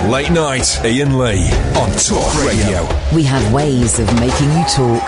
Late Night, Iain Lee on Talk Radio. We have ways of making you talk.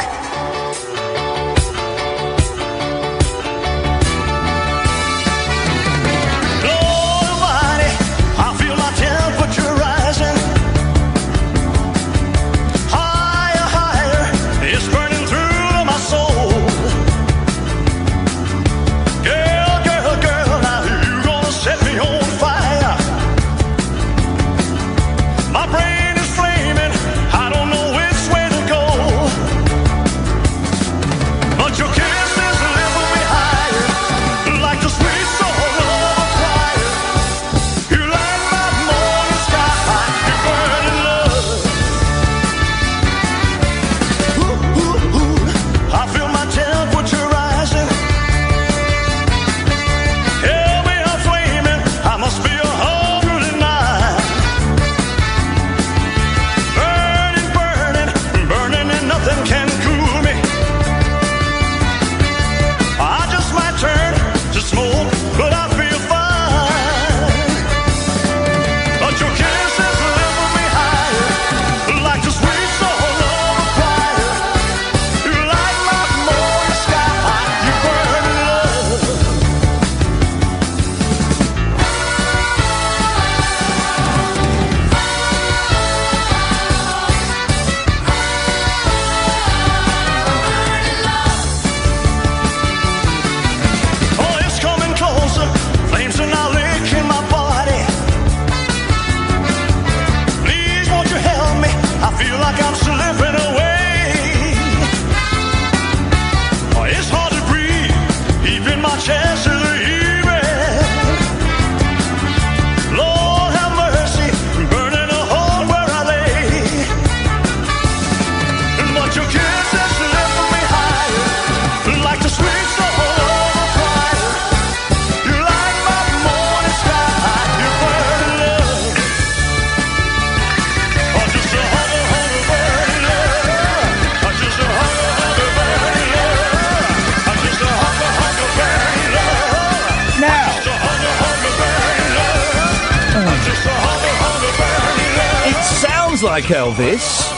Like Elvis.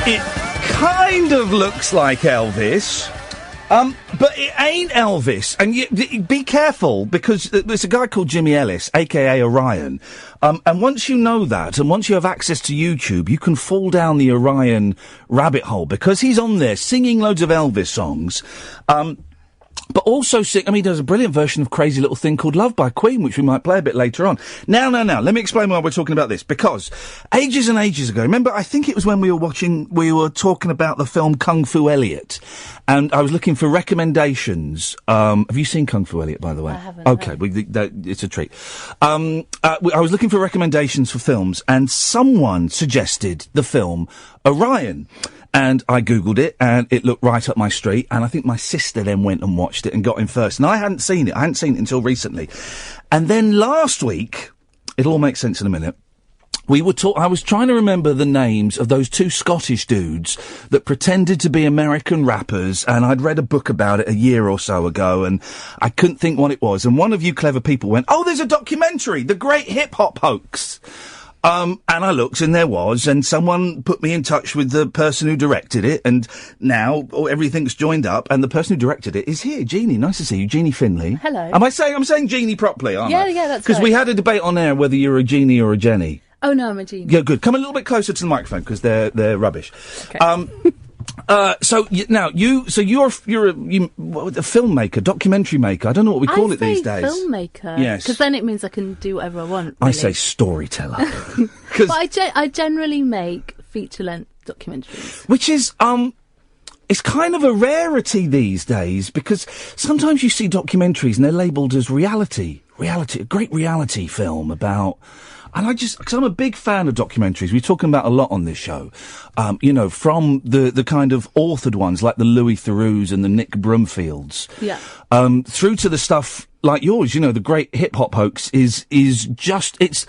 It kind of looks like Elvis. But it ain't Elvis. And be careful, because there's a guy called Jimmy Ellis, a.k.a. Orion. And once you know that, and once you have access to YouTube, you can fall down the Orion rabbit hole, because he's on there singing loads of Elvis songs. But also he does a brilliant version of Crazy Little Thing Called Love by Queen, which we might play a bit later on. Now, let me explain why we're talking about this, because ages and ages ago, remember, I think it was when we were talking about the film Kung Fu Elliot, and I was looking for recommendations. Have you seen Kung Fu Elliot, by the way? I haven't. Okay, it's a treat. I was looking for recommendations for films, and someone suggested the film Orion. And I Googled it, and it looked right up my street, and I think my sister then went and watched it and got in first. And I hadn't seen it. I hadn't seen it until recently. And then last week, it'll all make sense in a minute, I was trying to remember the names of those two Scottish dudes that pretended to be American rappers, and I'd read a book about it a year or so ago, and I couldn't think what it was. And one of you clever people went, "Oh, there's a documentary, The Great Hip Hop Hoax." And I looked, and there was, and someone put me in touch with the person who directed it, and now everything's joined up, and the person who directed it is here. Jeanie, nice to see you. Jeanie Finlay. Hello. I'm saying Jeanie properly, aren't I? Yeah, that's Because we had a debate on air whether you're a Jeanie or a Jenny. Oh, no, I'm a Jeanie. Yeah, good. Come a little bit closer to the microphone, because they're rubbish. Okay. You're a filmmaker, documentary maker. I don't know what we call it these days. Filmmaker. Yes. Because then it means I can do whatever I want. Really. I say storyteller. But I generally make feature-length documentaries. Which is, it's kind of a rarity these days, because sometimes you see documentaries and they're labelled as reality, a great reality film about... And because I'm a big fan of documentaries, we're talking about a lot on this show, from the kind of authored ones like the Louis Theroux's and the Nick Brumfields. Yeah. Through to the stuff like yours, the Great Hip Hop Hoax is just, it's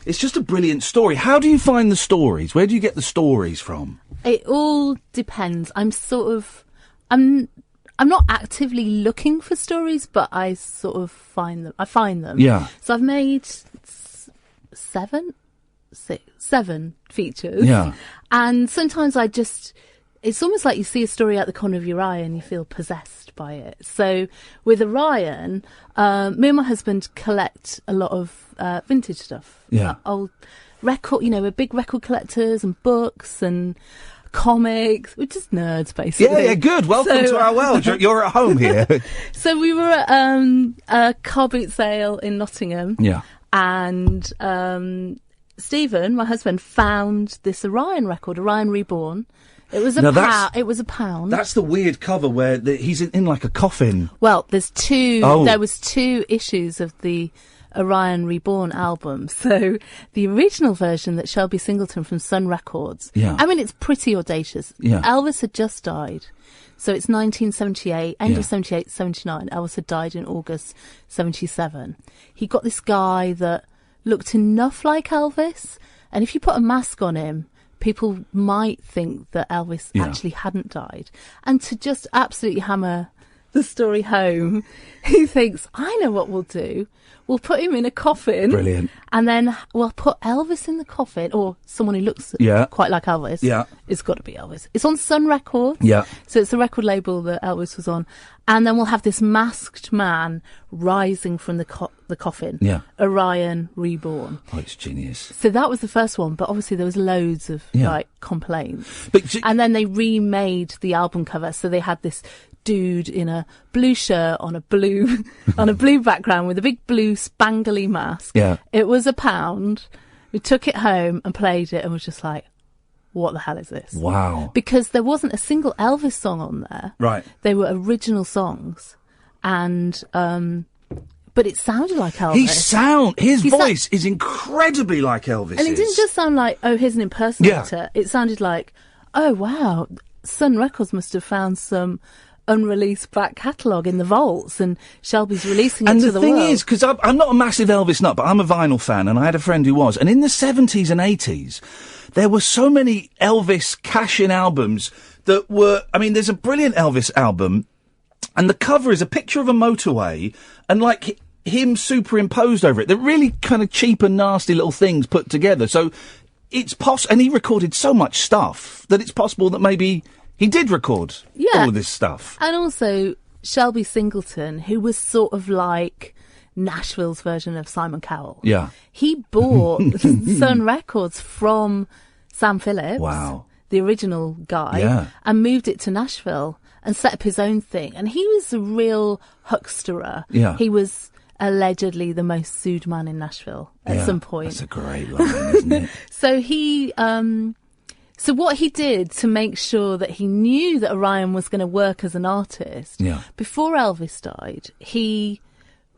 just a brilliant story. How do you find the stories? Where do you get the stories from? It all depends. I'm not actively looking for stories, but I sort of find them. I find them. Yeah. So I've made 7 features. Yeah. And sometimes it's almost like you see a story out the corner of your eye and you feel possessed by it. So with Orion, me and my husband collect a lot of vintage stuff. Yeah. Old record, we're big record collectors and books and comics. We're just nerds, basically. Yeah, good. Welcome to our world. You're at home here. So we were at a car boot sale in Nottingham. Yeah. And Stephen, my husband, found this Orion record, Orion Reborn. It was a pound. That's the weird cover where he's in like a coffin. Well, there's two. Oh. There was 2 issues of the Orion Reborn album. So the original version that Shelby Singleton from Sun Records. Yeah. I mean, it's pretty audacious. Yeah. Elvis had just died. So it's 1978, end Yeah. of 78, 79. Elvis had died in August 77. He got this guy that looked enough like Elvis. And if you put a mask on him, people might think that Elvis actually hadn't died. And to just absolutely hammer the story home, he thinks, I know what we'll do. We'll put him in a coffin. Brilliant. And then we'll put Elvis in the coffin, or someone who looks quite like Elvis. Yeah. It's got to be Elvis. It's on Sun Records. Yeah. So it's the record label that Elvis was on. And then we'll have this masked man rising from the coffin. Yeah. Orion Reborn. Oh, it's genius. So that was the first one, but obviously there was loads of complaints. And then they remade the album cover, so they had this dude in a blue shirt on a blue background with a big blue spangly mask. Yeah. It was £1. We took it home and played it and was just like, what the hell is this? Wow. Because there wasn't a single Elvis song on there. Right. They were original songs. And but it sounded like Elvis. His voice is incredibly like Elvis. And it didn't just sound like, oh, here's an impersonator. Yeah. It sounded like, oh, wow, Sun Records must have found some unreleased back catalogue in the vaults, and Shelby's releasing it to the world. And the thing is, because I'm not a massive Elvis nut, but I'm a vinyl fan, and I had a friend who was, and in the 70s and 80s, there were so many Elvis cash-in albums that were, I mean, there's a brilliant Elvis album, and the cover is a picture of a motorway, and like him superimposed over it. They're really kind of cheap and nasty little things put together. So it's and he recorded so much stuff that it's possible that maybe he did record all of this stuff. And also Shelby Singleton, who was sort of like Nashville's version of Simon Cowell. Yeah. He bought Sun Records from Sam Phillips. Wow. The original guy. And moved it to Nashville and set up his own thing. And he was a real hucksterer. Yeah. He was allegedly the most sued man in Nashville at some point. That's a great line, isn't it? So he... So what he did to make sure that he knew that Orion was going to work as an artist, before Elvis died, he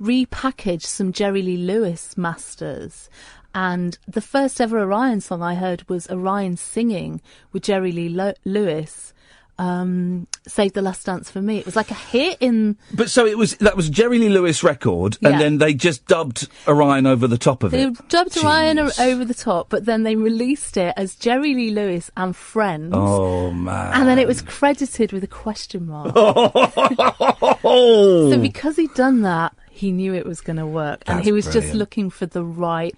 repackaged some Jerry Lee Lewis masters. And the first ever Orion song I heard was Orion singing with Jerry Lee Lewis, Save the Last Dance for Me. It was like a hit in... But so that was Jerry Lee Lewis record, and then they just dubbed Orion over the top of it. They dubbed Orion over the top, but then they released it as Jerry Lee Lewis and Friends. Oh, man. And then it was credited with a question mark. Oh. So because he'd done that, he knew it was going to work. And he was just looking for the right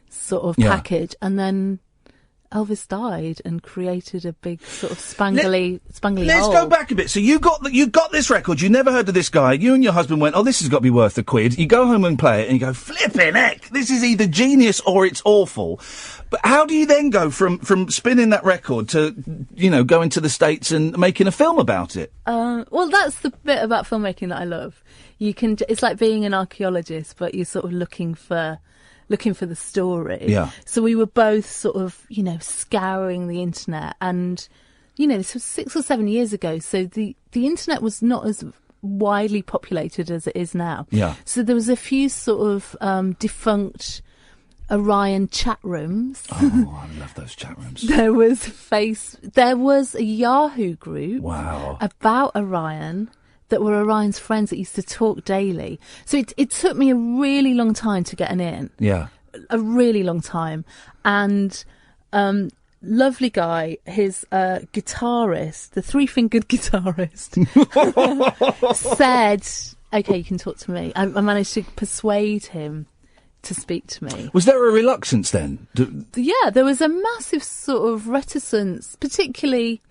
sort of package. And then Elvis died and created a big sort of spangly Let's hole. go back a bit. So you got this record. You never heard of this guy. You and your husband went, oh, this has got to be worth £1. You go home and play it, and you go, flipping heck, this is either genius or it's awful. But how do you then go from spinning that record to, going to the States and making a film about it? Well, that's the bit about filmmaking that I love. It's like being an archaeologist, but you're sort of looking for the story. Yeah. So we were both sort of, scouring the internet, and, this was 6 or 7 years ago. So the internet was not as widely populated as it is now. Yeah. So there was a few sort of defunct Orion chat rooms. Oh, I love those chat rooms. There was a Yahoo group. Wow. About Orion. That were Orion's friends that used to talk daily. So it took me a really long time to get an in. Yeah. A really long time. And lovely guy, his guitarist, the 3-fingered guitarist, said, okay, you can talk to me. I managed to persuade him to speak to me. Was there a reluctance then? Yeah, there was a massive sort of reticence, particularly,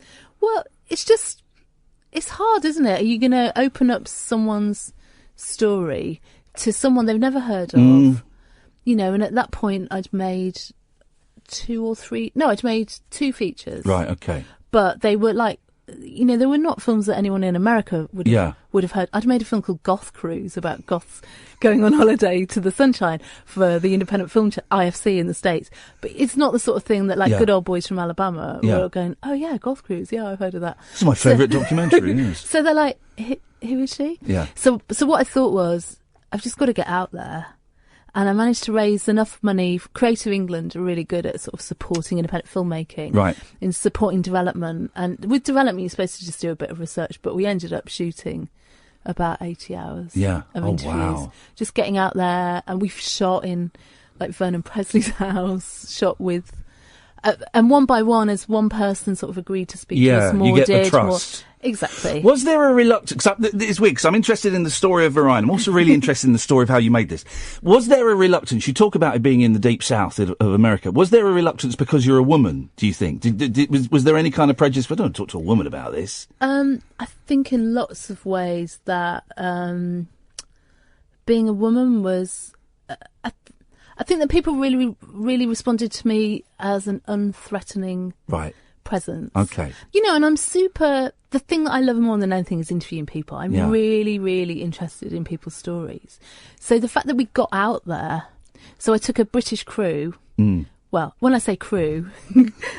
well, it's hard, isn't it? Are you going to open up someone's story to someone they've never heard of? You know, and at that point I'd made 2 features. Right, okay. But they were like, you know, they were not films that anyone in America would have heard. I'd made a film called Goth Cruise about goths going on holiday to the sunshine for the independent film IFC in the States. But it's not the sort of thing that like good old boys from Alabama were going, oh yeah, Goth Cruise, yeah, I've heard of that. It's my favourite documentary, yes. So they're like, who is she? Yeah. So what I thought was, I've just got to get out there. And I managed to raise enough money. Creative England are really good at sort of supporting independent filmmaking. Right. In supporting development. And with development, you're supposed to just do a bit of research. But we ended up shooting about 80 hours of interviews. Wow. Just getting out there. And we've shot in, like, Vernon Presley's house, shot with... and one by one, as one person sort of agreed to speak to us, more you get did, the trust. More... Exactly. Was there a reluctance? It's weird, because I'm interested in the story of Orion. I'm also really interested in the story of how you made this. Was there a reluctance? You talk about it being in the deep south of America. Was there a reluctance because you're a woman, do you think? Was there any kind of prejudice? I don't want to talk to a woman about this. I think in lots of ways that being a woman was... I think that people really, really responded to me as an unthreatening presence. Okay. You know, and I'm super... The thing that I love more than anything is interviewing people. I'm really, really interested in people's stories. So the fact that we got out there... So I took a British crew... Well, when I say crew,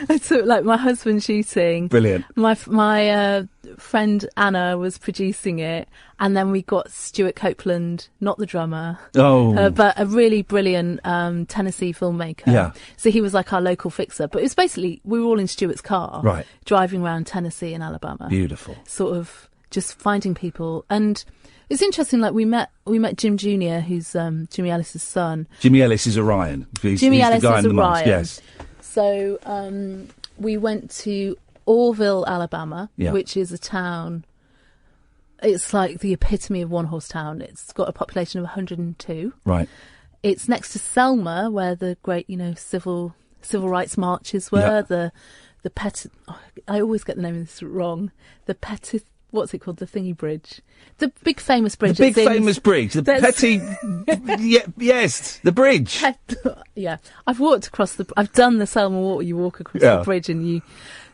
I took like my husband shooting. Brilliant. My friend Anna was producing it, and then we got Stuart Copeland, not the drummer, but a really brilliant Tennessee filmmaker. Yeah. So he was like our local fixer. But it was basically we were all in Stuart's car, driving around Tennessee and Alabama. Beautiful. Sort of just finding people. And it's interesting, like we met Jim Jr., who's Jimmy Ellis's son. Jimmy Ellis is Orion. He's the guy in the mask, yes. So we went to Orville, Alabama, which is a town. It's like the epitome of one-horse town. It's got a population of 102. Right. It's next to Selma, where the great, you know, civil rights marches were. The I always get the name of this wrong. The Petit. What's it called? The thingy bridge. The big famous bridge. The big famous bridge. The petty... yes, the bridge. Yeah. I've done the Selma Walk. You walk across the bridge and you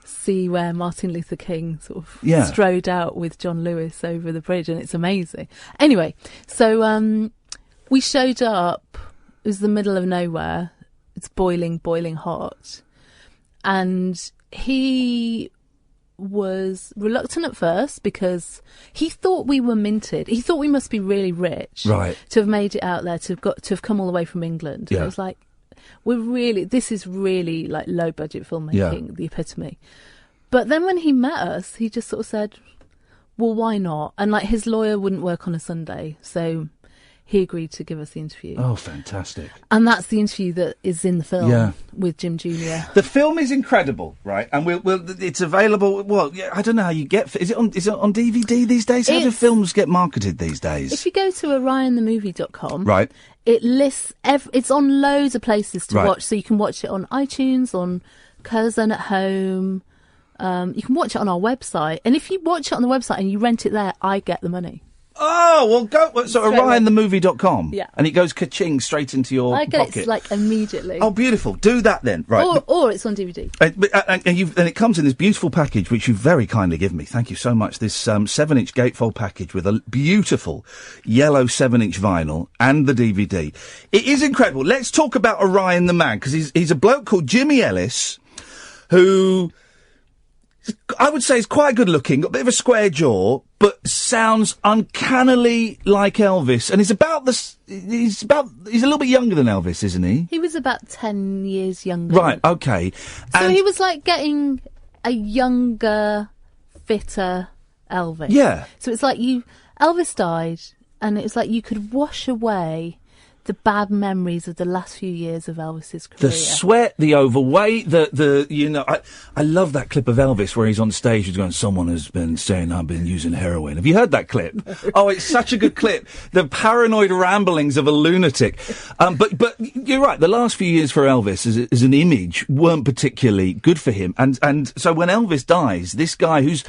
see where Martin Luther King sort of strode out with John Lewis over the bridge, and it's amazing. Anyway, so we showed up. It was the middle of nowhere. It's boiling hot. And he was reluctant at first because he thought we were minted. He thought we must be really rich to have made it out there, to have come all the way from England. Yeah. I was like, this is really like low budget filmmaking, the epitome. But then when he met us, he just sort of said, well, why not? And like his lawyer wouldn't work on a Sunday, so he agreed to give us the interview. Oh, fantastic. And that's the interview that is in the film with Jim Jr. The film is incredible, right? And it's available. Well, I don't know how you get... Is it on DVD these days? How do films get marketed these days? If you go to orionthemovie.com... Right. It lists... it's on loads of places to watch. So you can watch it on iTunes, on Curzon at home. You can watch it on our website. And if you watch it on the website and you rent it there, I get the money. Oh, well, go... So, orionthemovie.com. Yeah. And it goes ka-ching straight into your pocket. I get it, like, immediately. Oh, beautiful. Do that, then. Right. Or it's on DVD. And it comes in this beautiful package, which you very kindly given me. Thank you so much. This 7-inch gatefold package with a beautiful yellow 7-inch vinyl and the DVD. It is incredible. Let's talk about Orion the man, because he's a bloke called Jimmy Ellis, who... I would say he's quite good looking, got a bit of a square jaw, but sounds uncannily like Elvis. And he's a little bit younger than Elvis, isn't he? He was about 10 years younger. Right, okay. So he was like getting a younger, fitter Elvis. Yeah. So it's like Elvis died, and it was like you could wash away the bad memories of the last few years of Elvis's career. The sweat, the overweight, I love that clip of Elvis where he's on stage, he's going, someone has been saying I've been using heroin. Have you heard that clip? Oh, it's such a good clip. The paranoid ramblings of a lunatic. But you're right, the last few years for Elvis as an image weren't particularly good for him. And so when Elvis dies, this guy who's,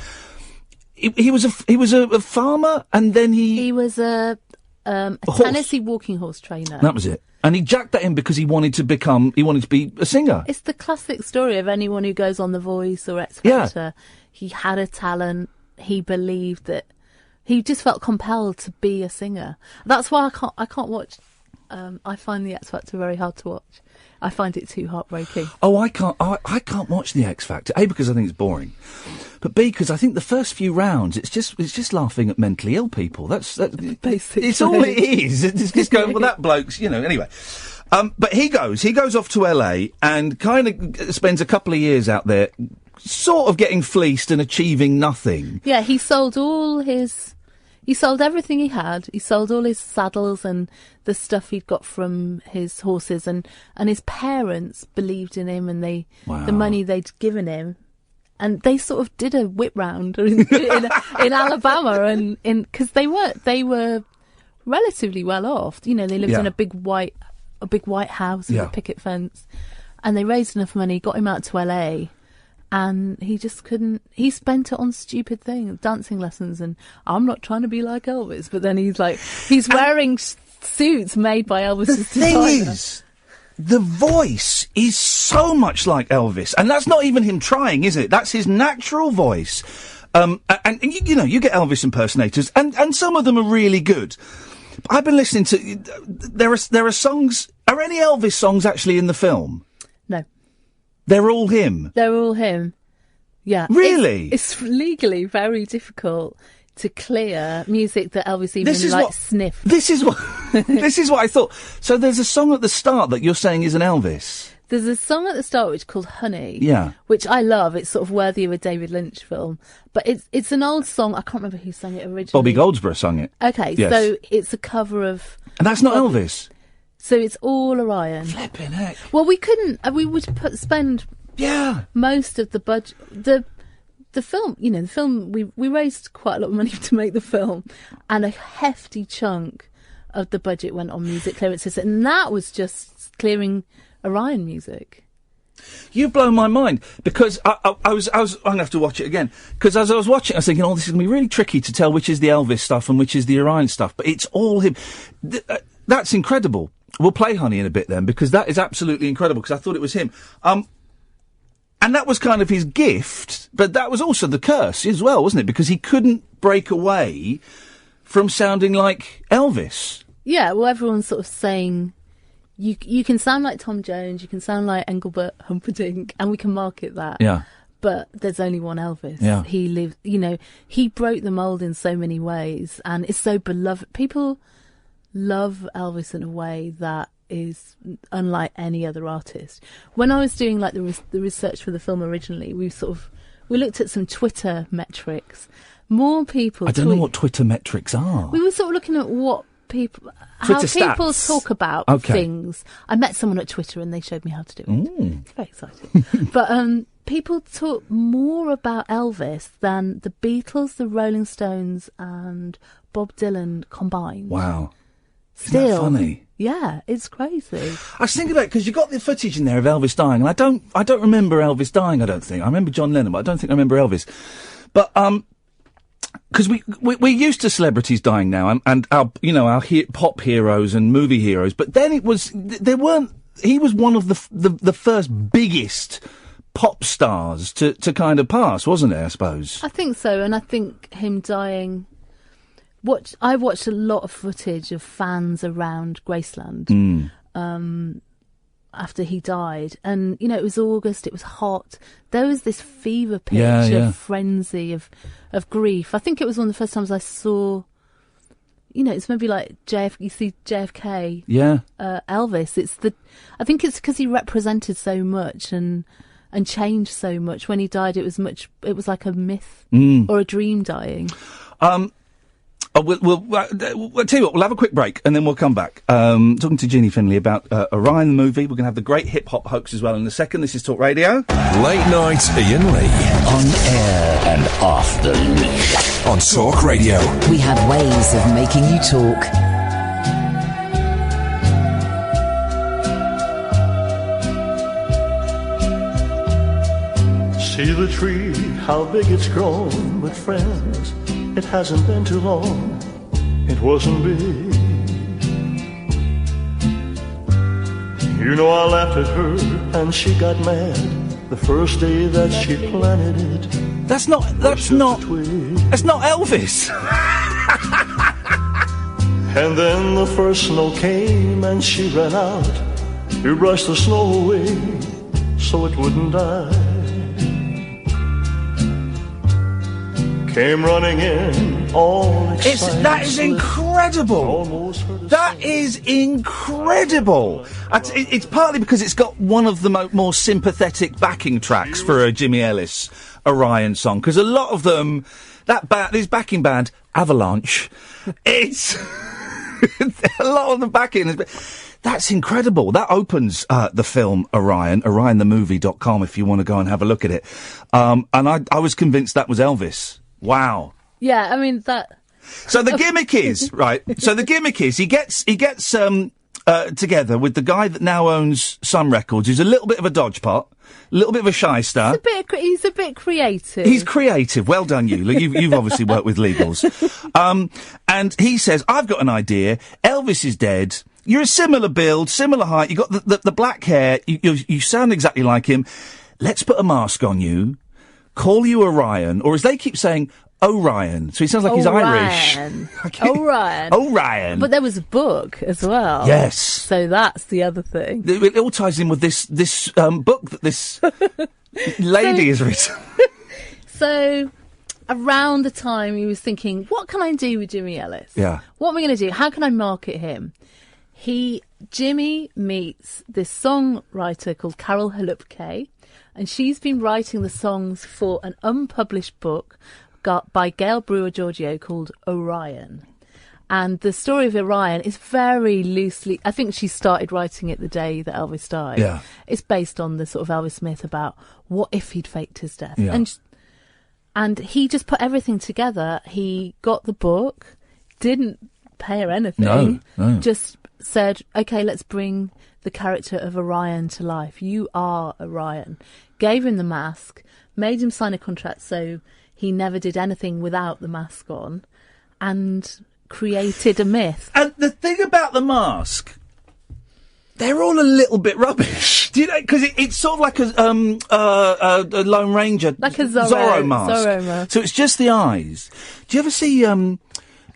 he was a farmer, and then he was a Tennessee walking horse trainer. That was it. And he jacked that in because he wanted to be a singer. It's the classic story of anyone who goes on The Voice or X Factor. Yeah. He had a talent. He believed that he just felt compelled to be a singer. That's why I can't watch. I find the X Factor very hard to watch. I find it too heartbreaking. Oh, I can't watch the X Factor. A, because I think it's boring, but B, because I think the first few rounds it's just laughing at mentally ill people. That's basically it's all it is. It's just going, well, that bloke's, anyway. But he goes off to LA and kind of spends a couple of years out there, sort of getting fleeced and achieving nothing. Yeah, he sold everything he had. He sold all his saddles and the stuff he'd got from his horses, and his parents believed in him, and the money they'd given him, and they sort of did a whip round in Alabama, and because they were relatively well off. They lived in a big white house with a picket fence, and they raised enough money, got him out to LA. And he just couldn't. He spent it on stupid things, dancing lessons, and I'm not trying to be like Elvis. But then he's wearing suits made by Elvis's designer. The thing is, the voice is so much like Elvis, and that's not even him trying, is it? That's his natural voice. And you get Elvis impersonators, and some of them are really good. I've been listening to. There are songs. Are any Elvis songs actually in the film? No. They're all him? They're all him. Yeah. Really? It's legally very difficult to clear music that Elvis even sniffed. This is what I thought. So there's a song at the start that you're saying is an Elvis? There's a song at the start which is called Honey. Yeah. Which I love. It's sort of worthy of a David Lynch film. But it's an old song. I can't remember who sang it originally. Bobby Goldsboro sung it. Okay, yes. So it's a cover of... And that's not Elvis? So it's all Orion. Flipping heck. Well, we couldn't. We would spend most of the budget. The film, the film. We raised quite a lot of money to make the film, and a hefty chunk of the budget went on music clearances, and that was just clearing Orion music. You blow my mind, because I was I'm gonna have to watch it again, because as I was watching, I was thinking, this is gonna be really tricky to tell which is the Elvis stuff and which is the Orion stuff, but it's all him. That's incredible. We'll play Honey in a bit then, because that is absolutely incredible, because I thought it was him. And that was kind of his gift, but that was also the curse as well, wasn't it? Because he couldn't break away from sounding like Elvis. Yeah, well, everyone's sort of saying, you can sound like Tom Jones, you can sound like Engelbert Humperdinck, and we can market that. Yeah. But there's only one Elvis. Yeah. He lived, he broke the mould in so many ways, and it's so beloved. People love Elvis in a way that is unlike any other artist. When I was doing the research for the film originally, we looked at some Twitter metrics. More people. I don't know what Twitter metrics are. We were sort of looking at how people talk about things. I met someone at Twitter and they showed me how to do it. Ooh. It's very exciting. But people talk more about Elvis than the Beatles, the Rolling Stones, and Bob Dylan combined. Wow. Still, isn't that funny? Yeah, it's crazy. I was thinking about it because you got the footage in there of Elvis dying, and I don't remember Elvis dying. I don't think I remember John Lennon, but I don't think I remember Elvis. But because we're used to celebrities dying now, and our pop heroes and movie heroes. But then he was one of the first biggest pop stars to kind of pass, wasn't it? I suppose. I think so, and I think him dying. I watched a lot of footage of fans around Graceland after he died. And, it was August, it was hot. There was this fever pitch of frenzy, of grief. I think it was one of the first times I saw, it's maybe like you see JFK, Elvis. I think it's because he represented so much and changed so much. When he died, it was like a myth or a dream dying. I'll tell you what, we'll have a quick break and then we'll come back. Talking to Jeanie Finlay about Orion the movie. We're going to have the Great Hip Hop Hoax as well in a second. This is Talk Radio. Late night Iain Lee. On air and off the leash. On Talk Radio. We have ways of making you talk. See the tree, how big it's grown, but friends, it hasn't been too long, it wasn't big. You know I laughed at her and she got mad the first day that she planted it. That's not Elvis. And then the first snow came and she ran out to brush the snow away so it wouldn't die. Came running in, all excited. That is incredible. That is incredible. It's partly because it's got one of the more sympathetic backing tracks for a Jimmy Ellis Orion song, because a lot of them, this backing band, Avalanche, it's a lot of the backing is. That's incredible. That opens the film Orion, orionthemovie.com if you want to go and have a look at it. And I was convinced that was Elvis. Wow. Yeah, I mean that. So the gimmick is right. So the gimmick is he gets together with the guy that now owns Sun Records, who's a little bit of a dodgepot, a little bit of a shyster. He's a bit creative. He's creative. Well done, you. You've obviously worked with legals. And he says, "I've got an idea. Elvis is dead. You're a similar build, similar height. You got the black hair. You sound exactly like him. Let's put a mask on you. Call you Orion, or as they keep saying, Orion." So he sounds like he's Irish. Orion. Orion. But there was a book as well. Yes. So that's the other thing. It all ties in with this book that this lady has written. So around the time he was thinking, what can I do with Jimmy Ellis? Yeah. What am I going to do? How can I market him? Jimmy meets this songwriter called Carol Halupke, and she's been writing the songs for an unpublished book by Gail Brewer Giorgio called Orion. And the story of Orion is very loosely, I think she started writing it the day that Elvis died. Yeah. It's based on the sort of Elvis myth about what if he'd faked his death. Yeah. And he just put everything together. He got the book, didn't pay her anything, No. just said, okay, let's bring the character of Orion to life. You are Orion. Gave him the mask, made him sign a contract so he never did anything without the mask on, and created a myth. And the thing about the mask, they're all a little bit rubbish. Do you know? Because it's sort of like a Lone Ranger, like a Zorro mask. Zorro mask. So it's just the eyes. Do you ever see?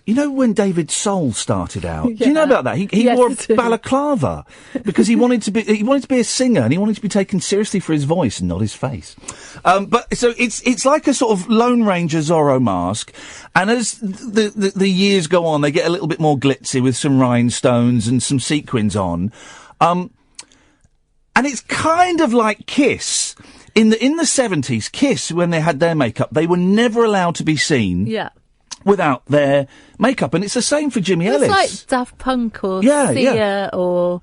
You know when David Soul started out? Yeah. Do you know about that? He Yes, wore I a do. balaclava because he wanted to be a singer and he wanted to be taken seriously for his voice and not his face. But so it's like a sort of Lone Ranger Zorro mask, and as the years go on, they get a little bit more glitzy with some rhinestones and some sequins on. And it's kind of like Kiss. In the 70s, Kiss, when they had their makeup, they were never allowed to be seen. Yeah. Without their makeup, and it's the same for Jimmy Ellis. It's like Daft Punk or Yeah, Sia yeah. or,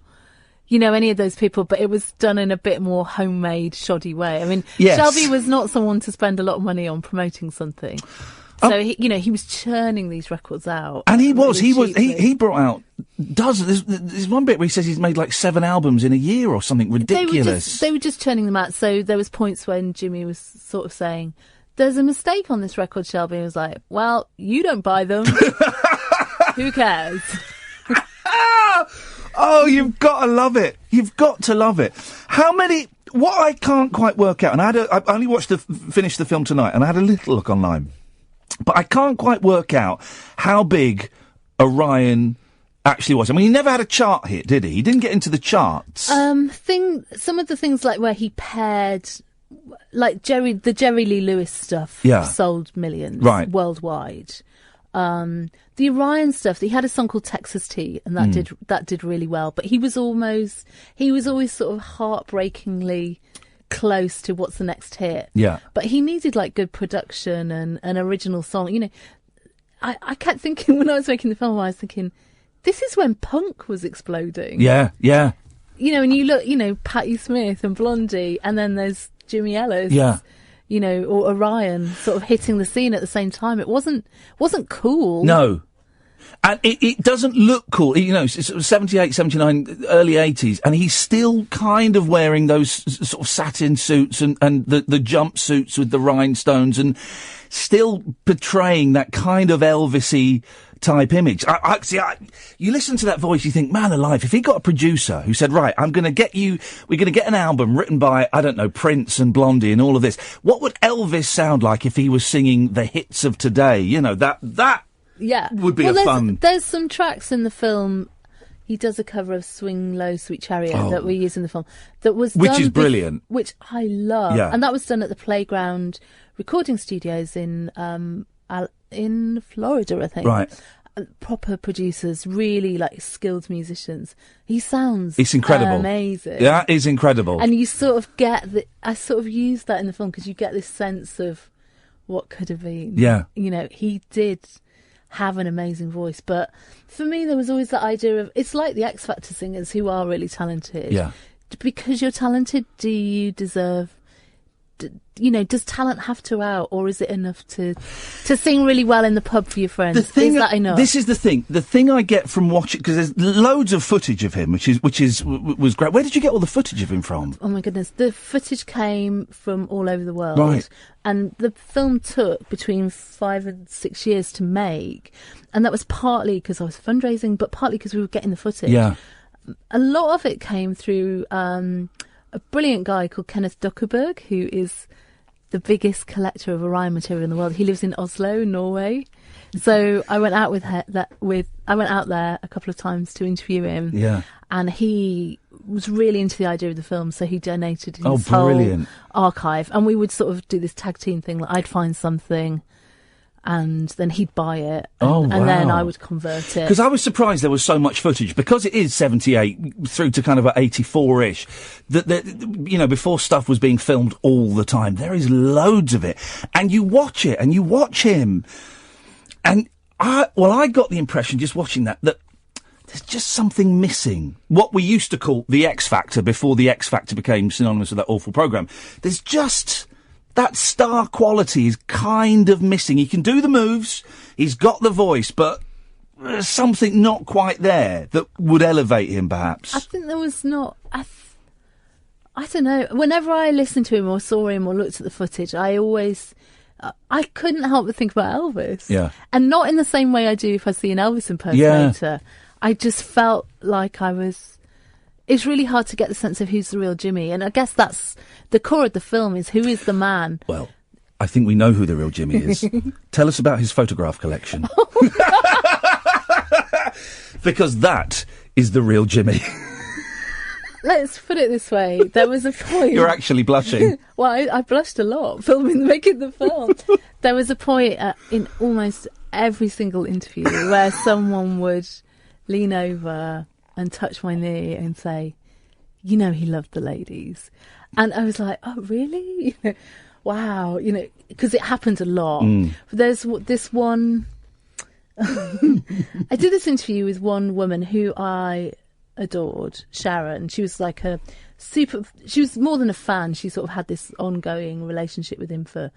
you know, any of those people, but it was done in a bit more homemade, shoddy way. I mean, Yes. Shelby was not someone to spend a lot of money on promoting something. So, he was churning these records out. And he cheaply. brought out dozens. There's one bit where he says he's made like 7 albums in a year or something ridiculous. They were just churning them out. So there was points when Jimmy was sort of saying, there's a mistake on this record, Shelby. Was like, well, you don't buy them. Who cares? Oh, you've got to love it. You've got to love it. What I can't quite work out, and I only finished the film tonight, and I had a little look online, but I can't quite work out how big Orion actually was. I mean, he never had a chart hit, did he? He didn't get into the charts. Some of the things like where he paired, like the Jerry Lee Lewis stuff, sold millions worldwide. The Orion stuff, he had a song called Texas Tea, and that did really well. But he was always sort of heartbreakingly close to what's the next hit. Yeah. But he needed like good production and an original song. You know, I kept thinking, when I was making the film, I was thinking, this is when punk was exploding. Yeah, yeah. You know, and you look, you know, Patti Smith and Blondie, and then there's Jimmy Ellis. Yeah. You know, or Orion sort of hitting the scene at the same time. It wasn't cool. No. And it doesn't look cool. You know, it's 78, 79, early 80s, and he's still kind of wearing those sort of satin suits and the jumpsuits with the rhinestones, and still portraying that kind of Elvis-y type image. You listen to that voice, you think, man alive, if he got a producer who said, right, we're going to get an album written by, I don't know, Prince and Blondie and all of this, what would Elvis sound like if he was singing the hits of today? You know, that would be fun. There's some tracks in the film. He does a cover of Swing Low, Sweet Chariot that we use in the film. Which is brilliant. Which I love. Yeah. And that was done at the Playground recording studios in Florida, I think. Right. Proper producers, really like skilled musicians. He sounds it's incredible. Amazing. Yeah, it's incredible. And you sort of get I sort of use that in the film because you get this sense of what could have been. Yeah. You know, he did have an amazing voice, but for me there was always that idea of, it's like the X Factor singers who are really talented. Yeah. Because you're talented, do you deserve, you know, does talent have to out, or is it enough to sing really well in the pub for your friends? Is that enough? This is the thing. The thing I get from watching, because there's loads of footage of him, was great. Where did you get all the footage of him from? Oh my goodness, the footage came from all over the world, right? And the film took between 5 and 6 years to make, and that was partly because I was fundraising, but partly because we were getting the footage. Yeah, a lot of it came through a brilliant guy called Kenneth Duckerberg, who is the biggest collector of Orion material in the world. He lives in Oslo, Norway. So I went out I went out there a couple of times to interview him. Yeah. And he was really into the idea of the film, so he donated his whole archive. And we would sort of do this tag team thing. Like, I'd find something, and then he'd buy it, and then I would convert it. Because I was surprised there was so much footage, because it is 78 through to kind of 84-ish, that you know, before stuff was being filmed all the time. There is loads of it. And you watch it, and you watch him, and I got the impression, just watching that there's just something missing. What we used to call the X Factor, before the X Factor became synonymous with that awful programme. There's just... that star quality is kind of missing. He can do the moves, he's got the voice, but there's something not quite there that would elevate him, perhaps. I think there was not... I don't know. Whenever I listened to him or saw him or looked at the footage, I I couldn't help but think about Elvis. Yeah. And not in the same way I do if I see an Elvis impersonator. Yeah. I just felt like it's really hard to get the sense of who's the real Jimmy. And I guess that's the core of the film, is who is the man? Well, I think we know who the real Jimmy is. Tell us about his photograph collection. Because that is the real Jimmy. Let's put it this way. There was a point... You're actually blushing. Well, I blushed a lot making the film. There was a point in almost every single interview where someone would lean over and touch my knee and say, you know, he loved the ladies. And I was like, oh, really? Wow. You know, because it happened a lot. There's this one... I did this interview with one woman who I adored, Sharon. She was like she was more than a fan. She sort of had this ongoing relationship with him for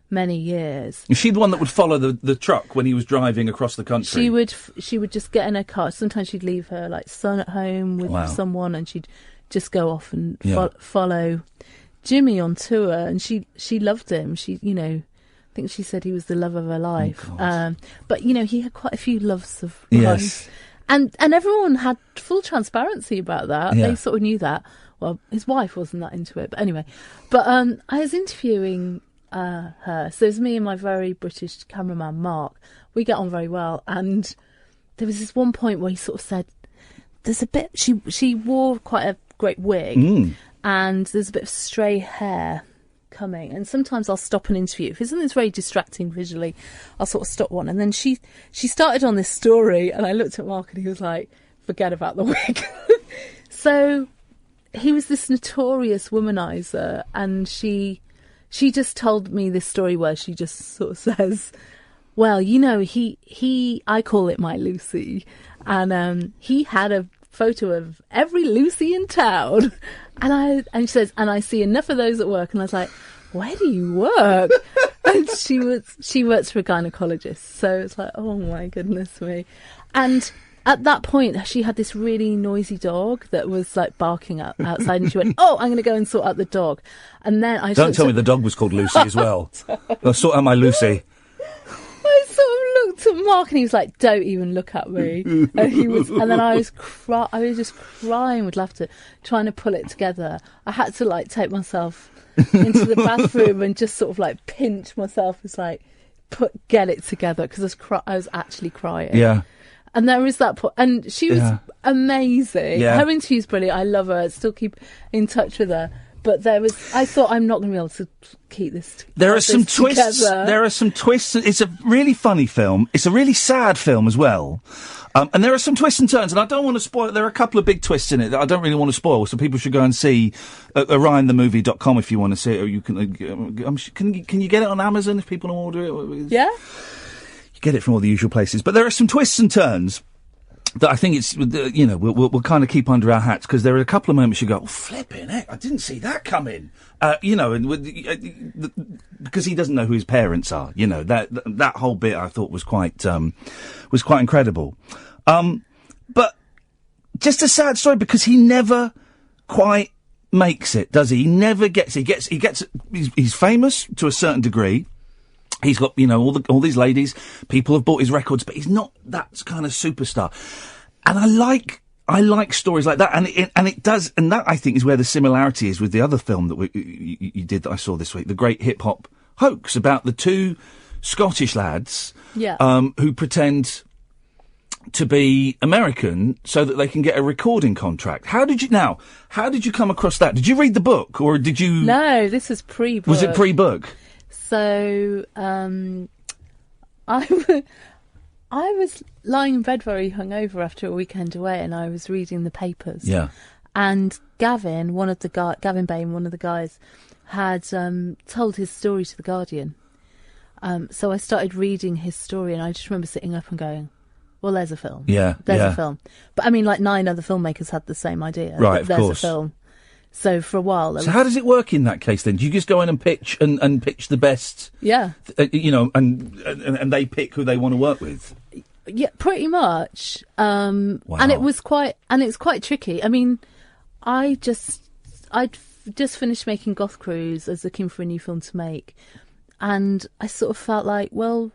many years. Is she the one that would follow the truck when he was driving across the country? She would just get in her car. Sometimes she'd leave her like son at home with someone, and she'd just go off and follow Jimmy on tour. And she loved him. She, you know, I think she said he was the love of her life. But you know, he had quite a few loves of life. And everyone had full transparency about that. Yeah. They sort of knew that. Well, his wife wasn't that into it, but anyway. But I was interviewing her. So it was me and my very British cameraman, Mark. We get on very well. And there was this one point where he sort of said, there's a bit... She wore quite a great wig, and there's a bit of stray hair coming. And sometimes I'll stop an interview. If it's something that's very distracting visually, I'll sort of stop one. And then she started on this story, and I looked at Mark and he was like, forget about the wig. So he was this notorious womanizer, and she just told me this story where she just sort of says, Well, you know, I call it my Lucy, and he had a photo of every Lucy in town, and she says, and I see enough of those at work, and I was like, where do you work? And she works for a gynecologist, so it's like, oh my goodness me. And at that point, she had this really noisy dog that was like barking outside, and she went, oh, I'm going to go and sort out the dog. And then Don't tell me the dog was called Lucy as well. I'll sort out my Lucy. I sort of looked at Mark, and he was like, don't even look at me. And then I was just crying with laughter, trying to pull it together. I had to like take myself into the bathroom and just sort of like pinch myself. It's like, get it together, because I was actually crying. Yeah. And there was that point, and she was amazing. Yeah. Her interview's brilliant. I love her. I still keep in touch with her. But I thought, I'm not going to be able to keep this. There are some twists. Together. There are some twists. It's a really funny film. It's a really sad film as well. And there are some twists and turns, and I don't want to spoil. There are a couple of big twists in it that I don't really want to spoil. So people should go and see orionthemovie.com if you want to see it. Or you can. Can you get it on Amazon if people want to order it? Yeah. Get it from all the usual places, but there are some twists and turns that I think it's, you know, we'll kind of keep under our hats, because there are a couple of moments you go, oh, flipping heck, I didn't see that coming, you know, and because he doesn't know who his parents are, you know, that whole bit I thought was quite incredible, but just a sad story, because he never quite makes it, does he? He never gets. He's famous to a certain degree. He's got, you know, all these ladies. People have bought his records, but he's not that kind of superstar. And I like stories like that. And it does. And that, I think, is where the similarity is with the other film that you did that I saw this week, the Great Hip Hop Hoax, about the two Scottish lads, who pretend to be American so that they can get a recording contract. How did you come across that? Did you read the book, or did you? No, this was pre-book. Was it pre-book? So, I was lying in bed very hungover after a weekend away, and I was reading the papers. Yeah. And Gavin Bain, one of the guys, had told his story to The Guardian. So I started reading his story, and I just remember sitting up and going, well, there's a film. Yeah. There's a film. But I mean, like 9 other filmmakers had the same idea. Right, of there's course. a film. So for a while... So how does it work in that case then? Do you just go in and pitch and pitch the best? Yeah. You know, and they pick who they want to work with? Yeah, pretty much. Wow. And it's quite tricky. I mean, I'd just finished making Goth Cruise. I was looking for a new film to make. And I sort of felt like, well,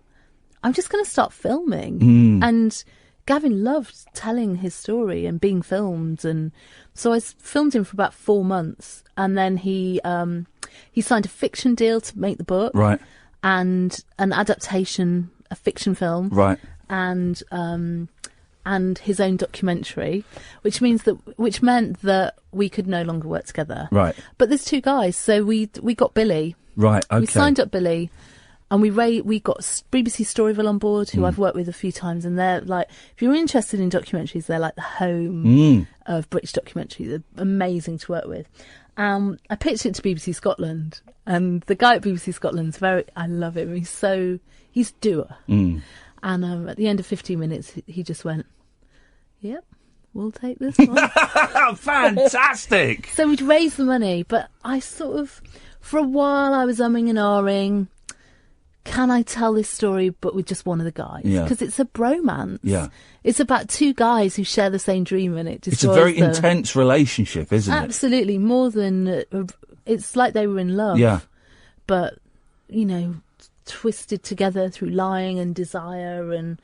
I'm just going to start filming. And Gavin loved telling his story and being filmed, and so I filmed him for about 4 months, and then he signed a fiction deal to make the book, right, and an adaptation, a fiction film, right, and his own documentary, which meant that we could no longer work together, right. But there's 2 guys, so we got Billy, right, okay. We signed up Billy. And we got BBC Storyville on board, who I've worked with a few times, and they're like, if you're interested in documentaries, they're like the home of British documentaries. They're amazing to work with. I pitched it to BBC Scotland, and the guy at BBC Scotland's I love him. He's doer. And at the end of 15 minutes, he just went, yep, we'll take this one. Fantastic! So we'd raise the money, but I sort of, for a while, I was umming and ahhing. Can I tell this story but with just one of the guys? Because it's a bromance. Yeah. It's about 2 guys who share the same dream, and it destroys It's a very intense relationship, isn't it? Absolutely. More than... it's like they were in love. Yeah. But, you know, twisted together through lying and desire and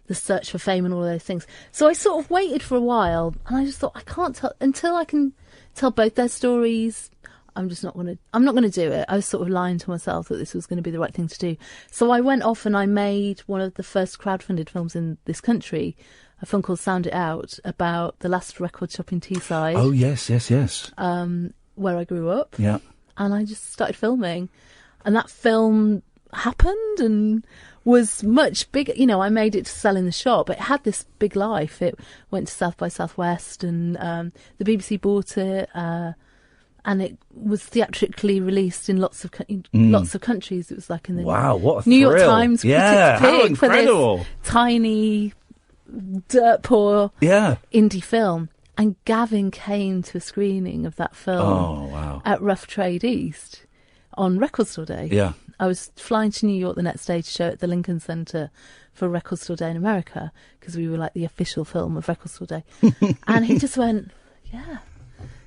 the search for fame and all those things. So I sort of waited for a while, and I just thought, I can't tell... Until I can tell both their stories... I'm not going to do it. I was sort of lying to myself that this was going to be the right thing to do. So I went off and I made one of the first crowdfunded films in this country, a film called Sound It Out, about the last record shop in Teesside. Oh, yes. Where I grew up. Yeah. And I just started filming. And that film happened and was much bigger. You know, I made it to sell in the shop. It had this big life. It went to South by Southwest, and the BBC bought it. And it was theatrically released in lots of countries. It was like in the what a New thrill. York Times how critic pick for incredible. this tiny, dirt poor indie film. And Gavin came to a screening of that film at Rough Trade East on Record Store Day. Yeah. I was flying to New York the next day to show at the Lincoln Center for Record Store Day in America, because we were like the official film of Record Store Day. And he just went, yeah,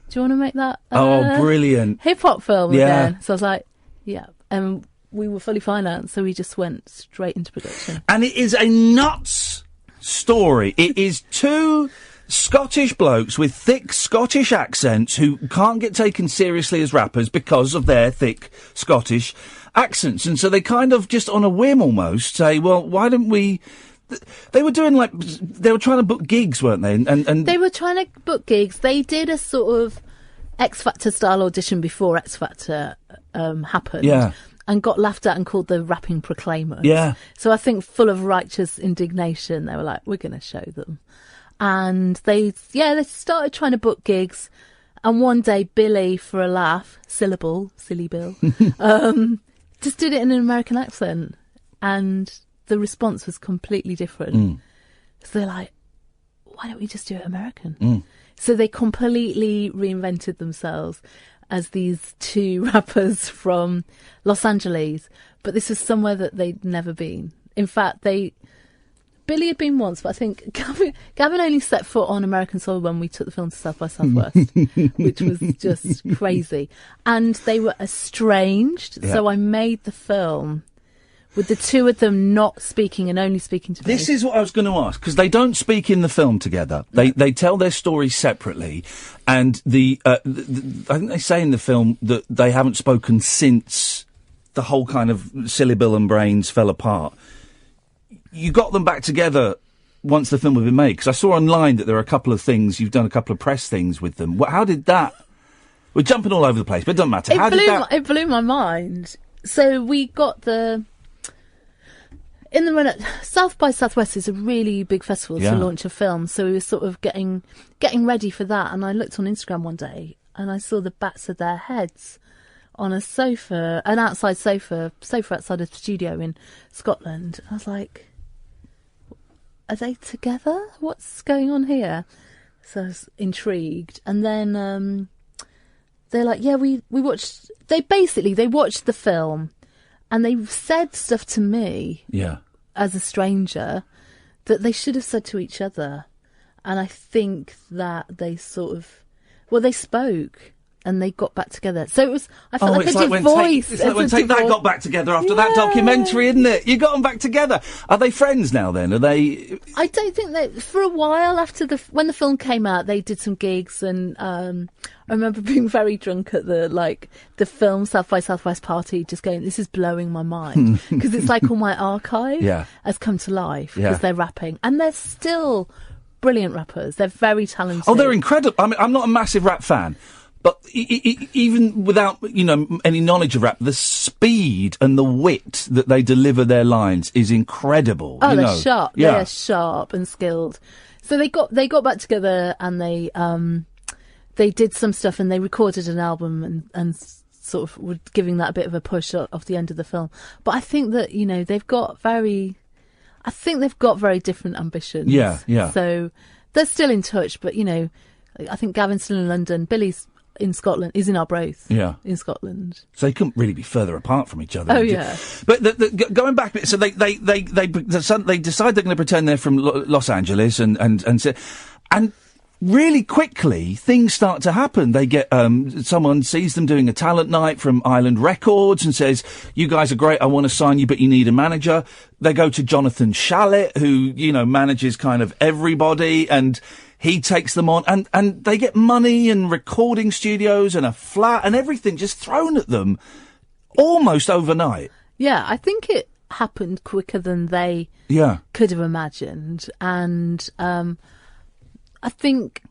do you want to make that brilliant hip-hop film again? So I was like, yeah. And we were fully financed, so we just went straight into production. And it is a nuts story. It is two Scottish blokes with thick Scottish accents who can't get taken seriously as rappers because of their thick Scottish accents. And so they kind of just on a whim almost say, well, why don't we... They were doing they were trying to book gigs, weren't they? And they were trying to book gigs. They did a sort of X Factor style audition before X Factor happened. Yeah. And got laughed at and called the rapping proclaimers. Yeah. So I think full of righteous indignation, they were like, we're going to show them. And they started trying to book gigs. And one day, Billy, for a laugh, silly Bill, just did it in an American accent. And the response was completely different. So they're like, why don't we just do it American? So they completely reinvented themselves as these two rappers from Los Angeles. But this is somewhere that they'd never been. In fact, Billy had been once, but I think Gavin only set foot on American soil when we took the film to South by Southwest, which was just crazy. And they were estranged, so I made the film with the two of them not speaking and only speaking to me. This is what I was going to ask, because they don't speak in the film together. They tell their stories separately, and I think they say in the film that they haven't spoken since the whole kind of Silly Bill and Brains fell apart. You got them back together once the film had been made, because I saw online that there are a couple of things, you've done a couple of press things with them. How did that... We're jumping all over the place, but it doesn't matter. It blew my mind. So we got in the run at South by Southwest is a really big festival to launch a film, so we were sort of getting ready for that. And I looked on Instagram one day and I saw the backs of their heads on a sofa, an outside sofa outside a studio in Scotland. I was like, are they together? What's going on here? So I was intrigued. And then they're like, yeah, we watched... They watched the film and they said stuff to me as a stranger that they should have said to each other. And I think that they sort of... Well, they spoke and they got back together. So it was... I felt like a divorce. It's like when Take That got back together after that documentary, isn't it? You got them back together. Are they friends now then? Are they... I don't think that... For a while after when the film came out, they did some gigs, and I remember being very drunk at the film South by Southwest party, just going, this is blowing my mind. Because it's like all my archive has come to life because they're rapping. And they're still brilliant rappers. They're very talented. Oh, they're incredible. I mean, I'm not a massive rap fan. But even without, any knowledge of rap, the speed and the wit that they deliver their lines is incredible. Oh, they're sharp. Yeah. They're sharp and skilled. So they got back together and they did some stuff and they recorded an album and sort of were giving that a bit of a push off the end of the film. But I think that, they've got very different ambitions. Yeah. So they're still in touch, but, I think Gavin's still in London. Billy's in Scotland, is in Arbroath. Yeah. In Scotland. So they couldn't really be further apart from each other. Oh, yeah. But going back a bit, so they decide they're going to pretend they're from Los Angeles and really quickly things start to happen. They get, someone sees them doing a talent night from Island Records and says, you guys are great, I want to sign you, but you need a manager. They go to Jonathan Shalit, who, manages kind of everybody, and he takes them on, and they get money and recording studios and a flat and everything just thrown at them almost overnight. Yeah, I think it happened quicker than they could have imagined. And I think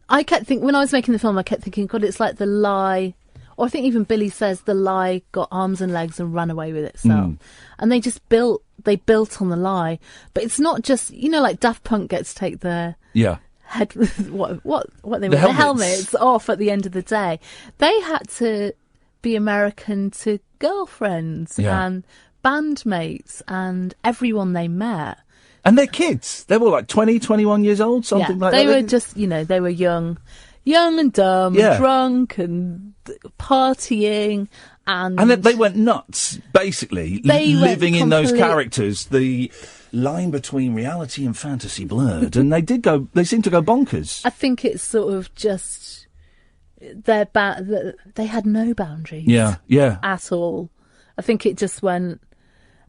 I kept thinking, when I was making the film, I kept thinking, God, it's like The Lie, or I think even Billy says The Lie got arms and legs and ran away with itself. And they just built on The Lie. But it's not just, like Daft Punk gets to take their helmets off at the end of the day. They had to be American to girlfriends and bandmates and everyone they met. And their kids. They were like 20, 21 years old, something like that. They were just, they were young and dumb, and drunk and partying. And they went nuts, basically, living in those characters. The line between reality and fantasy blurred, and they seemed to go bonkers. I think it's sort of just they had no boundaries. Yeah. At all. I think it just went,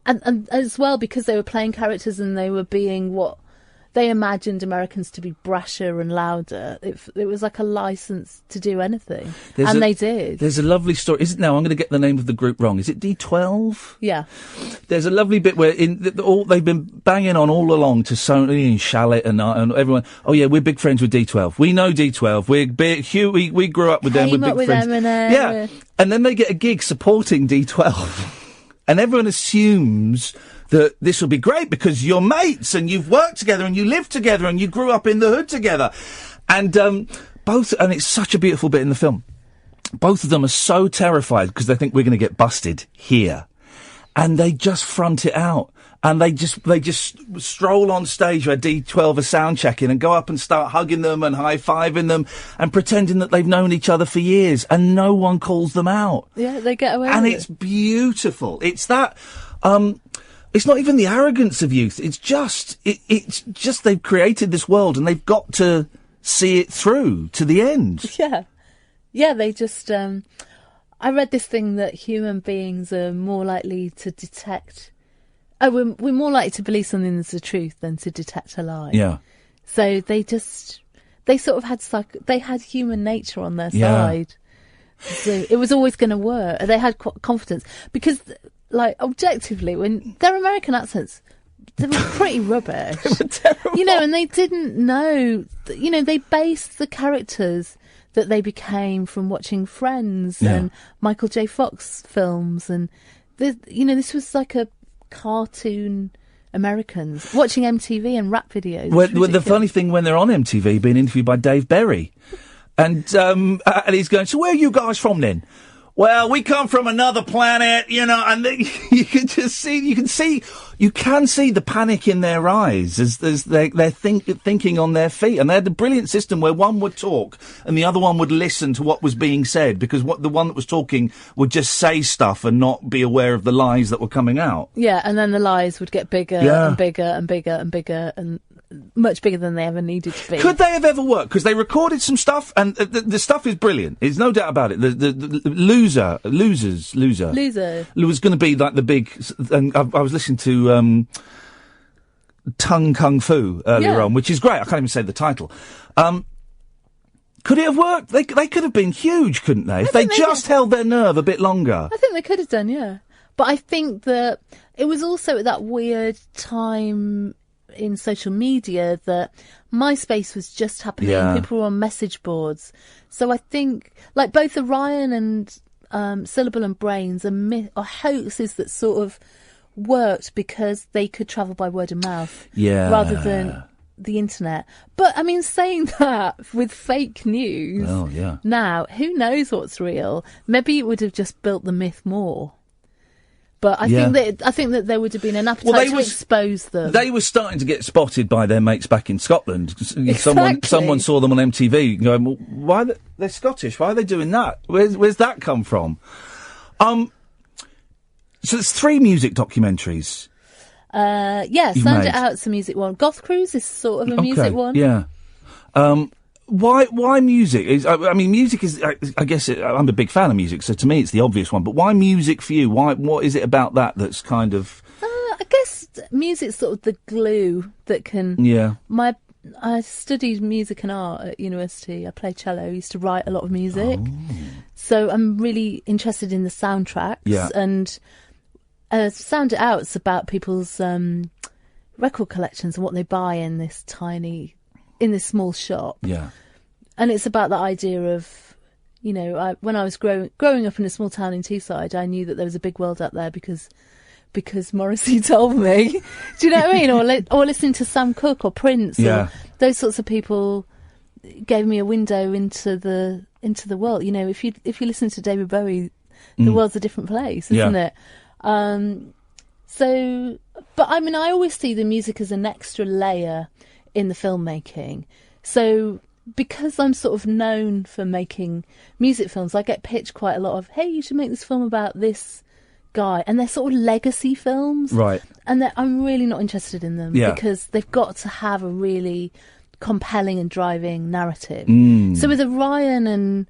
and as well because they were playing characters and they were being what they imagined Americans to be brasher and louder. It was like a license to do anything, they did. There's a lovely story. I'm going to get the name of the group wrong. Is it D12? Yeah. There's a lovely bit where they've been banging on all along to Sony and Shalit and everyone. Oh yeah, we're big friends with D12. We know D12. We're big. We grew up with them. We're big friends. Yeah. And then they get a gig supporting D12, and everyone assumes that this will be great because you're mates and you've worked together and you live together and you grew up in the hood together. And and it's such a beautiful bit in the film. Both of them are so terrified because they think we're going to get busted here. And they just front it out. And they just stroll on stage where D12 are sound checking and go up and start hugging them and high-fiving them and pretending that they've known each other for years, and no one calls them out. Yeah, they get away with it. And it's beautiful. It's that... It's not even the arrogance of youth. It's just they've created this world and they've got to see it through to the end. Yeah. They just. I read this thing that human beings are more likely to detect. We're more likely to believe something that's the truth than to detect a lie. Yeah. So they sort of had human nature on their side. So it was always going to work. They had confidence because. Like, objectively, when their American accents, they were pretty rubbish. They were terrible. And they didn't know, they based the characters that they became from watching Friends and Michael J. Fox films. And, this was like a cartoon Americans watching MTV and rap videos. Well, the funny thing, when they're on MTV, being interviewed by Dave Berry, and he's going, so where are you guys from then? Well, we come from another planet, and you can see the panic in their eyes as they're thinking on their feet. And they had a brilliant system where one would talk and the other one would listen to what was being said, because the one that was talking would just say stuff and not be aware of the lies that were coming out. Yeah, and then the lies would get bigger and bigger and bigger and bigger and much bigger than they ever needed to be. Could they have ever worked? Because they recorded some stuff, and the stuff is brilliant. There's no doubt about it. The loser was going to be like the big. And I was listening to Tung Kung Fu earlier on, which is great. I can't even say the title. Could it have worked? They could have been huge, couldn't they? If they just held their nerve a bit longer. I think they could have done, yeah. But I think that it was also at that weird time in social media that MySpace was just happening. Yeah. People were on message boards. So I think, like, both Orion and Syllable and Brains are hoaxes that sort of worked because they could travel by word of mouth rather than the internet. But, I mean, saying that with fake news now, who knows what's real? Maybe it would have just built the myth more. But I think that there would have been an appetite to expose them. They were starting to get spotted by their mates back in Scotland. Exactly. Someone saw them on MTV going, well, why they're Scottish? Why are they doing that? Where's that come from? So there's 3 music documentaries. Sound It Out's a music one. Goth Cruise is sort of a music one. Yeah. Why music? Music is. I guess I'm a big fan of music, so to me it's the obvious one. But why music for you? What is it about that's kind of? I guess music's sort of the glue that can. Yeah. I studied music and art at university. I played cello. I used to write a lot of music, so I'm really interested in the soundtracks. Yeah. And Sound It Out's about people's record collections and what they buy in this small shop. Yeah. And it's about the idea of, when I was growing up in a small town in Teesside, I knew that there was a big world out there because Morrissey told me. Do you know what I mean? Or listening to Sam Cooke or Prince or those sorts of people gave me a window into the world. You know, if you listen to David Bowie, the world's a different place, isn't it? So, but I mean, I always see the music as an extra layer in the filmmaking. So, because I'm sort of known for making music films, I get pitched quite a lot of, hey, you should make this film about this guy. And they're sort of legacy films. Right. And I'm really not interested in them because they've got to have a really compelling and driving narrative. So with Orion and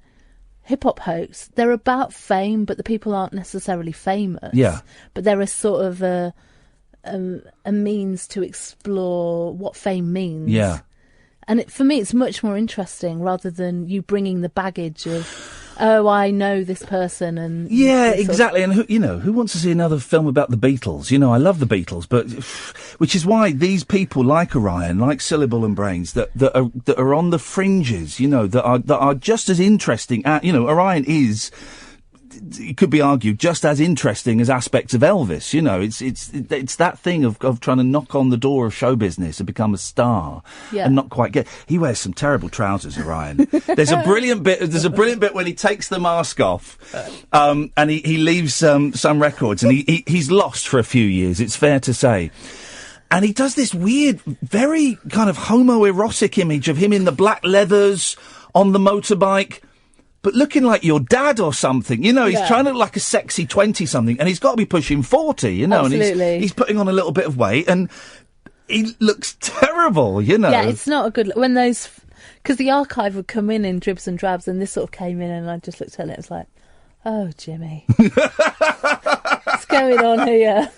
Hip Hop Hoax, they're about fame, but the people aren't necessarily famous. Yeah. But they're a sort of a means to explore what fame means. Yeah. And for me, it's much more interesting rather than you bringing the baggage of, oh, I know this person and... Yeah, exactly. And, who wants to see another film about the Beatles? You know, I love the Beatles, but... Which is why these people like Orion, like Syllable and Brains, that are on the fringes, that are just as interesting. Orion is... It could be argued just as interesting as aspects of Elvis. It's that thing of trying to knock on the door of show business and become a star and not quite get. He wears some terrible trousers, Orion. There's a brilliant bit when he takes the mask off, and he leaves some records, and he's lost for a few years. It's fair to say. And he does this weird, very kind of homoerotic image of him in the black leathers on the motorbike. But looking like your dad or something, he's trying to look like a sexy 20-something, and he's got to be pushing 40, Absolutely. and he's putting on a little bit of weight, and he looks terrible, Yeah, it's not a good... When those... Because the archive would come in dribs and drabs, and this sort of came in, and I just looked at it, it was like, oh, Jimmy. What's going on here?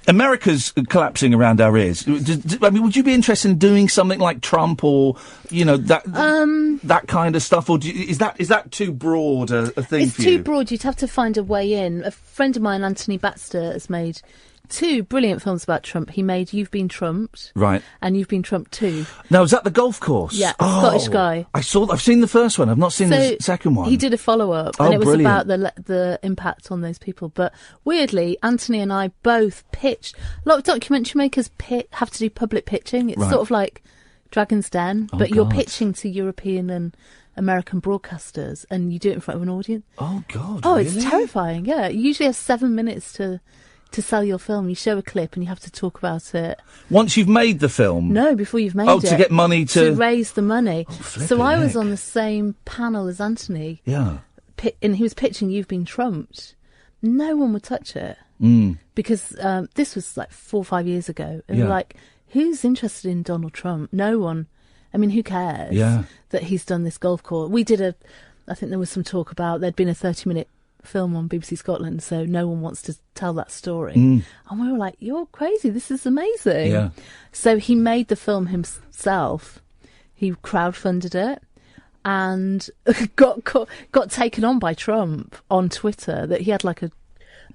America's collapsing around our ears. Would you be interested in doing something like Trump or, that kind of stuff? Or is that too broad a thing it's for you? It's too broad. You'd have to find a way in. A friend of mine, Anthony Baxter, has made 2 brilliant films about Trump. He made You've Been Trumped. Right. And You've Been Trumped Too. Now, is that the golf course? Yeah, Scottish guy. I've seen the first one. I've not seen the second one. He did a follow-up, and it was about the impact on those people. But weirdly, Anthony and I both pitched. A lot of documentary makers have to do public pitching. It's sort of like Dragon's Den, but you're pitching to European and American broadcasters, and you do it in front of an audience. Oh, God, Oh, really? It's terrifying, yeah. You usually have 7 minutes to sell your film. You show a clip and you have to talk about it. Once you've made the film? No, before you've made it. Oh, to get money to raise the money. Oh, so I was on the same panel as Anthony. Yeah. And he was pitching You've Been Trumped. No one would touch it. Because this was like 4 or 5 years ago. And we're like, who's interested in Donald Trump? No one. I mean, who cares that he's done this golf course? I think there was some talk about there'd been a 30-minute film on BBC Scotland, so no one wants to tell that story. And we were like, you're crazy, this is amazing. Yeah. So he made the film himself. He crowdfunded it and got taken on by Trump on Twitter, that he had like a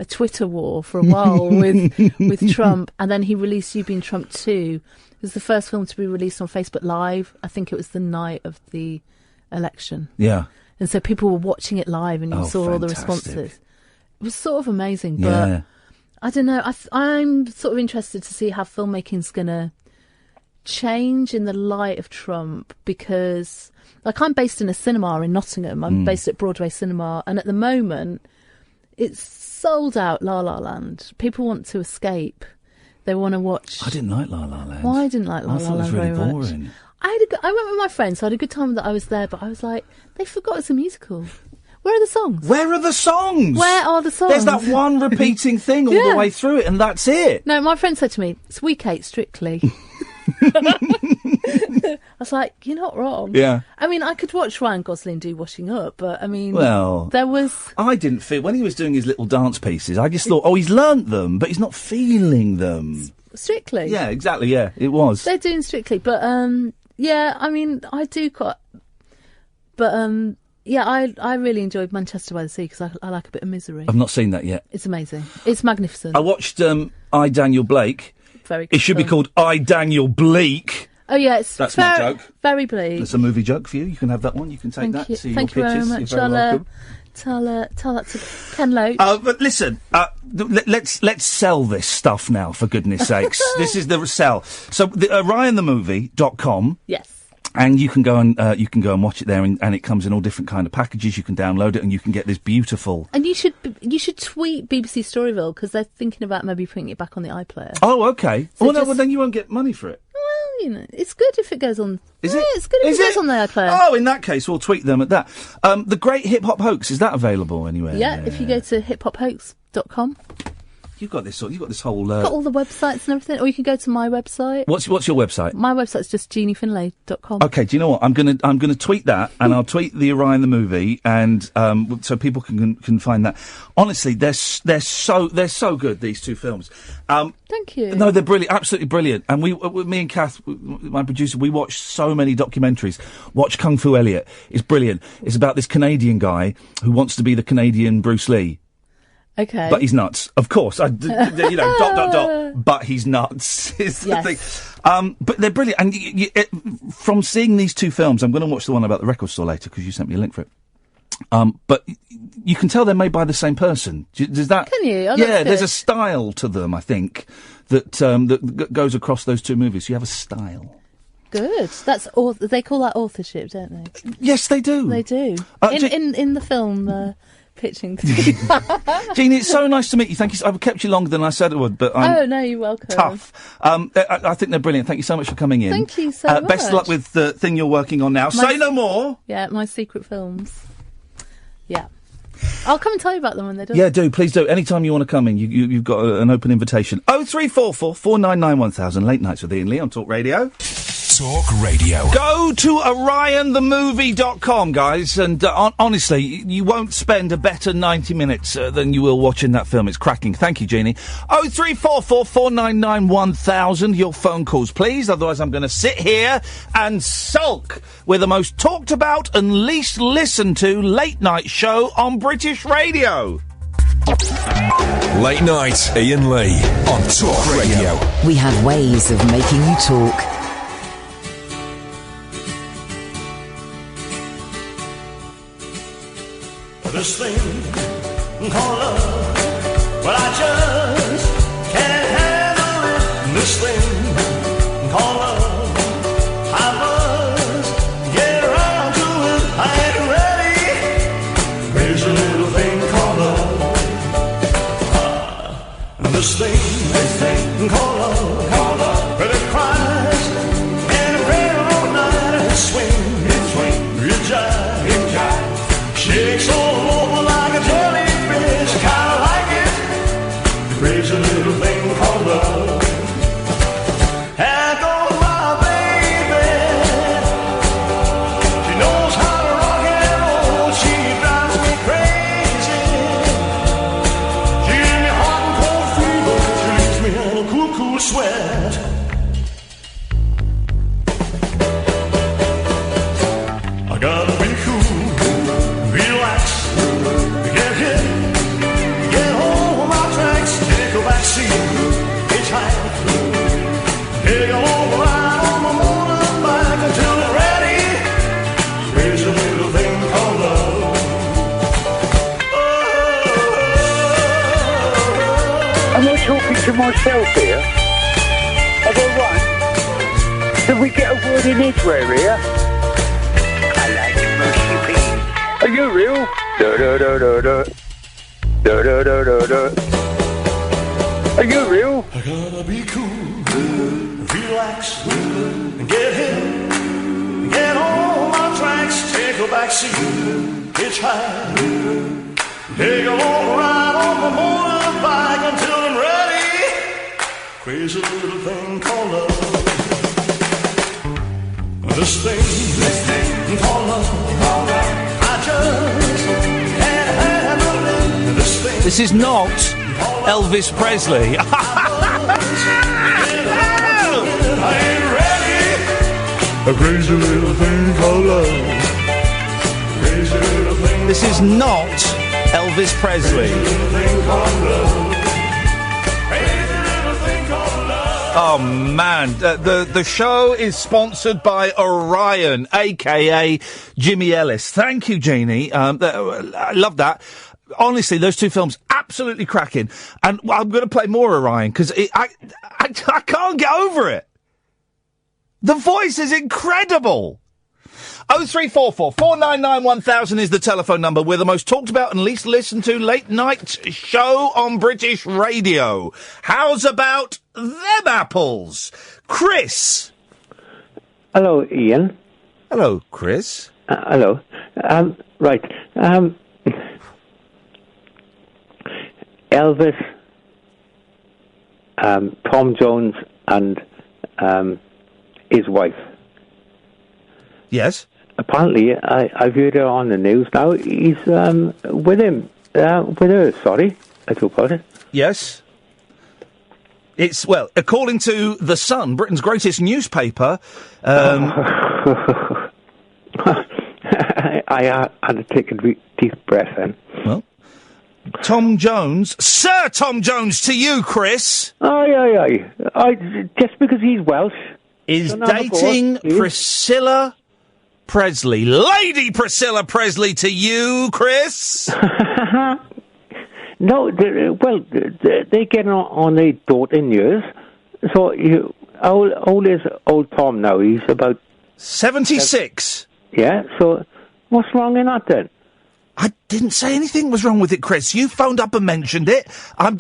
Twitter war for a while with Trump, and then he released You've Been Trumped Too. It was the first film to be released on Facebook Live. I think it was the night of the election. Yeah. And so people were watching it live, and you saw all the responses. It was sort of amazing, but I don't know. I'm sort of interested to see how filmmaking's going to change in the light of Trump, because, like, I'm based in a cinema in Nottingham. I'm based at Broadway Cinema, and at the moment, it's sold out. La La Land. People want to escape. They want to watch. I didn't like La La Land. Well, I didn't like La La Land. I thought it was really boring. Much. I went with my friends, so I had a good time that I was there, but I was like, they forgot it's a musical. Where are the songs? Where are the songs? Where are the songs? There's that one repeating thing all the way through it, and that's it. No, my friend said to me, it's Week 8, Strictly. I was like, you're not wrong. Yeah. I mean, I could watch Ryan Gosling do Washing Up, but I mean, well, there was... I didn't feel... When he was doing his little dance pieces, I just thought, oh, he's learnt them, but he's not feeling them. Strictly. Yeah, exactly, yeah, it was. They're doing Strictly, but, yeah, I mean, I do quite... But, yeah, I really enjoyed Manchester by the Sea because I like a bit of misery. I've not seen that yet. It's amazing. It's magnificent. I watched I, Daniel Blake. Very good. It should be called I, Daniel Bleak. Oh, yeah, That's my joke. Very bleak. That's a movie joke for you. You can have that one. You can take that. See Thank you your very pictures. much. You're very welcome. Tell that to Ken Loach. But listen, let's sell this stuff now, for goodness sakes. This is the sell. So, OrionTheMovie.com. Yes. And you can go and watch it there, and it comes in all different kind of packages. You can download it, and you can get this beautiful. And you should tweet BBC Storyville, because they're thinking about maybe putting it back on the iPlayer. Oh, okay. So well, then you won't get money for it. Well, you know, it's good if it goes on. Is it? It's good if it goes on the iPlayer. Oh, in that case, we'll tweet them at that. The Great Hip Hop Hoax, is that available anywhere? Yeah, if you go to hiphophoax.com. You've got this whole. Got all the websites and everything, or you can go to my website. What's your website? My website's just jeaniefinlay.com. Okay, do you know what? I'm gonna tweet that, and I'll tweet the Orion the movie, and so people can find that. Honestly, they're so good, these two films. Thank you. No, they're brilliant, absolutely brilliant. And me and Kath, my producer, we watched so many documentaries. Watch Kung Fu Elliot. It's brilliant. It's about this Canadian guy who wants to be the Canadian Bruce Lee. Okay. But he's nuts, of course. But he's nuts is the thing. But they're brilliant. And from seeing these two films, I'm going to watch the one about the record store later, because you sent me a link for it. But you can tell they're made by the same person. Does that? Can you? Oh, yeah, there's a style to them, I think, that goes across those two movies. You have a style. Good. They call that authorship, don't they? Yes, they do. They do. In the film. Pitching. Jeanie, it's so nice to meet you. Thank you. I've kept you longer than I said I would, but I'm no, you're welcome. Tough. I think they're brilliant. Thank you so much for coming in. Thank you so much. Best of luck with the thing you're working on now. Say no more. Yeah, my secret films. Yeah. I'll come and tell you about them when they're done. Yeah, do. Please do. Anytime you want to come in, you've got an open invitation. 0344 499 1000. Late Nights with Iain Lee on Talk Radio. Talk Radio. Go to orionthemovie.com, guys, and honestly, you won't spend a better 90 minutes than you will watching that film. It's cracking. Thank you, Jeanie. 0344 499 1000. Your phone calls, please. Otherwise, I'm going to sit here and sulk with the most talked about and least listened to late night show on British radio. Late Night, Iain Lee on Talk Radio. We have ways of making you talk. This thing called love, well, I just can't handle it. This thing called love, I must get around to it. I ain't ready. Crazy little thing called love. This thing called love, well, it cries and it rains all night and it swings, it jives, shakes all over like a jellyfish. Kinda like it, the crazy little thing called love. And goes my baby, she knows how to rock and roll. She drives me crazy. She gives me hot and cold fever. She leaves me in a cool, cool sweat. I gotta be cool, relax, get hit, get home on my tracks, take a back seat, hitchhike, take a long ride on my motorbike until I'm ready. Crazy little thing called love. Am I talking to myself here? Have I run? Did we get a word in Edgware here? I like mushy peas. Are you real? Da da da da da. Da da da da da. Are you real? I gotta be cool, relax, and get hit, get on my tracks, take a back seat, hitchhike, take a long ride on my motorbike until I'm ready. Crazy little thing called love. This thing called love, I just can't handle it. This thing. This is not Elvis Presley. I ain't ready. A crazy little thing called love. Crazy little thing. This is not Elvis Presley. Oh man, the show is sponsored by Orion, aka Jimmy Ellis. Thank you, Jeanie. I love that. Honestly, those two films absolutely cracking. And I'm going to play more Orion because I can't get over it. The voice is incredible. 0344 499 1000 is the telephone number. We're the most talked about and least listened to late night show on British radio. How's about them apples? Chris. Hello, Ian. Hello, Chris. Hello. Right. Elvis, Tom Jones, and his wife. Yes. Apparently, I've heard her on the news now. He's with him, with her. Sorry, I do apologize. Yes. It's, well, according to The Sun, Britain's greatest newspaper. I had to take a deep breath then. Well, Tom Jones, Sir Tom Jones, to you, Chris. Aye. Just because he's Welsh. Is dating Priscilla Presley. Lady Priscilla Presley to you, Chris. No, they get on their daughter in years. So, how old is old Tom now? He's about 76. Yeah, so what's wrong in that then? I didn't say anything was wrong with it, Chris. You phoned up and mentioned it. I'm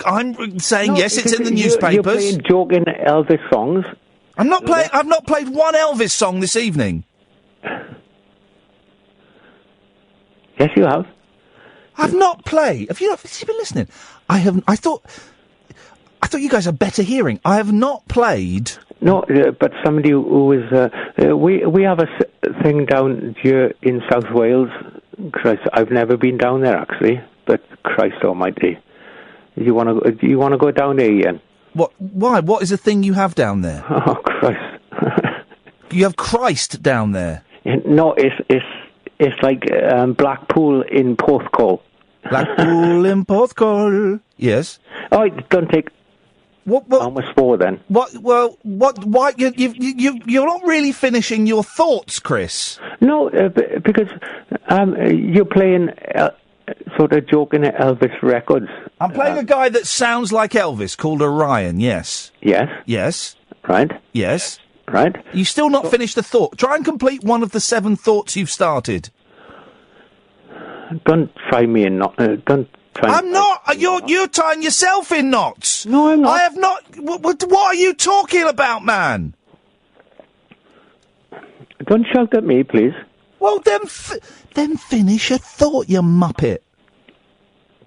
saying No, yes, it's in the newspapers. You're playing joking Elvis songs. I'm not playing. I've not played one Elvis song this evening. Yes, you have. I've not played. Have you been listening? I haven't. I thought you guys have better hearing. I have not played. No, but somebody who is. We have a thing down here in South Wales. Christ, I've never been down there actually. But Christ Almighty, you want to go down there, Ian? What? Why? What is the thing you have down there? Oh Christ! You have Christ down there. No, it's like Blackpool in Porthcawl. Blackpool in Porthcawl. Yes. Oh, don't take. What? Almost 4 then. What? Well, what? Why? You're not really finishing your thoughts, Chris. No, because you're playing sort of joking at Elvis records. I'm playing a guy that sounds like Elvis called Orion. Yes. Yes. Yes. Right. Yes. Right. You still not finished the thought. Try and complete one of the 7 thoughts you've started. Don't try me in not. Don't try. I'm not. You're tying yourself in knots. No, I'm not. I have not. What are you talking about, man? Don't shout at me, please. Well, then finish a thought, you muppet.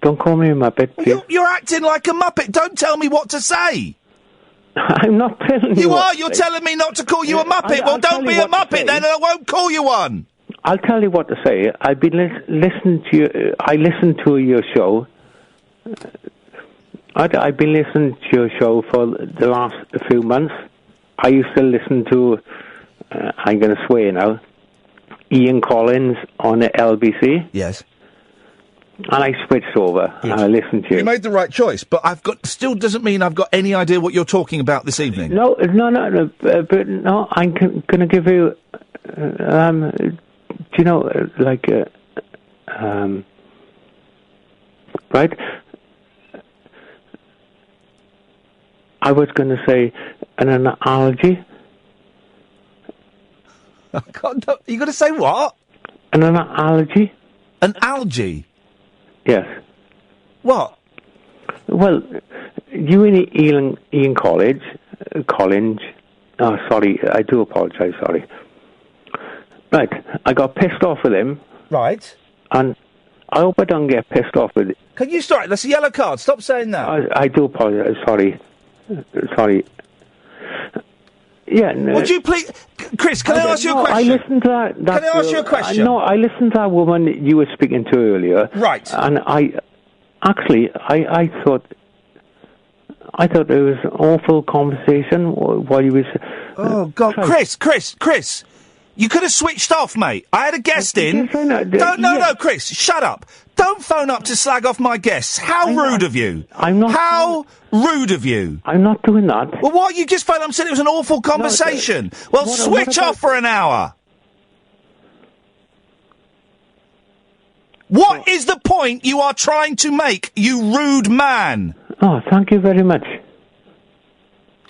Don't call me a muppet, please. You're acting like a muppet. Don't tell me what to say. I'm not telling you. You are. You're telling me not to call you a muppet. Well, don't be a muppet then, and I won't call you one. I'll tell you what to say. I've been listening to you. I listened to your show. I've been listening to your show for the last few months. I used to listen to. I'm going to swear now. Ian Collins on the LBC. Yes. And I switched over and I listened to you. You made the right choice, but still doesn't mean I've got any idea what you're talking about this evening. No, but no, I'm going to give you, do you know, like, right? I was going to say an analogy. Oh, God, no. You going to say what? An analogy. An algae? Yes. What? Well, you and Ian Collins. Oh, sorry, I do apologise. Sorry. Right, I got pissed off with him. Right. And I hope I don't get pissed off with. Can you start? That's a yellow card. Stop saying that. I do apologise. Sorry. Yeah. Would you please, Chris? Can I ask you a question? I listened to that. Can I ask you a question? No, I listened to that woman you were speaking to earlier. Right. And I thought it was an awful conversation while you was. Oh God, Chris. You could have switched off, mate. I had a guest in. No, Chris, shut up. Don't phone up to slag off my guests. How rude of you. I'm not. How rude of you. I'm not doing that. Well, what? You just phoned up and said it was an awful conversation. Well, switch off for an hour. What is the point you are trying to make, you rude man? Oh, thank you very much.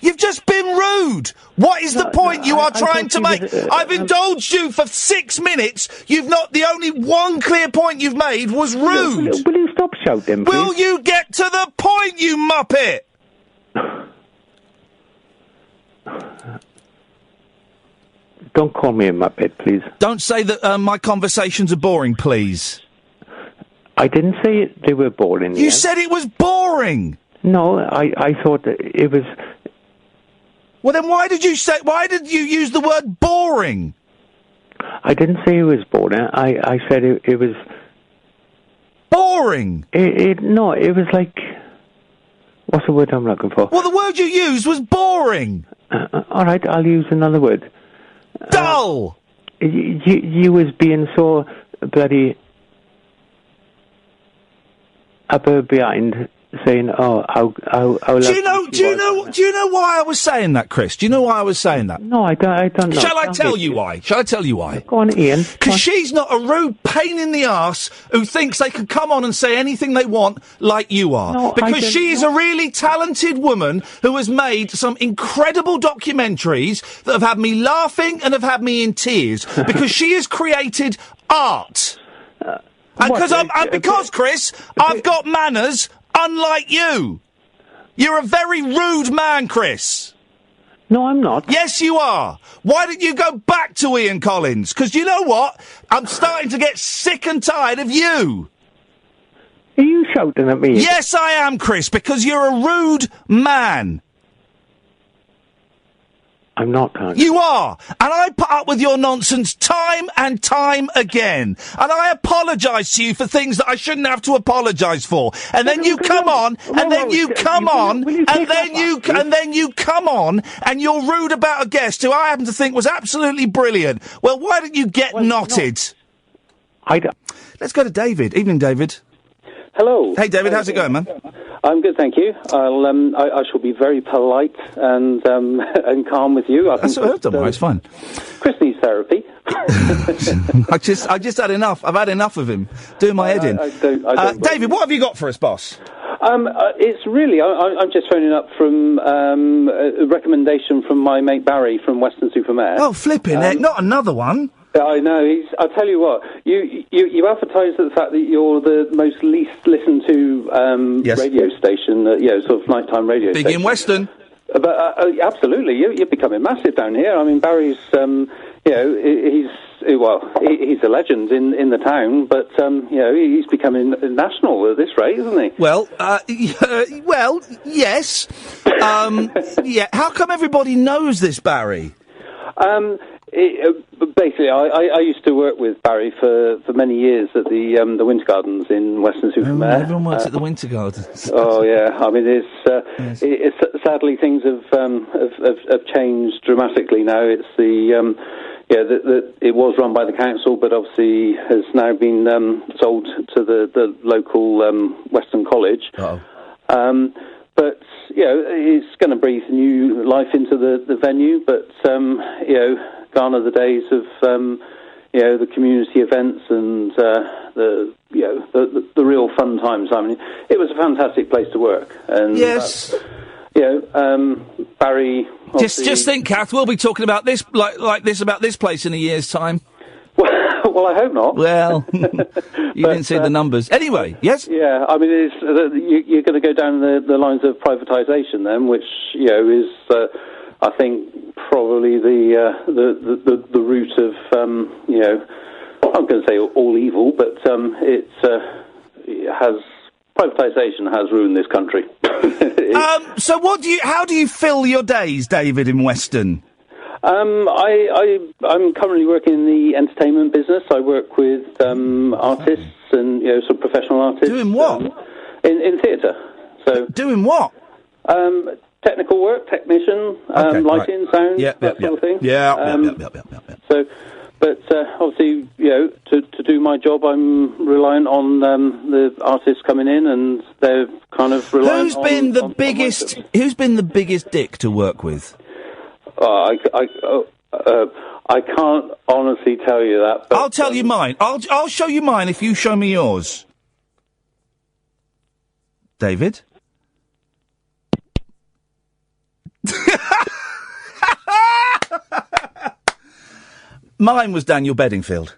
You've just been rude. What is the point you are trying to make? I've indulged you for 6 minutes. You've not. The only one clear point you've made was rude. Will you stop shouting, please? Will you get to the point, you muppet? Don't call me a muppet, please. Don't say that my conversations are boring, please. I didn't say they were boring. You said it was boring. No, I thought that it was... Well, then why did you use the word boring? I didn't say it was boring. I said it was... Boring? No, it was like... What's the word I'm looking for? Well, the word you used was boring. All right, I'll use another word. Dull! You was being so bloody... upper behind... saying, "Oh, how do you know why I was saying that, Chris? Do you know why I was saying that? No, I don't know. Shall I tell you why? Go on, Ian. Because she's not a rude pain in the arse who thinks they can come on and say anything they want like you are. No, because she's a really talented woman who has made some incredible documentaries that have had me laughing and have had me in tears. Because she has created art. Because, Chris, I've got manners. Unlike you. You're a very rude man, Chris. No, I'm not. Yes, you are. Why don't you go back to Ian Collins? Because you know what? I'm starting to get sick and tired of you. Are you shouting at me? Yes, I am, Chris, because you're a rude man. I'm not, Con. You are. And I put up with your nonsense time and time again. And I apologise to you for things that I shouldn't have to apologise for. And then you come on, and then you come on, and then you come on, and you're rude about a guest who I happen to think was absolutely brilliant. Well, why don't you get knotted? Let's go to David. Evening, David. Hello. Hey, David. How's it going, man? I'm good, thank you. I shall be very polite and calm with you. That's what I've done. It's fine. Chris needs therapy. I just had enough. I've had enough of him doing my head in. David, what have you got for us, boss? It's really. I'm just phoning up from a recommendation from my mate Barry from Weston-super-Mare. Oh, flipping heck! Not another one. I know. I'll tell you what. You advertise the fact that you're the most least listened to radio station, sort of nightheime radio Big station. in Weston. But absolutely, you're becoming massive down here. I mean, Barry's, he's a legend in the town, but he's becoming national at this rate, isn't he? Well, yes. Yeah. How come everybody knows this, Barry? Basically, I used to work with Barry for many years at the Winter Gardens in Weston-super-Mare. Everyone works at the Winter Gardens. Oh yeah, I mean, it's sadly things have changed dramatically now. It's it was run by the council, but obviously has now been sold to the local Western College. But it's going to breathe new life into the venue. But gone are the days of the community events and the real fun times. I mean, it was a fantastic place to work. And yes. Barry. Just think, Kath, we'll be talking about this like this about this place in a year's time. Well, I hope not. Well, you didn't see the numbers. Anyway, yes? Yeah, I mean, you're going to go down the lines of privatisation then, which, is, I think, probably the root of, I'm going to say all evil, but privatisation has ruined this country. So how do you fill your days, David, in Weston? I'm currently working in the entertainment business. I work with artists and sort of professional artists. Doing what? In theatre. So doing what? Technical work, technician, lighting, sound, that sort of thing. Yeah. So, but obviously, to do my job, I'm reliant on the artists coming in, and they're kind of reliant on... Who's been the biggest dick to work with? I can't honestly tell you that. But, I'll tell you mine. I'll show you mine if you show me yours. David? Mine was Daniel Bedingfield.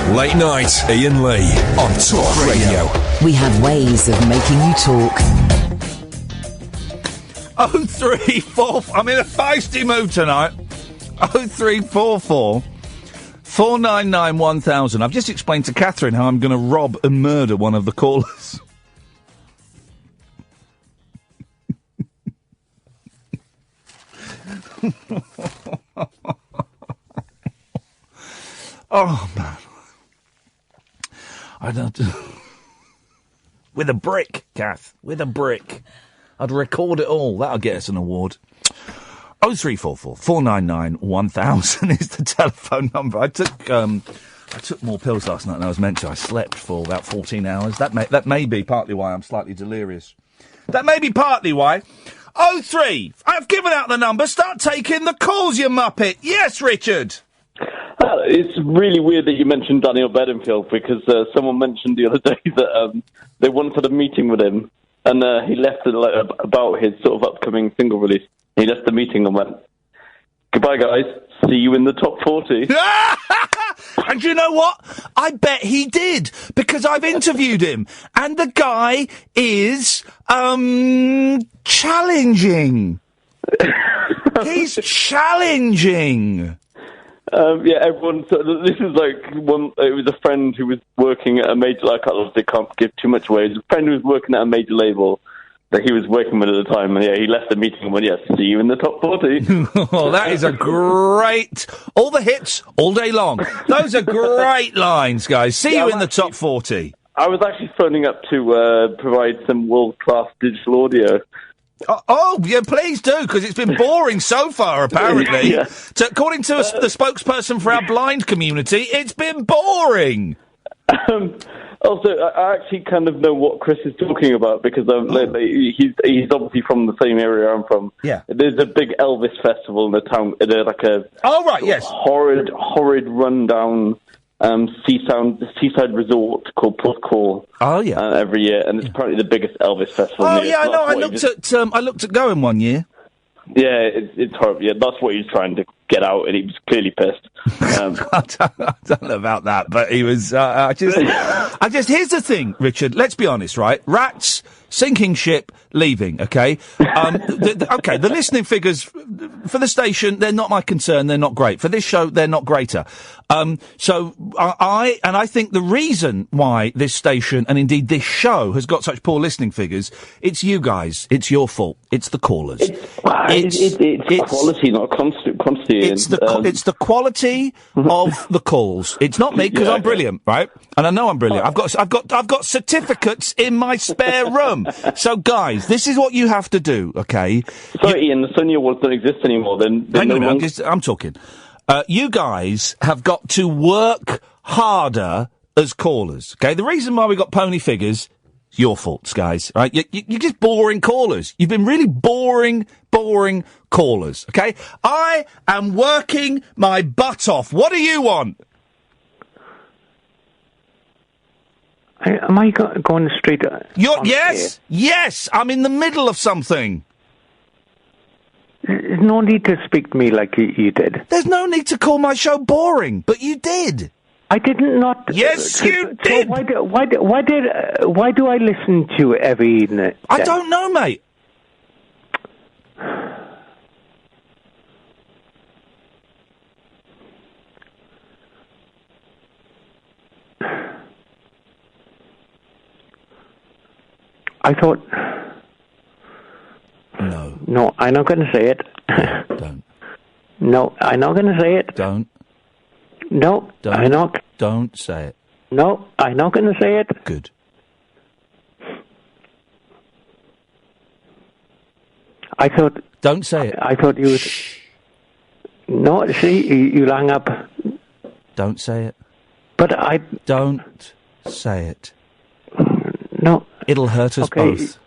Late night, Iain Lee on Talk Radio. We have ways of making you talk. 0344. I'm in a feisty mood tonight. 0344 499 1000. I've just explained to Catherine how I'm going to rob and murder one of the callers. Oh, man. I don't... With a brick, Kath. With a brick. I'd record it all. That'll get us an award. 0344 499 1000 is the telephone number. I took more pills last night than I was meant to. I slept for about 14 hours. That may be partly why I'm slightly delirious. That may be partly why. 03. I've given out the number. Start taking the calls, you muppet. Yes, Richard. It's really weird that you mentioned Daniel Bedingfield because someone mentioned the other day that they wanted a meeting with him, and he left it about his sort of upcoming single release. He left the meeting and went, "Goodbye, guys. See you in the top 40." And you know what? I bet he did, because I've interviewed him, and the guy is challenging. He's challenging. Yeah, everyone. So this is like one. It was a friend who was working at a major. I can't give too much away. It was a friend who was working at a major label that he was working with at the time, and yeah, he left the meeting and went, "Yes, see you in the top 40." Oh, that is a great. All the hits, all day long. Those are great lines, guys. See you in the top 40. I was actually phoning up to provide some world-class digital audio. Oh, yeah, please do, because it's been boring so far, apparently. Yeah. According to the spokesperson for our blind community, it's been boring. Also, I actually kind of know what Chris is talking about, because he's obviously from the same area I'm from. Yeah. There's a big Elvis festival in the town, like a... Oh, right, yes. Horrid rundown... seaside resort called Port Call. Oh yeah, every year, and it's apparently the biggest Elvis festival. Oh yeah, I know. I looked at going one year. Yeah, it's horrible. Yeah, that's what he was trying to get out, and he was clearly pissed. I don't know about that, but he was. I just. Here's the thing, Richard. Let's be honest, right? Rats, sinking ship, leaving. Okay. The listening figures for the station, they're not my concern. They're not great for this show. They're not greater. So I think the reason why this station and indeed this show has got such poor listening figures, it's you guys. It's your fault. It's the callers. It's quality, not quantity. It's the quality of the calls. It's not me, because I'm brilliant, right? And I know I'm brilliant. I've got certificates in my spare room. So guys, this is what you have to do, okay? Sorry, Ian, the Sonia Awards don't exist anymore. Then hang on a minute, I'm talking. You guys have got to work harder as callers, okay? The reason why we got pony figures, your faults, guys, right? You're just boring callers. You've been really boring callers, okay? I am working my butt off. What do you want? Am I going straight? Yes, I'm in the middle of something. There's no need to speak to me like you did. There's no need to call my show boring, but you did. I did not. Yes, you did. So why do I listen to you every evening? I don't know, mate. I thought... No. No, I'm not going to say it. Don't. No, I'm not going to say it. Don't. No, I'm not. Don't say it. No, I'm not going to say it. Good. I thought... Don't say it. I thought you would... No, see, you hang up. Don't say it. But I... Don't say it. No. It'll hurt us both.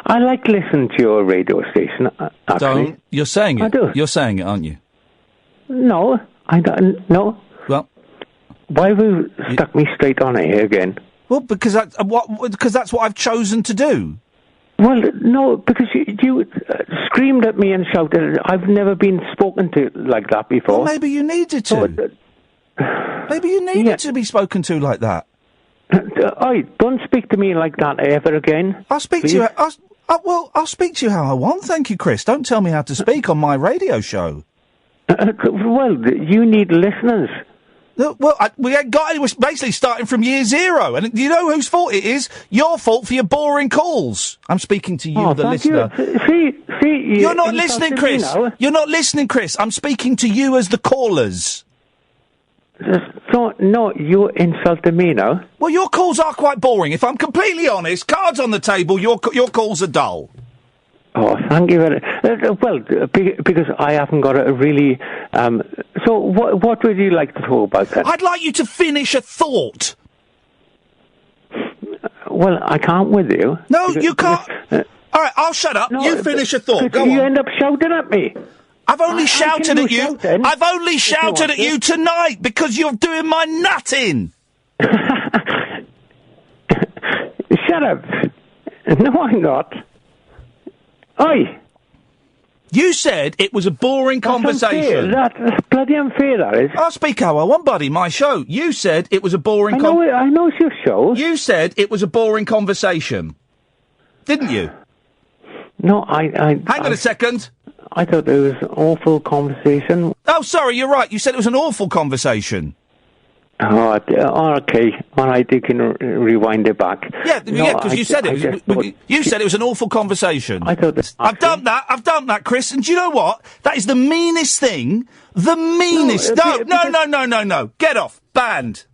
I like listening to your radio station, actually. Don't. You're saying it. I do. You're saying it, aren't you? No, I don't. No. Well... Why have you stuck me straight on it here again? Well, because that's what I've chosen to do. Well, no, because you screamed at me and shouted. I've never been spoken to like that before. Well, maybe you needed to. Maybe you needed to be spoken to like that. Don't speak to me like that ever again. I'll speak to you. I'll speak to you how I want. Thank you, Chris. Don't tell me how to speak on my radio show. Well, you need listeners. We ain't got any. We're basically starting from year zero. And you know whose fault it is? Your fault for your boring calls. I'm speaking to you, the listener. See, you're not listening, Chris. You're not listening, Chris. I'm speaking to you as the callers. No, you're insulting me now. Well, your calls are quite boring. If I'm completely honest, cards on the table, your calls are dull. Oh, thank you very well, because I haven't got a really... so what would you like to talk about then? I'd like you to finish a thought. Well, I can't with you. No, you can't. All right, I'll shut up. You finish a thought. Go on. You end up shouting at me. I've only shouted at you. I've only shouted at you tonight because you're doing my nutting. Shut up. No, I'm not. Oi. You said it was a boring conversation. That's bloody unfair, that is. I'll speak how I want, buddy. My show. You said it was a boring... I know it's your show. You said it was a boring conversation. Didn't you? No, Hang on a second. I thought it was an awful conversation. Oh, sorry, you're right. You said it was an awful conversation. Oh, okay. All right, you can rewind it back. Yeah, because you said it. You said it was an awful conversation. I thought I've done that, Chris. And do you know what? That is the meanest thing. The meanest. No. Get off. Banned.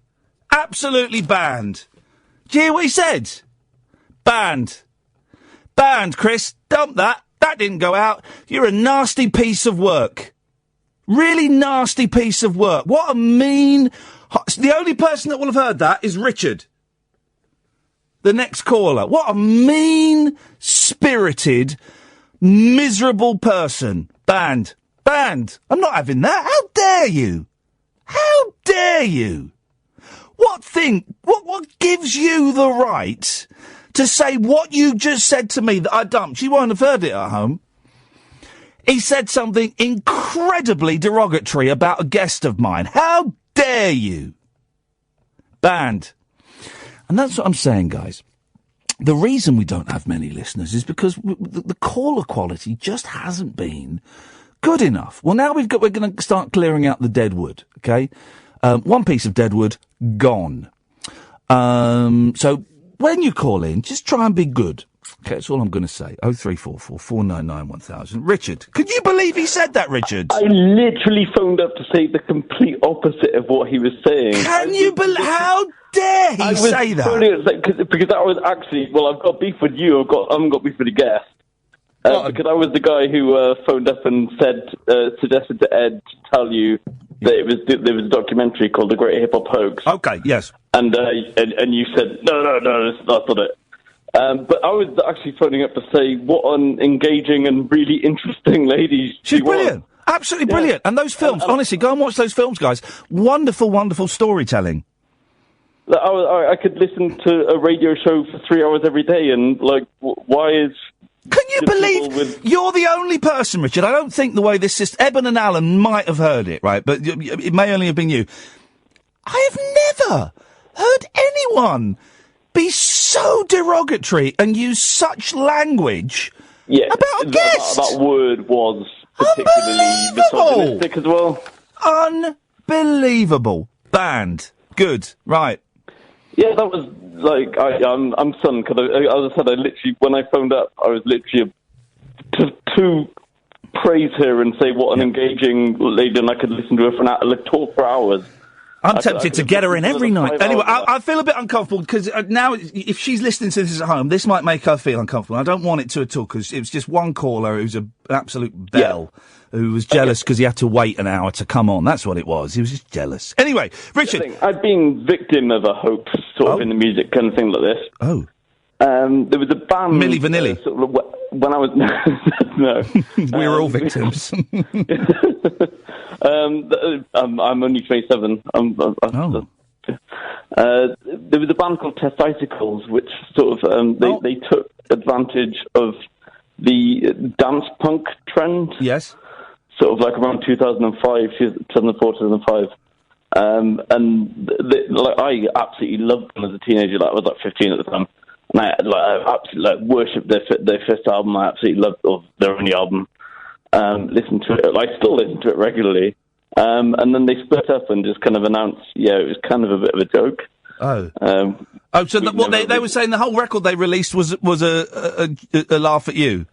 Absolutely banned. Do you hear what he said? Banned. Banned, Chris. Dump that. That didn't go out. You're a nasty piece of work. Really nasty piece of work. What a mean... The only person that will have heard that is Richard. The next caller. What a mean-spirited, miserable person. Banned. Banned. I'm not having that. How dare you? How dare you? What gives you the right to say what you just said to me that I dumped? You won't have heard it at home. He said something incredibly derogatory about a guest of mine. How dare you? Banned. And that's what I'm saying, guys. The reason we don't have many listeners is because the caller quality just hasn't been good enough. Well, now we're going to start clearing out the dead wood, okay? One piece of dead wood, gone. So when you call in, just try and be good. Okay, that's all I'm going to say. 0344 499 1000. Richard, could you believe he said that, Richard? I literally phoned up to say the complete opposite of what he was saying. Can you believe? How dare he say that? Because I was actually, I've got beef with you. I haven't got beef with the guest. Because I was the guy who phoned up and suggested to Ed to tell you that there was a documentary called The Great Hip Hop Hoax. Okay, yes. And you said, no, that's not it. But I was actually phoning up to say what an engaging and really interesting lady She's brilliant. Absolutely brilliant. And those films, honestly, go and watch those films, guys. Wonderful, wonderful storytelling. I could listen to a radio show for 3 hours every day, and, why is... Can you believe you're the only person, Richard? I don't think the way this system... Eben and Alan might have heard it, right? But it may only have been you. I have never heard anyone be so derogatory and use such language about a guest. That word was particularly misogynistic as well. Unbelievable. Banned. Good. Right. Yeah, that was I'm stunned because, as I said, when I phoned up, I was literally to praise her and say what an engaging lady, and I could listen to her talk for hours. I'm tempted to get her in every night. Anyway, I feel a bit uncomfortable because now, if she's listening to this at home, this might make her feel uncomfortable. I don't want it to at all because it was just one caller who's an absolute bell who was jealous because he had to wait an hour to come on. That's what it was. He was just jealous. Anyway, Richard. I've been victim of a hoax sort of in the music kind of thing like this. Oh. There was a band... Milli Vanilli. When I was... No. We were all victims. I'm only 27. There was a band called Testicles, which sort of they took advantage of the dance punk trend. Yes. Sort of like around 2004, 2005. And I absolutely loved them as a teenager. Like, I was like 15 at the time. And I absolutely worshipped their first album. I absolutely loved their only album. Listened to it. I still listen to it regularly. And then they split up and just kind of announced, it was kind of a bit of a joke. Oh. So they were saying the whole record they released was a laugh at you?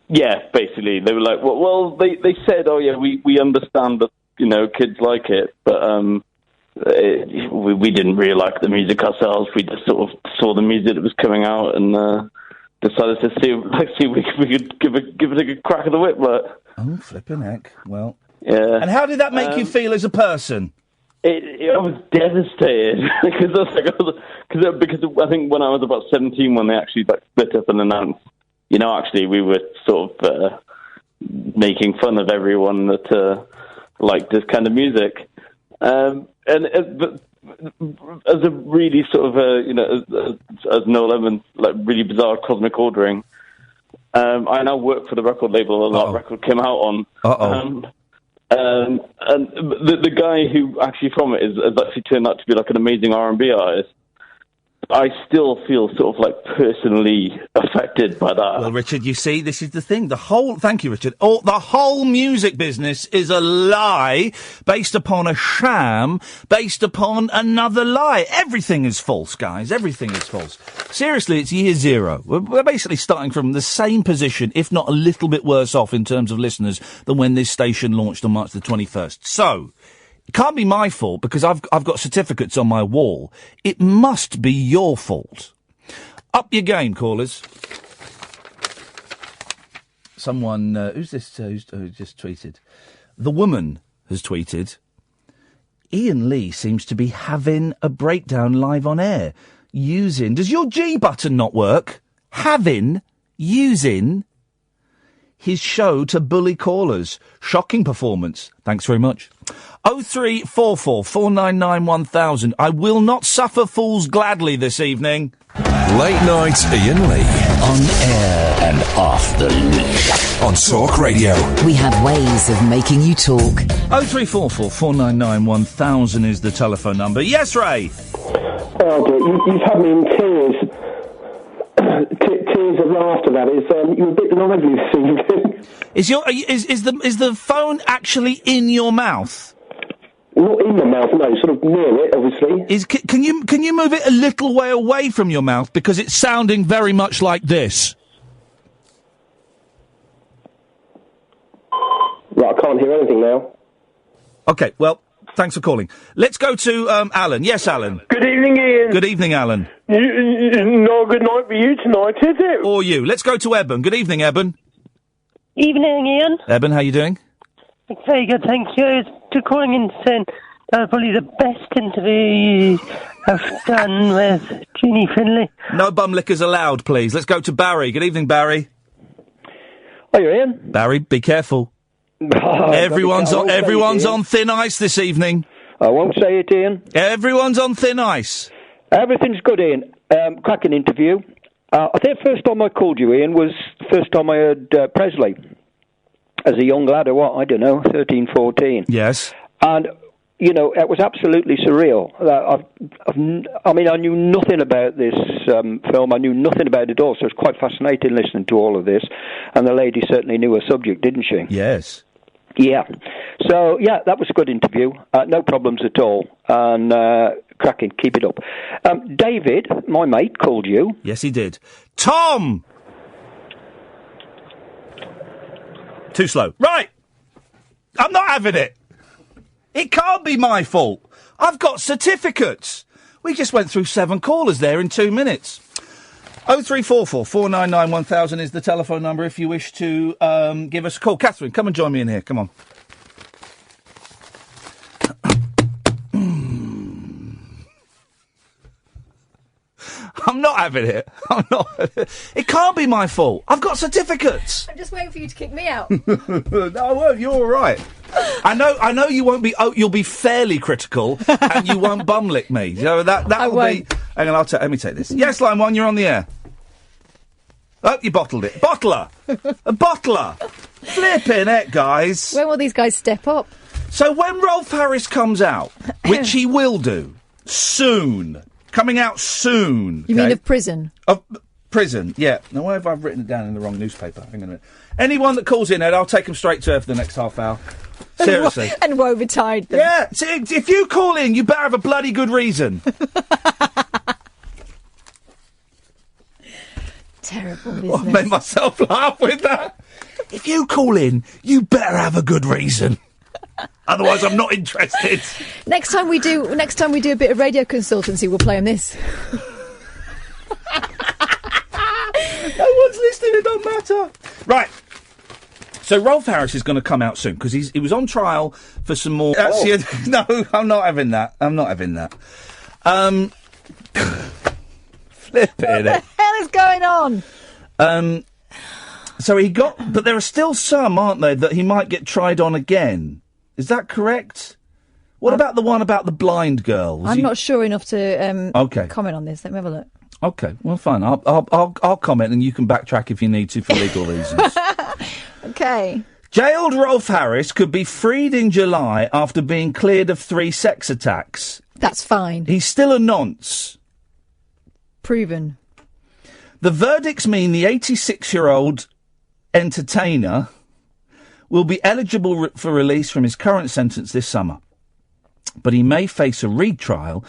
Yeah, basically. They were like, well, they said, we understand that, kids like it, but we didn't really like the music ourselves. We just sort of saw the music that was coming out and decided to see if we could give it a good crack of the whip. But oh, flipping heck! Well, yeah. And how did that make you feel as a person? I was devastated because I think when I was about 17, when they actually split up and announced, actually we were sort of making fun of everyone that liked this kind of music, and as a really sort of as Noel Evans, like really bizarre cosmic ordering. I now work for the record label that record came out on. And the guy who actually from it has actually turned out to be like an amazing R&B artist. I still feel sort of like personally affected by that. Well, Richard, you see, this is the thing. Thank you, Richard. The whole music business is a lie based upon a sham, based upon another lie. Everything is false, guys. Everything is false. Seriously, it's year zero. We're basically starting from the same position, if not a little bit worse off in terms of listeners than when this station launched on March the 21st. So, it can't be my fault because I've got certificates on my wall. It must be your fault. Up your game, callers. Someone, who's this? Who's just tweeted? The woman has tweeted. Iain Lee seems to be having a breakdown live on air. Does your G button not work? Using his show to bully callers. Shocking performance. Thanks very much. 0344 499 1000. I will not suffer fools gladly this evening. Late night Iain Lee. On air and off the leash. On Talk Radio. We have ways of making you talk. 0344 499 1000 is the telephone number. Yes, Ray? Oh, dear. You've had me in tears. Tears of laughter, that is. You're a bit lively this evening. Is the phone actually in your mouth? Not in the mouth, no, sort of near it, obviously. Can you move it a little way away from your mouth, because it's sounding very much like this? Right, I can't hear anything now. Okay, well, thanks for calling. Let's go to Alan. Yes, Alan. Good evening, Iain. Good evening, Alan. No good night for you tonight, is it? Or you. Let's go to Eben. Good evening, Eben. Evening, Iain. Eben, how you doing? Very good, thank you. To calling in saying probably the best interview I've done with Jeanie Finlay. No bum lickers allowed, please. Let's go to Barry. Good evening, Barry. Are you in? Barry, be careful. Everyone's on thin ice this evening. I won't say it, Iain. Everyone's on thin ice. Everything's good, Iain. Cracking interview. I think the first time I called you, Iain, was the first time I heard Presley. As a young lad, or what, I don't know, 13, 14. Yes. And, it was absolutely surreal. I knew nothing about this film. I knew nothing about it at all, so it's quite fascinating listening to all of this. And the lady certainly knew her subject, didn't she? Yes. Yeah. So, that was a good interview. No problems at all. And cracking. Keep it up. David, my mate, called you. Yes, he did. Tom! Too slow. Right! I'm not having it. It can't be my fault. I've got certificates. We just went through 7 callers there in 2 minutes. 0344 499 1000 is the telephone number if you wish to give us a call. Catherine, come and join me in here. Come on. I'm not having it. It can't be my fault. I've got certificates. I'm just waiting for you to kick me out. No, I won't. You're all right. I know. You won't be. You'll be fairly critical, and you won't bum lick me. That will be. Hang on. Let me take this. Yes, line 1. You're on the air. Oh, you bottled it. Bottler! A bottler! Flipping heck, guys. When will these guys step up? So when Rolf Harris comes out, which he will do, soon, coming out soon. You mean of prison? Of prison, yeah. Now, why have I written it down in the wrong newspaper? Hang on a minute. Anyone that calls in, Ed, I'll take them straight to her for the next half hour. Seriously. And woe betide them. Yeah, if you call in, you better have a bloody good reason. Terrible business. I made myself laugh with that. If you call in, you better have a good reason. Otherwise, I'm not interested. Next time we do a bit of radio consultancy, we'll play on this. No one's listening. It don't matter. Right. So Rolf Harris is going to come out soon because he was on trial for some more. No, I'm not having that. Flipping it. What the hell is going on? So but there are still some, aren't there, that he might get tried on again. Is that correct? What about the one about the blind girl? I'm not sure enough to comment on this. Let me have a look. Okay, well, fine. I'll comment, and you can backtrack if you need to for legal reasons. Okay. Jailed Rolf Harris could be freed in July after being cleared of 3 sex attacks. That's fine. He's still a nonce. Proven. The verdicts mean the 86-year-old entertainer will be eligible for release from his current sentence this summer. But he may face a retrial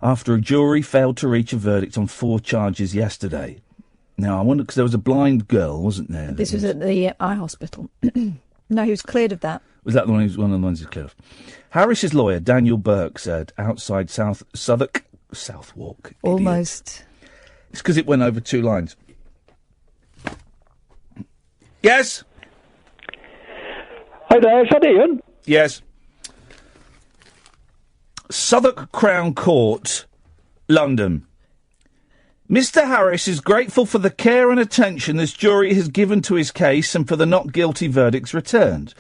after a jury failed to reach a verdict on 4 charges yesterday. Now, I wonder, because there was a blind girl, wasn't there? This was at the eye hospital. No, he was cleared of that. Was that one of the ones he was cleared of? Harris's lawyer, Daniel Burke, said outside Southwark. Almost. It's because it went over 2 lines. Yes? Hi there, is that Iain? Yes. Southwark Crown Court, London. Mr. Harris is grateful for the care and attention this jury has given to his case and for the not guilty verdicts returned.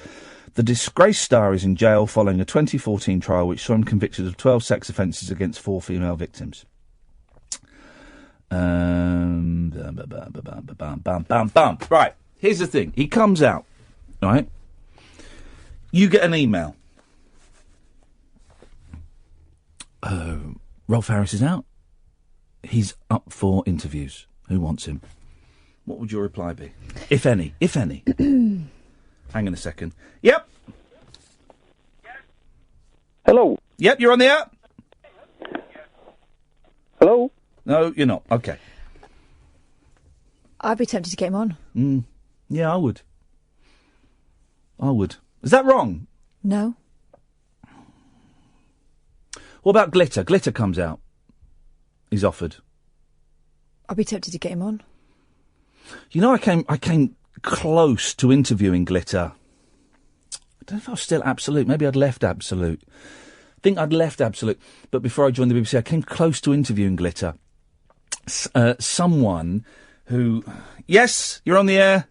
The disgraced star is in jail following a 2014 trial which saw him convicted of 12 sex offences against 4 female victims. Right, here's the thing. He comes out, right? You get an email. Rolf Harris is out. He's up for interviews. Who wants him? What would your reply be? If any. Hang on a second. Yep. Hello. Yep, you're on the air. Hello. No, you're not. Okay. I'd be tempted to get him on. Yeah, I would. Is that wrong? No. What about Glitter? Glitter comes out. He's offered. I'd be tempted to get him on. You know, I came close to interviewing Glitter. I don't know if I was still Absolute. Maybe I'd left Absolute. I think I'd left Absolute. But before I joined the BBC, I came close to interviewing Glitter. Someone who... Yes, you're on the air.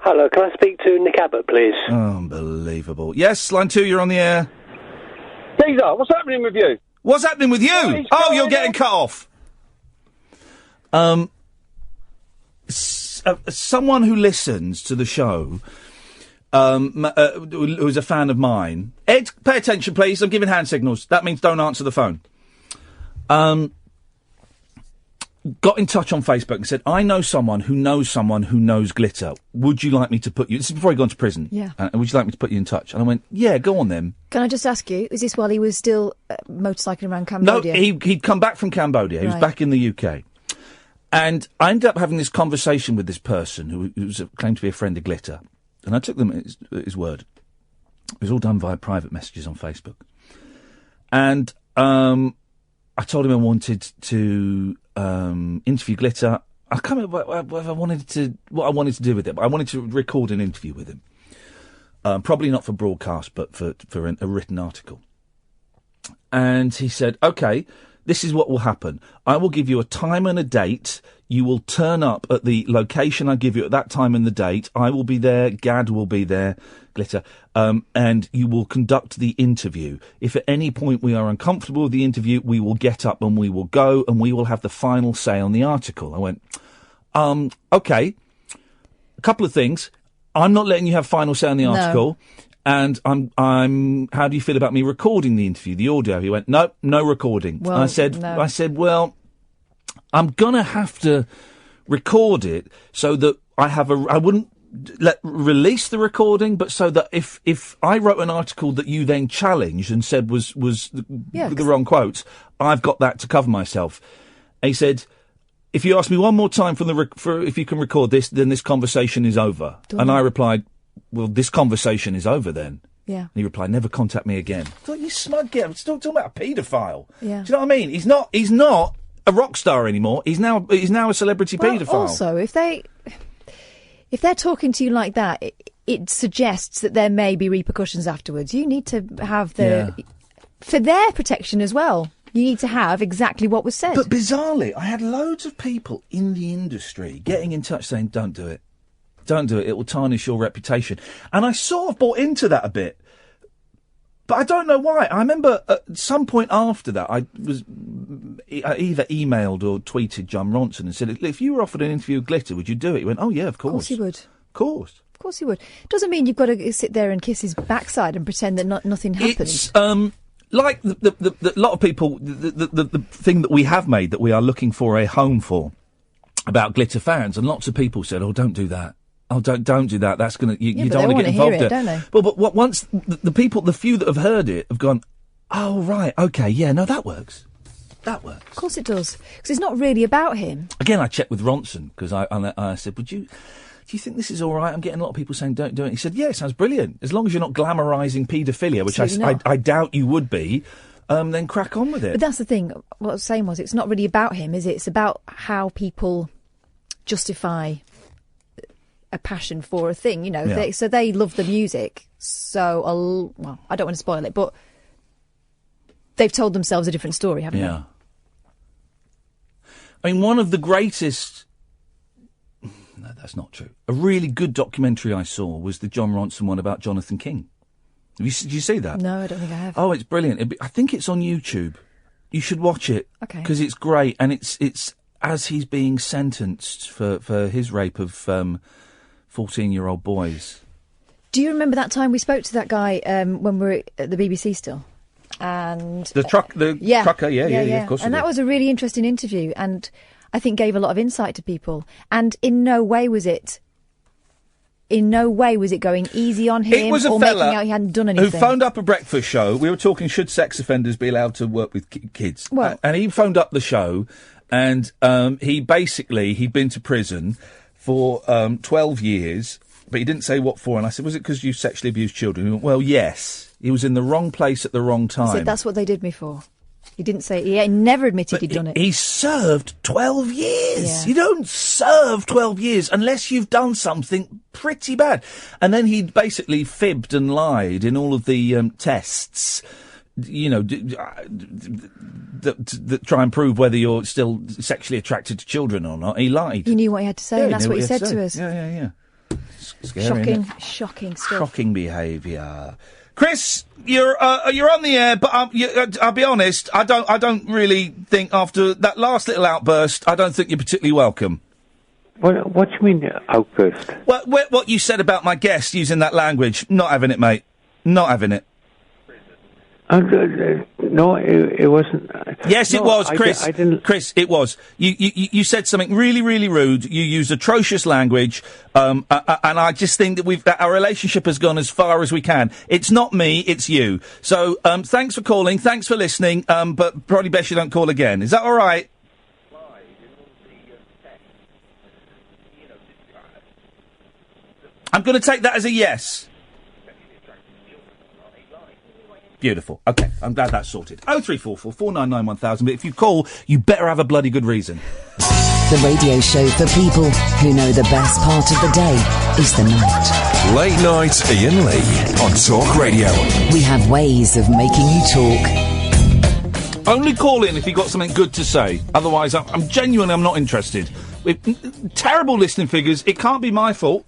Hello, can I speak to Nick Abbott, please? Unbelievable. Yes, line 2, you're on the air. Caesar, what's happening with you? What's happening with you? Oh, you're getting cut off. Someone who listens to the show, who's a fan of mine. Ed, pay attention, please. I'm giving hand signals. That means don't answer the phone. Got in touch on Facebook and said, I know someone who knows Glitter. Would you like me to put you... This is before he gone to prison. Yeah. Would you like me to put you in touch? And I went, yeah, go on then. Can I just ask you, is this while he was still motorcycling around Cambodia? No, he'd come back from Cambodia. He was back in the UK. And I ended up having this conversation with this person who claimed to be a friend of Glitter. And I took them at his word. It was all done via private messages on Facebook. And I told him I wanted to interview Glitter. I can't remember what I wanted to do with it, but I wanted to record an interview with him. Probably not for broadcast, but for a written article. And he said, OK, this is what will happen. I will give you a time and a date. You will turn up at the location I give you at that time and the date. I will be there. Gad will be there. Glitter. And you will conduct the interview. If at any point we are uncomfortable with the interview, we will get up and we will go and we will have the final say on the article. I went, OK. A couple of things. I'm not letting you have final say on the article. And I'm. How do you feel about me recording the interview, the audio? He went, no recording. Well, I said, well, I'm gonna have to record it so that I wouldn't release the recording, but so that if I wrote an article that you then challenged and said was the wrong quotes, I've got that to cover myself. And he said, if you ask me one more time for if you can record this, then this conversation is over. And I replied, well, this conversation is over then. Yeah. And he replied, never contact me again. I thought, you smug git, I'm still talking about a paedophile. Yeah. Do you know what I mean? He's not a rock star anymore. He's now a celebrity paedophile. Also, if they're talking to you like that, it suggests that there may be repercussions afterwards. You need to have for their protection as well. You need to have exactly what was said. But bizarrely, I had loads of people in the industry getting in touch saying, don't do it. Don't do it. It will tarnish your reputation. And I sort of bought into that a bit. But I don't know why. I remember at some point after that, I either emailed or tweeted John Ronson and said, if you were offered an interview with Glitter, would you do it? He went, oh, yeah, of course. Of course he would. Of course. Of course he would. Doesn't mean you've got to sit there and kiss his backside and pretend that nothing happened. It's, like the lot of people, the thing that we have made that we are looking for a home for about Glitter fans, and lots of people said, oh, don't do that. Oh, don't do that. That's gonna you don't want to get involved in it, don't they? But once the few that have heard it have gone, oh right, okay, yeah, no, that works. That works. Of course it does, because it's not really about him. Again, I checked with Ronson because I said, do you think this is all right? I'm getting a lot of people saying don't do it. He said, yeah, it sounds brilliant as long as you're not glamorising paedophilia, which I doubt you would be. Then crack on with it. But that's the thing. What I was saying was, it's not really about him, is it? It's about how people justify a passion for a thing, you know. Yeah. So they love the music. So, well, I don't want to spoil it, but they've told themselves a different story, haven't they? Yeah. I mean, one of the greatest... No, that's not true. A really good documentary I saw was the John Ronson one about Jonathan King. Did you see that? No, I don't think I have. Oh, it's brilliant. I think it's on YouTube. You should watch it. Okay. Because it's great, and it's as he's being sentenced for his rape of 14-year-old boys. Do you remember that time we spoke to that guy when we were at the BBC still? And the trucker, of course. And that was a really interesting interview, and I think gave a lot of insight to people. And in no way was it going easy on him, it was a or fella making out he hadn't done anything. Who phoned up a breakfast show. We were talking, should sex offenders be allowed to work with kids? Well, and he phoned up the show, and he'd been to prison for 12 years, but he didn't say what for. And I said, was it because you sexually abused children? He went, well, yes. He was in the wrong place at the wrong time. He said, that's what they did me for. He didn't say, he never admitted he'd done it. He served 12 years. Yeah. You don't serve 12 years unless you've done something pretty bad. And then he basically fibbed and lied in all of the tests, you know, that try and prove whether you're still sexually attracted to children or not. He lied. He knew what he had to say, and that's what he said to us. Yeah. Scary, shocking stuff. Shocking behaviour. Chris, you're on the air, but I'll be honest. I don't really think after that last little outburst, I don't think you're particularly welcome. What do you mean outburst? Well, what you said about my guest using that language, not having it, mate. Not having it. No, it wasn't. Yes, it was, Chris. I didn't. Chris, it was. You said something really, really rude. You used atrocious language, and I just think that our relationship has gone as far as we can. It's not me, it's you. So, thanks for calling, thanks for listening, but probably best you don't call again. Is that all right? I'm going to take that as a yes. Beautiful. OK, I'm glad that's sorted. 0344 499 1000. But if you call, you better have a bloody good reason. The radio show for people who know the best part of the day is the night. Late night Iain Lee on Talk Radio. We have ways of making you talk. Only call in if you've got something good to say. Otherwise, I'm not interested. With terrible listening figures, it can't be my fault.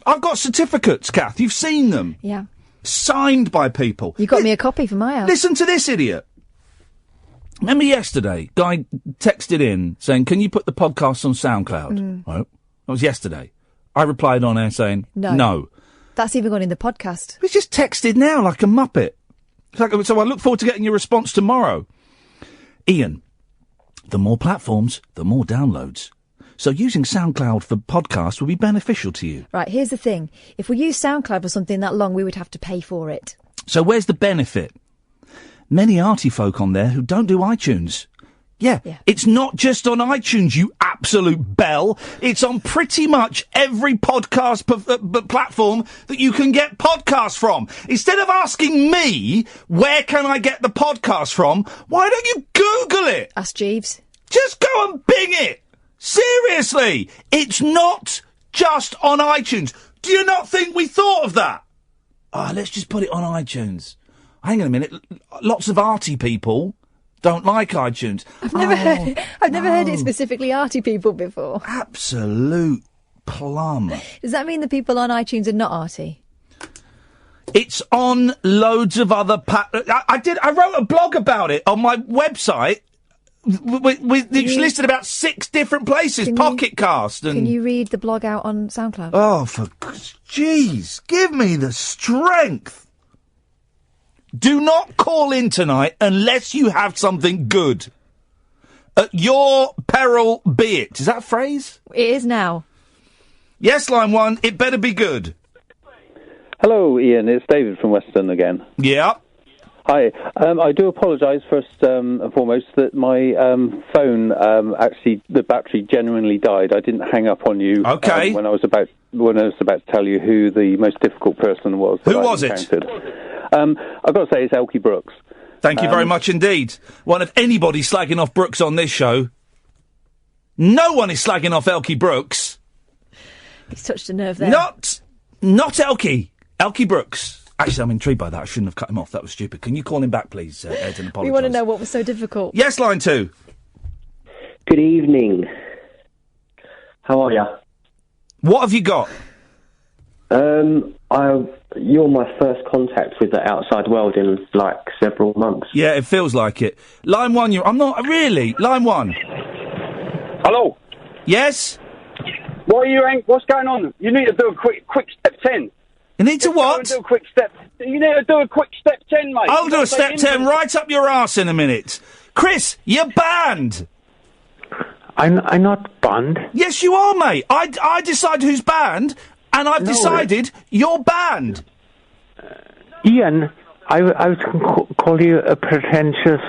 I've got certificates, Kath. You've seen them. Yeah. Signed by people. You got me a copy for my house. Listen to this idiot. Remember yesterday, guy texted in saying, can you put the podcast on SoundCloud? Right. That was yesterday. I replied on air saying, no. That's even gone in the podcast. It's just texted now like a muppet. So I look forward to getting your response tomorrow. Iain, the more platforms, the more downloads. So using SoundCloud for podcasts would be beneficial to you. Right, here's the thing. If we use SoundCloud for something that long, we would have to pay for it. So where's the benefit? Many arty folk on there who don't do iTunes. Yeah, it's not just on iTunes, you absolute bell. It's on pretty much every podcast platform that you can get podcasts from. Instead of asking me, where can I get the podcast from, why don't you Google it? Ask Jeeves. Just go and Bing it. Seriously, it's not just on iTunes. Do you not think we thought of that? Let's just put it on iTunes. Hang on a minute. Lots of arty people don't like iTunes. I've never heard it specifically arty people before. Absolute plum. Does that mean the people on iTunes are not arty? It's on loads of other I wrote a blog about it on my website. It's listed about 6 different places. Pocket Cast and... Can you read the blog out on SoundCloud? Oh, jeez, give me the strength. Do not call in tonight unless you have something good. At your peril be it. Is that a phrase? It is now. Yes, line 1, it better be good. Hello, Iain. It's David from Weston again. Yeah. Hi. I do apologise first and foremost that my phone actually the battery genuinely died. I didn't hang up on you. Okay. When I was about to tell you who the most difficult person was. Who was it? I've got to say it's Elkie Brooks. Thank you very much indeed. Well, if anybody's slagging off Brooks on this show, no one is slagging off Elkie Brooks. He's touched a nerve there. Not Elkie. Elkie Brooks. Actually, I'm intrigued by that. I shouldn't have cut him off. That was stupid. Can you call him back, please, Ed, and apologise? We want to know what was so difficult. Yes, line 2. Good evening. How are you? What have you got? You're my first contact with the outside world in, several months. Yeah, it feels like it. Line 1, I'm not... Really? Line 1. Hello? Yes? What's going on? You need to do a quick step 10. You need to what? Do a quick step. You need to do a quick step 10, mate. I'll do a step 10 right up your arse in a minute. Chris, you're banned. I'm not banned. Yes, you are, mate. I decide who's banned, and I've decided you're banned. Iain, I was going to call you a pretentious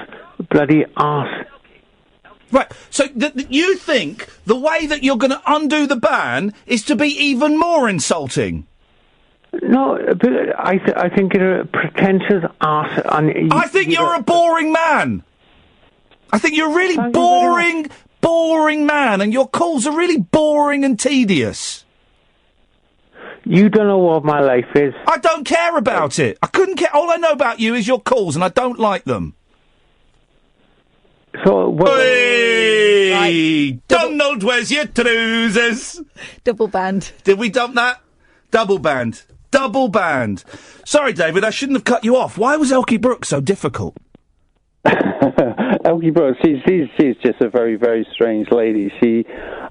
bloody arse. Right, so you think the way that you're going to undo the ban is to be even more insulting? No, but I think you're a pretentious arse. I think you're a boring man. I think you're a really boring man, and your calls are really boring and tedious. You don't know what my life is. I don't care about it. I couldn't care. All I know about you is your calls, and I don't like them. So, Hey! Right. Donald, where's your trousers? Double banned. Did we dump that? Double banned. Double banned. Sorry, David, I shouldn't have cut you off. Why was Elkie Brooks so difficult? Elkie Brooks, she's just a very, very strange lady. She,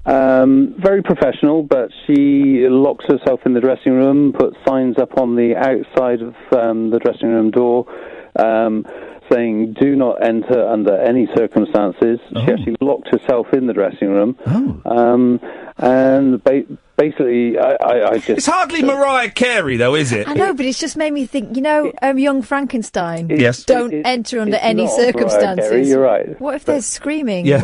very professional, but she locks herself in the dressing room, puts signs up on the outside of the dressing room door, saying, do not enter under any circumstances. Oh. She actually locked herself in the dressing room. Oh. And basically, I just... It's hardly Mariah Carey, though, is it? I know, but it's just made me think, Young Frankenstein. Yes. Don't enter under any circumstances. Carey, you're right. What if they're screaming? Yeah.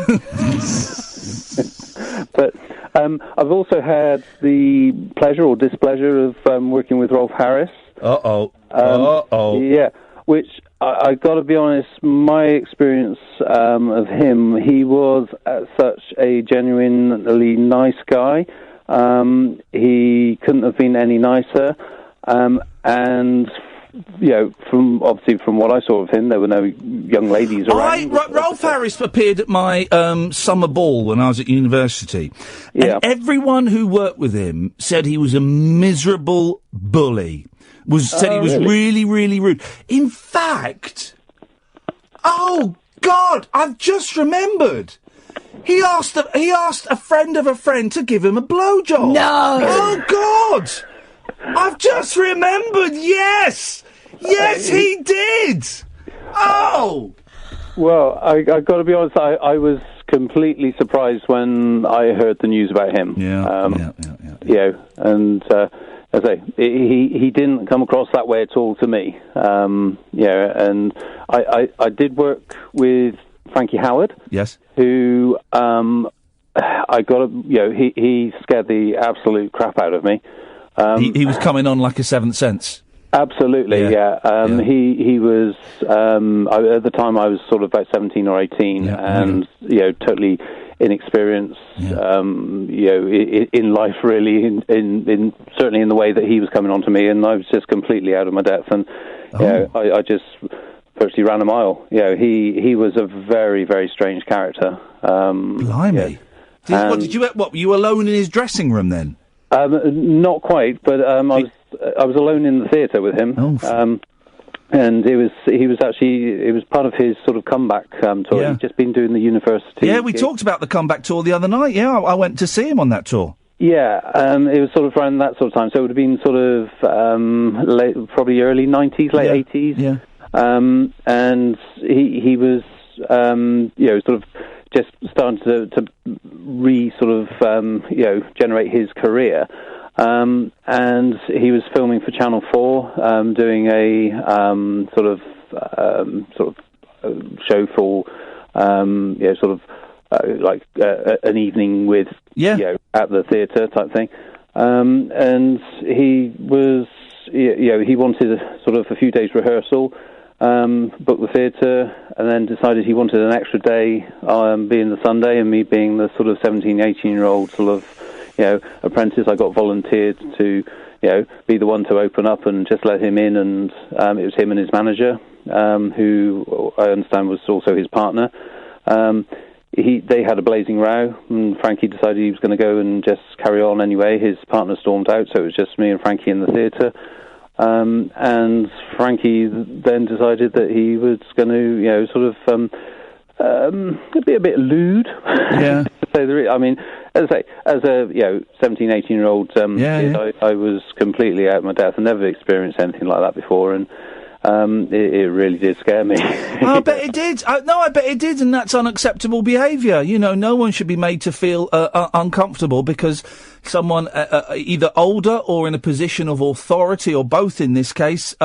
But I've also had the pleasure or displeasure of working with Rolf Harris. Yeah, which... I got to be honest, my experience of him, he was such a genuinely nice guy. He couldn't have been any nicer. And, from what I saw of him, there were no young ladies around. Rolf Harris appeared at my summer ball when I was at university. Yeah. And everyone who worked with him said he was a miserable bully. Said he was really, really rude. In fact, oh God! I've just remembered. He asked a friend of a friend to give him a blowjob. No! Oh, God! I've just remembered, yes! Yes, he did! Oh! Well, I got to be honest, I was completely surprised when I heard the news about him. Yeah. You know, and as I say, he didn't come across that way at all to me. Yeah, and I did work with Frankie Howard. Yes. Who I got to, you know, he scared the absolute crap out of me. He was coming on like a seventh sense. Absolutely, yeah. He was at the time I was sort of about 17 or 18, and you know, totally inexperienced. You know, in life, really, in certainly in the way that he was coming on to me, and I was just completely out of my depth, and you know, I just virtually ran a mile. You know, he was a very, very strange character. Blimey! Yeah. What were you alone in his dressing room then? Not quite, but I was alone in the theatre with him. And it was part of his sort of comeback tour. Yeah. He'd just been doing the university. Yeah, we talked about the comeback tour the other night. Yeah, I went to see him on that tour. Yeah, it was sort of around that sort of time. So it would have been sort of late, probably early 90s, late 80s. Yeah. And he was, you know, sort of just starting to generate his career. And he was filming for Channel 4, doing a sort of show for like an evening with you know, at the theatre type thing. And he was, you know, he wanted sort of a few days rehearsal, booked the theatre, and then decided he wanted an extra day, being the Sunday, and me being the sort of 17, 18-year-old sort of, you know, apprentice. I got volunteered to, you know, be the one to open up and just let him in, and it was him and his manager, who I understand was also his partner. They had a blazing row, and Frankie decided he was going to go and just carry on anyway. His partner stormed out, so it was just me and Frankie in the theatre. And Frankie then decided that he was going to, you know, sort of be a bit lewd. Yeah. I mean, as a you know, 17, 18-year-old kid, I was completely out of my depth. I never experienced anything like that before, and it really did scare me. I bet it did. I bet it did, and that's unacceptable behaviour. You know, no one should be made to feel uncomfortable because someone either older or in a position of authority, or both in this case,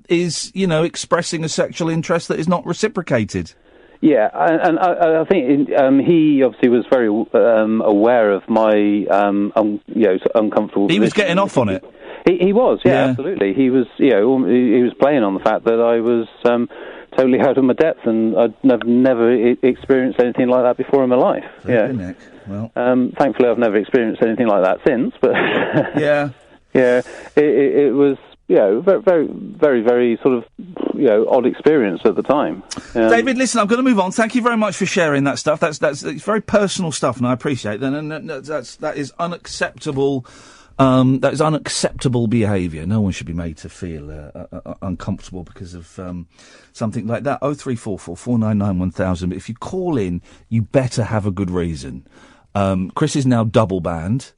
is, you know, expressing a sexual interest that is not reciprocated. Yeah, and I think he obviously was very aware of my you know, uncomfortable. He was getting off on it. He was, yeah, absolutely. He was, you know, he was playing on the fact that I was totally out of my depth, and I'd never experienced anything like that before in my life. Nick. Well, thankfully, I've never experienced anything like that since. But yeah, it was, you know, very, very, very, very sort of, you know, odd experience at the time. David, listen, I'm going to move on. Thank you very much for sharing that stuff. That's it's very personal stuff, and I appreciate that. And that is unacceptable. That is unacceptable behaviour. No one should be made to feel uncomfortable because of something like that. 0344 499 1000. But if you call in, you better have a good reason. Chris is now double banned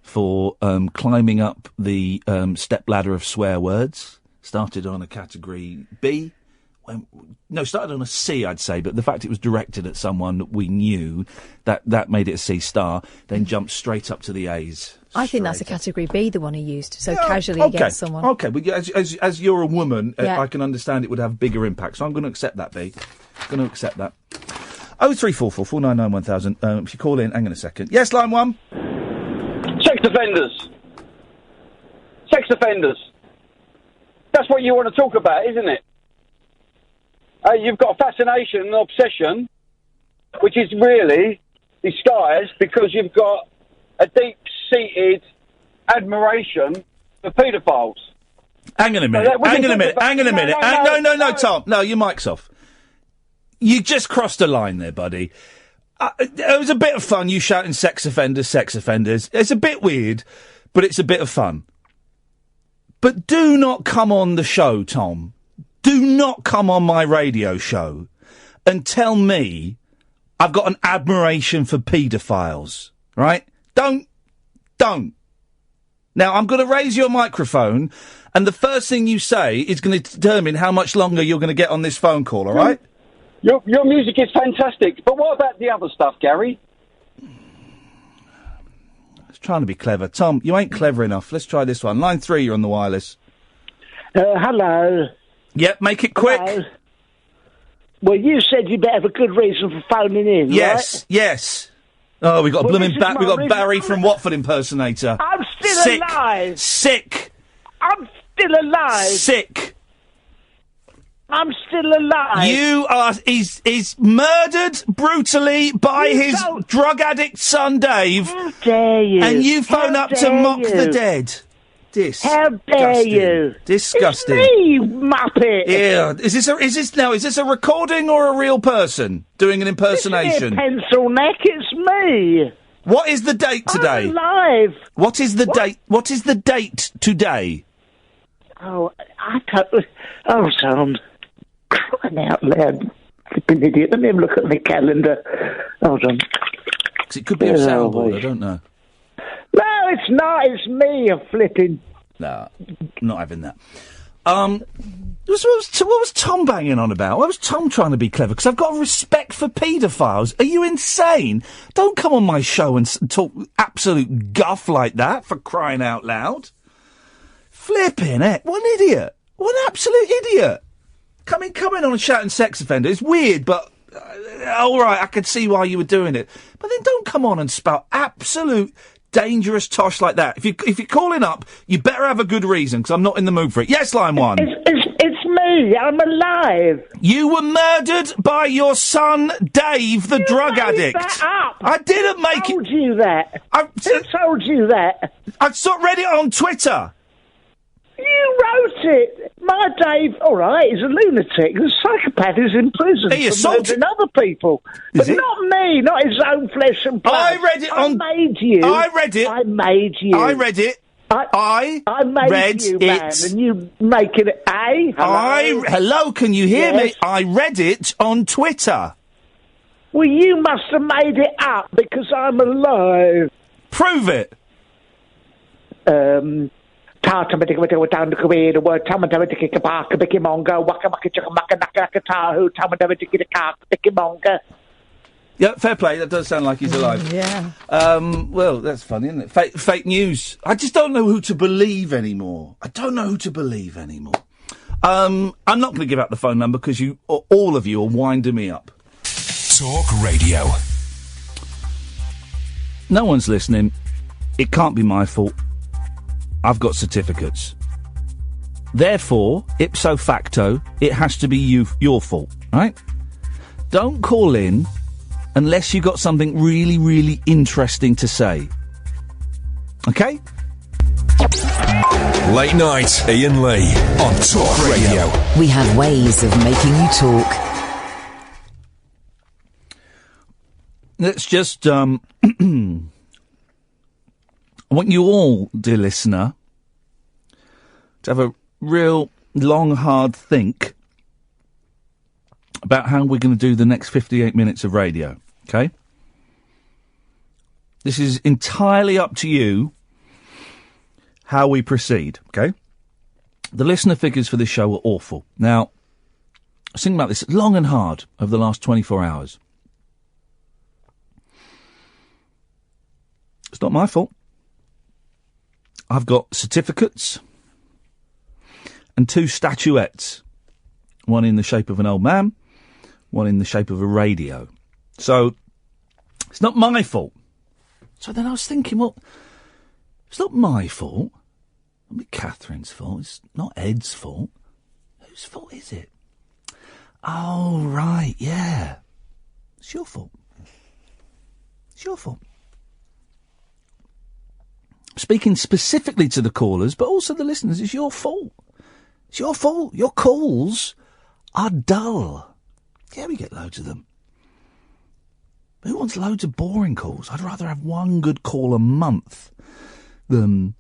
for climbing up the stepladder of swear words. Started on a category B. Started on a C, I'd say, but the fact it was directed at someone that we knew, that made it a C star, then jumped straight up to the A's. I think that's a category B, the one he used, so casually against someone. Okay, but as you're a woman, I can understand it would have bigger impact, so I'm going to accept that, B. I'm going to accept that. 0344 499 1000. If you call in, hang on a second. Yes, line one. Sex offenders. Sex offenders. That's what you want to talk about, isn't it? You've got a fascination and obsession, which is really disguised because you've got a deep-seated admiration for paedophiles. Hang on a minute. No, Tom. No, your mic's off. You just crossed a line there, buddy. It was a bit of fun, you shouting sex offenders. It's a bit weird, but it's a bit of fun. But do not come on the show, Tom. Do not come on my radio show and tell me I've got an admiration for paedophiles, right? Don't. Now, I'm going to raise your microphone, and the first thing you say is going to determine how much longer you're going to get on this phone call, all right? Your music is fantastic, but what about the other stuff, Gary? It's trying to be clever. Tom, you ain't clever enough. Let's try this one. Line 3, you're on the wireless. Hello. Yep, make it quick. Hello. Well, you said you'd have a good reason for phoning in, right? Yes. Oh, we got a blooming we got Barry from Watford impersonator. I'm still alive. Sick. I'm still alive. Sick. I'm still alive. You are. He's murdered brutally by his drug addict son Dave. How dare you? And you phone up to mock the dead. How dare you? Disgusting. It's me, Muppet. Yeah. Is this a recording or a real person doing an impersonation? Pencil neck, it's me. What is the date today? I'm alive. What is the date? What is the date today? Oh, I can't. Oh, son. Crying out loud. Flipping idiot. Let me have a look at my calendar. Hold on. 'Cause it could be a soundboard, I don't know. No, it's not. It's me. I'm flipping. No, not having that. What was Tom banging on about? Why was Tom trying to be clever? Because I've got respect for paedophiles. Are you insane? Don't come on my show and talk absolute guff like that, for crying out loud. Flipping it. What an idiot. What an absolute idiot. Coming on and shouting sex offender. It's weird, but all right, I could see why you were doing it. But then don't come on and spout absolute dangerous tosh like that. If you're calling up, you better have a good reason, because I'm not in the mood for it. Yes, line 1. It's me. I'm alive. You were murdered by your son, Dave, the drug addict. That up. I didn't make it. Who told you that? Who told you that? I read it on Twitter. You wrote it. My Dave, all right, he's a lunatic. He's a psychopath. He's in prison for murdering other people. But not me, not his own flesh and blood. I read it on... I made you. I read it. I made you. I read it. I made read you, it. man, and you making it... Hello? Hello, can you hear Yes. me? I read it on Twitter. Well, you must have made it up, because I'm alive. Prove it. Down the career, the word Tamadaviticky Park, Bicky Monga, Waka Maka Chaka Maka Naka Tahu, Tamadaviticky the Kark, Bicky Monga. Yeah, fair play. That does sound like he's alive. Yeah. Well, that's funny, isn't it? Fake news. I just don't know who to believe anymore. I'm not going to give out the phone number because all of you are winding me up. Talk Radio. No one's listening. It can't be my fault. I've got certificates. Therefore, ipso facto, it has to be your fault, right? Don't call in unless you've got something really, really interesting to say. Okay? Late night, Iain Lee on Talk Radio. We have ways of making you talk. Let's just, I want you all, dear listener, to have a real long, hard think about how we're going to do the next 58 minutes of radio, okay? This is entirely up to you how we proceed, okay? The listener figures for this show were awful. Now, I was thinking about this long and hard over the last 24 hours. It's not my fault. I've got certificates and 2 statuettes. One in the shape of an old man, one in the shape of a radio. So, it's not my fault. So then I was thinking, well, it's not my fault. It's not Catherine's fault. It's not Ed's fault. Whose fault is it? Oh, right, yeah. It's your fault. It's your fault. Speaking specifically to the callers, but also the listeners, it's your fault. It's your fault. Your calls are dull. Yeah, we get loads of them. Who wants loads of boring calls? I'd rather have one good call a month than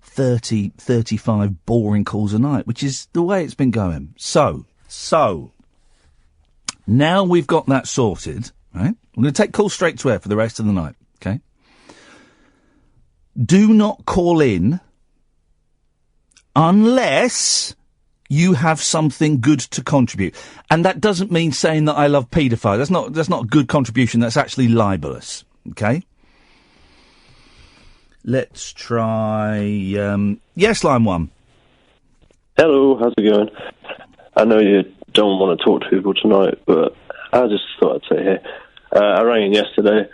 30, 35 boring calls a night, which is the way it's been going. So, Now we've got that sorted, right? I'm going to take calls straight to air for the rest of the night, okay? Do not call in unless you have something good to contribute. And that doesn't mean saying that I love paedophiles. That's not a good contribution. That's actually libelous, okay? Let's try, yes, line 1. Hello, how's it going? I know you don't want to talk to people tonight, but I just thought I'd say hey. I rang in yesterday,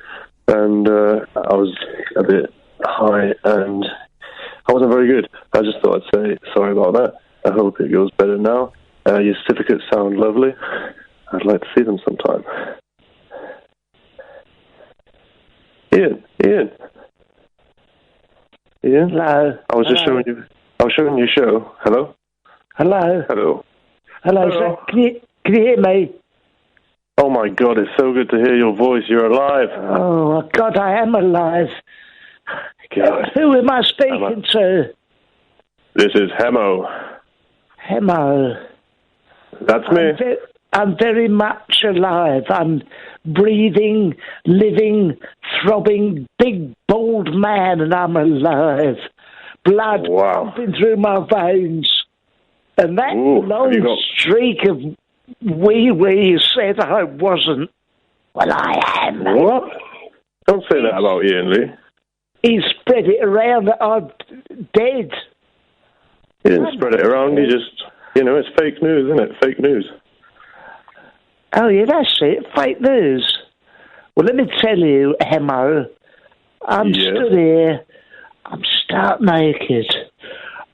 and I was a bit high, and I wasn't very good. I just thought I'd say sorry about that. I hope it goes better now. Your certificates sound lovely. I'd like to see them sometime. Ian. Hello. I was just showing you. I was showing you a show. Hello. Hello. Hello. Hello, sir. Can you hear me? Oh my God! It's so good to hear your voice. You're alive. Oh God, I am alive. God. Who am I speaking to? This is Hemo. Hemo. That's me. I'm very much alive. I'm breathing, living, throbbing, big, bald man, and I'm alive. Blood pumping through my veins. And that long streak of wee said I wasn't. Well, I am. What? Don't say that about Iain Lee. He spread it around that I'm dead. He didn't spread it around. He just, it's fake news, isn't it? Fake news. Oh, yeah, that's it. Fake news. Well, let me tell you, Hemo, I'm stood here. I'm stark naked.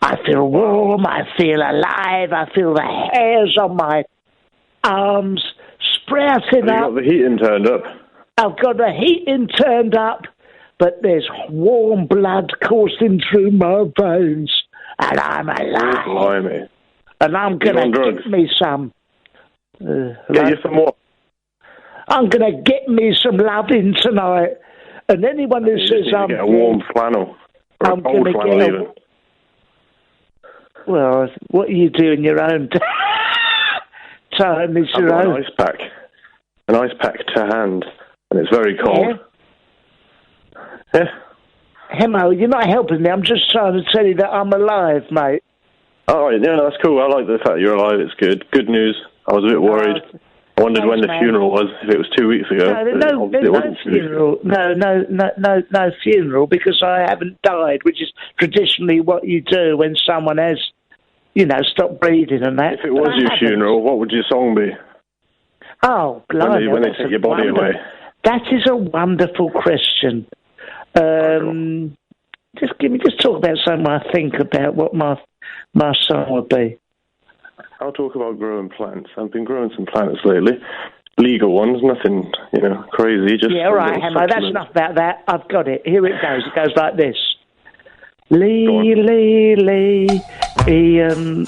I feel warm. I feel alive. I feel the hairs on my arms sprouting up. You've got the heating turned up. I've got the heating turned up, but there's warm blood coursing through my veins, and I'm alive. Blimey. And I'm going to get me some. Get you some what? I'm going to get me some loving tonight. And anyone who says I'm get a warm flannel. Or I'm a cold flannel even. Well, what you do in your own time is I've your got own. An ice pack to hand, and it's very cold. Yeah. Hemo, you're not helping me. I'm just trying to tell you that I'm alive, mate. Oh, yeah, that's cool. I like the fact you're alive. It's good. Good news. I was a bit worried. I wondered when the funeral was, if it was 2 weeks ago. No, there's no funeral. No funeral, because I haven't died, which is traditionally what you do when someone has, stopped breathing and that. If it was your funeral, what would your song be? Oh, blimey. When they take your body away. That is a wonderful question. Just talk about something I think about what my song would be. I'll talk about growing plants. I've been growing some plants lately. Legal ones, nothing, crazy. Just all right, Hemo, that's enough about that. I've got it. Here it goes. It goes like this. Lee, Ian.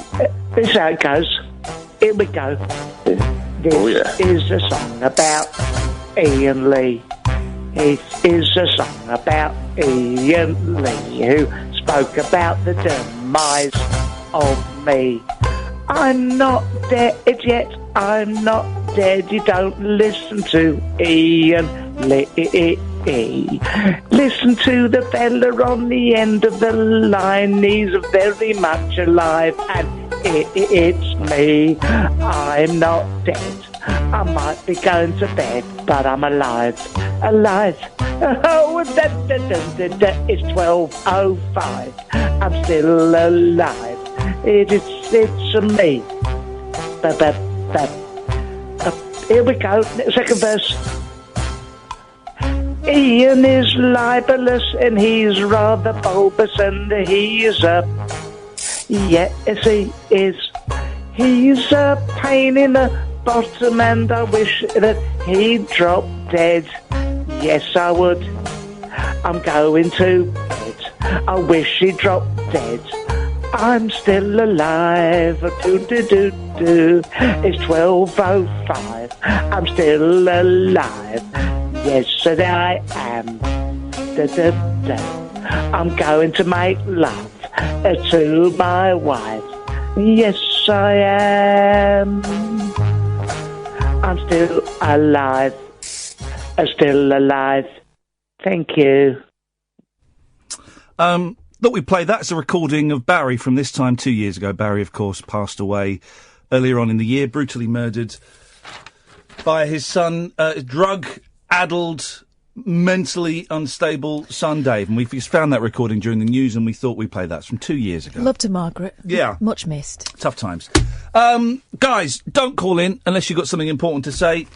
This is how it goes. Here we go. Yeah. This is a song about Iain Lee. It is a song about Iain Lee, who spoke about the demise of me. I'm not dead yet, I'm not dead. You don't listen to Iain Lee. Listen to the fella on the end of the line. He's very much alive, and it's me. I'm not dead. I might be going to bed, but I'm alive. Oh, it's 12:05. I'm still alive. It's me. Here we go. Second verse. Iain is libelous and he's rather bulbous and he is yes he is. He's a pain in the bottom and I wish that he'd drop dead. Yes, I would. I'm going to bed. I wish he'd drop dead. I'm still alive. Do-do-do-do. It's 12:05. I'm still alive. Yes, and I am. Da-da-da. I'm going to make love to my wife. Yes, I am. I'm still alive. I'm still alive. Thank you. Thought we'd play that as a recording of Barry from this time 2 years ago. Barry, of course, passed away earlier on in the year, brutally murdered by his son, drug-addled, mentally unstable son, Dave. And we just found that recording during the news and we thought we'd play that. It's from 2 years ago. Love to Margaret. Yeah. Much missed. Tough times. Guys, don't call in unless you've got something important to say.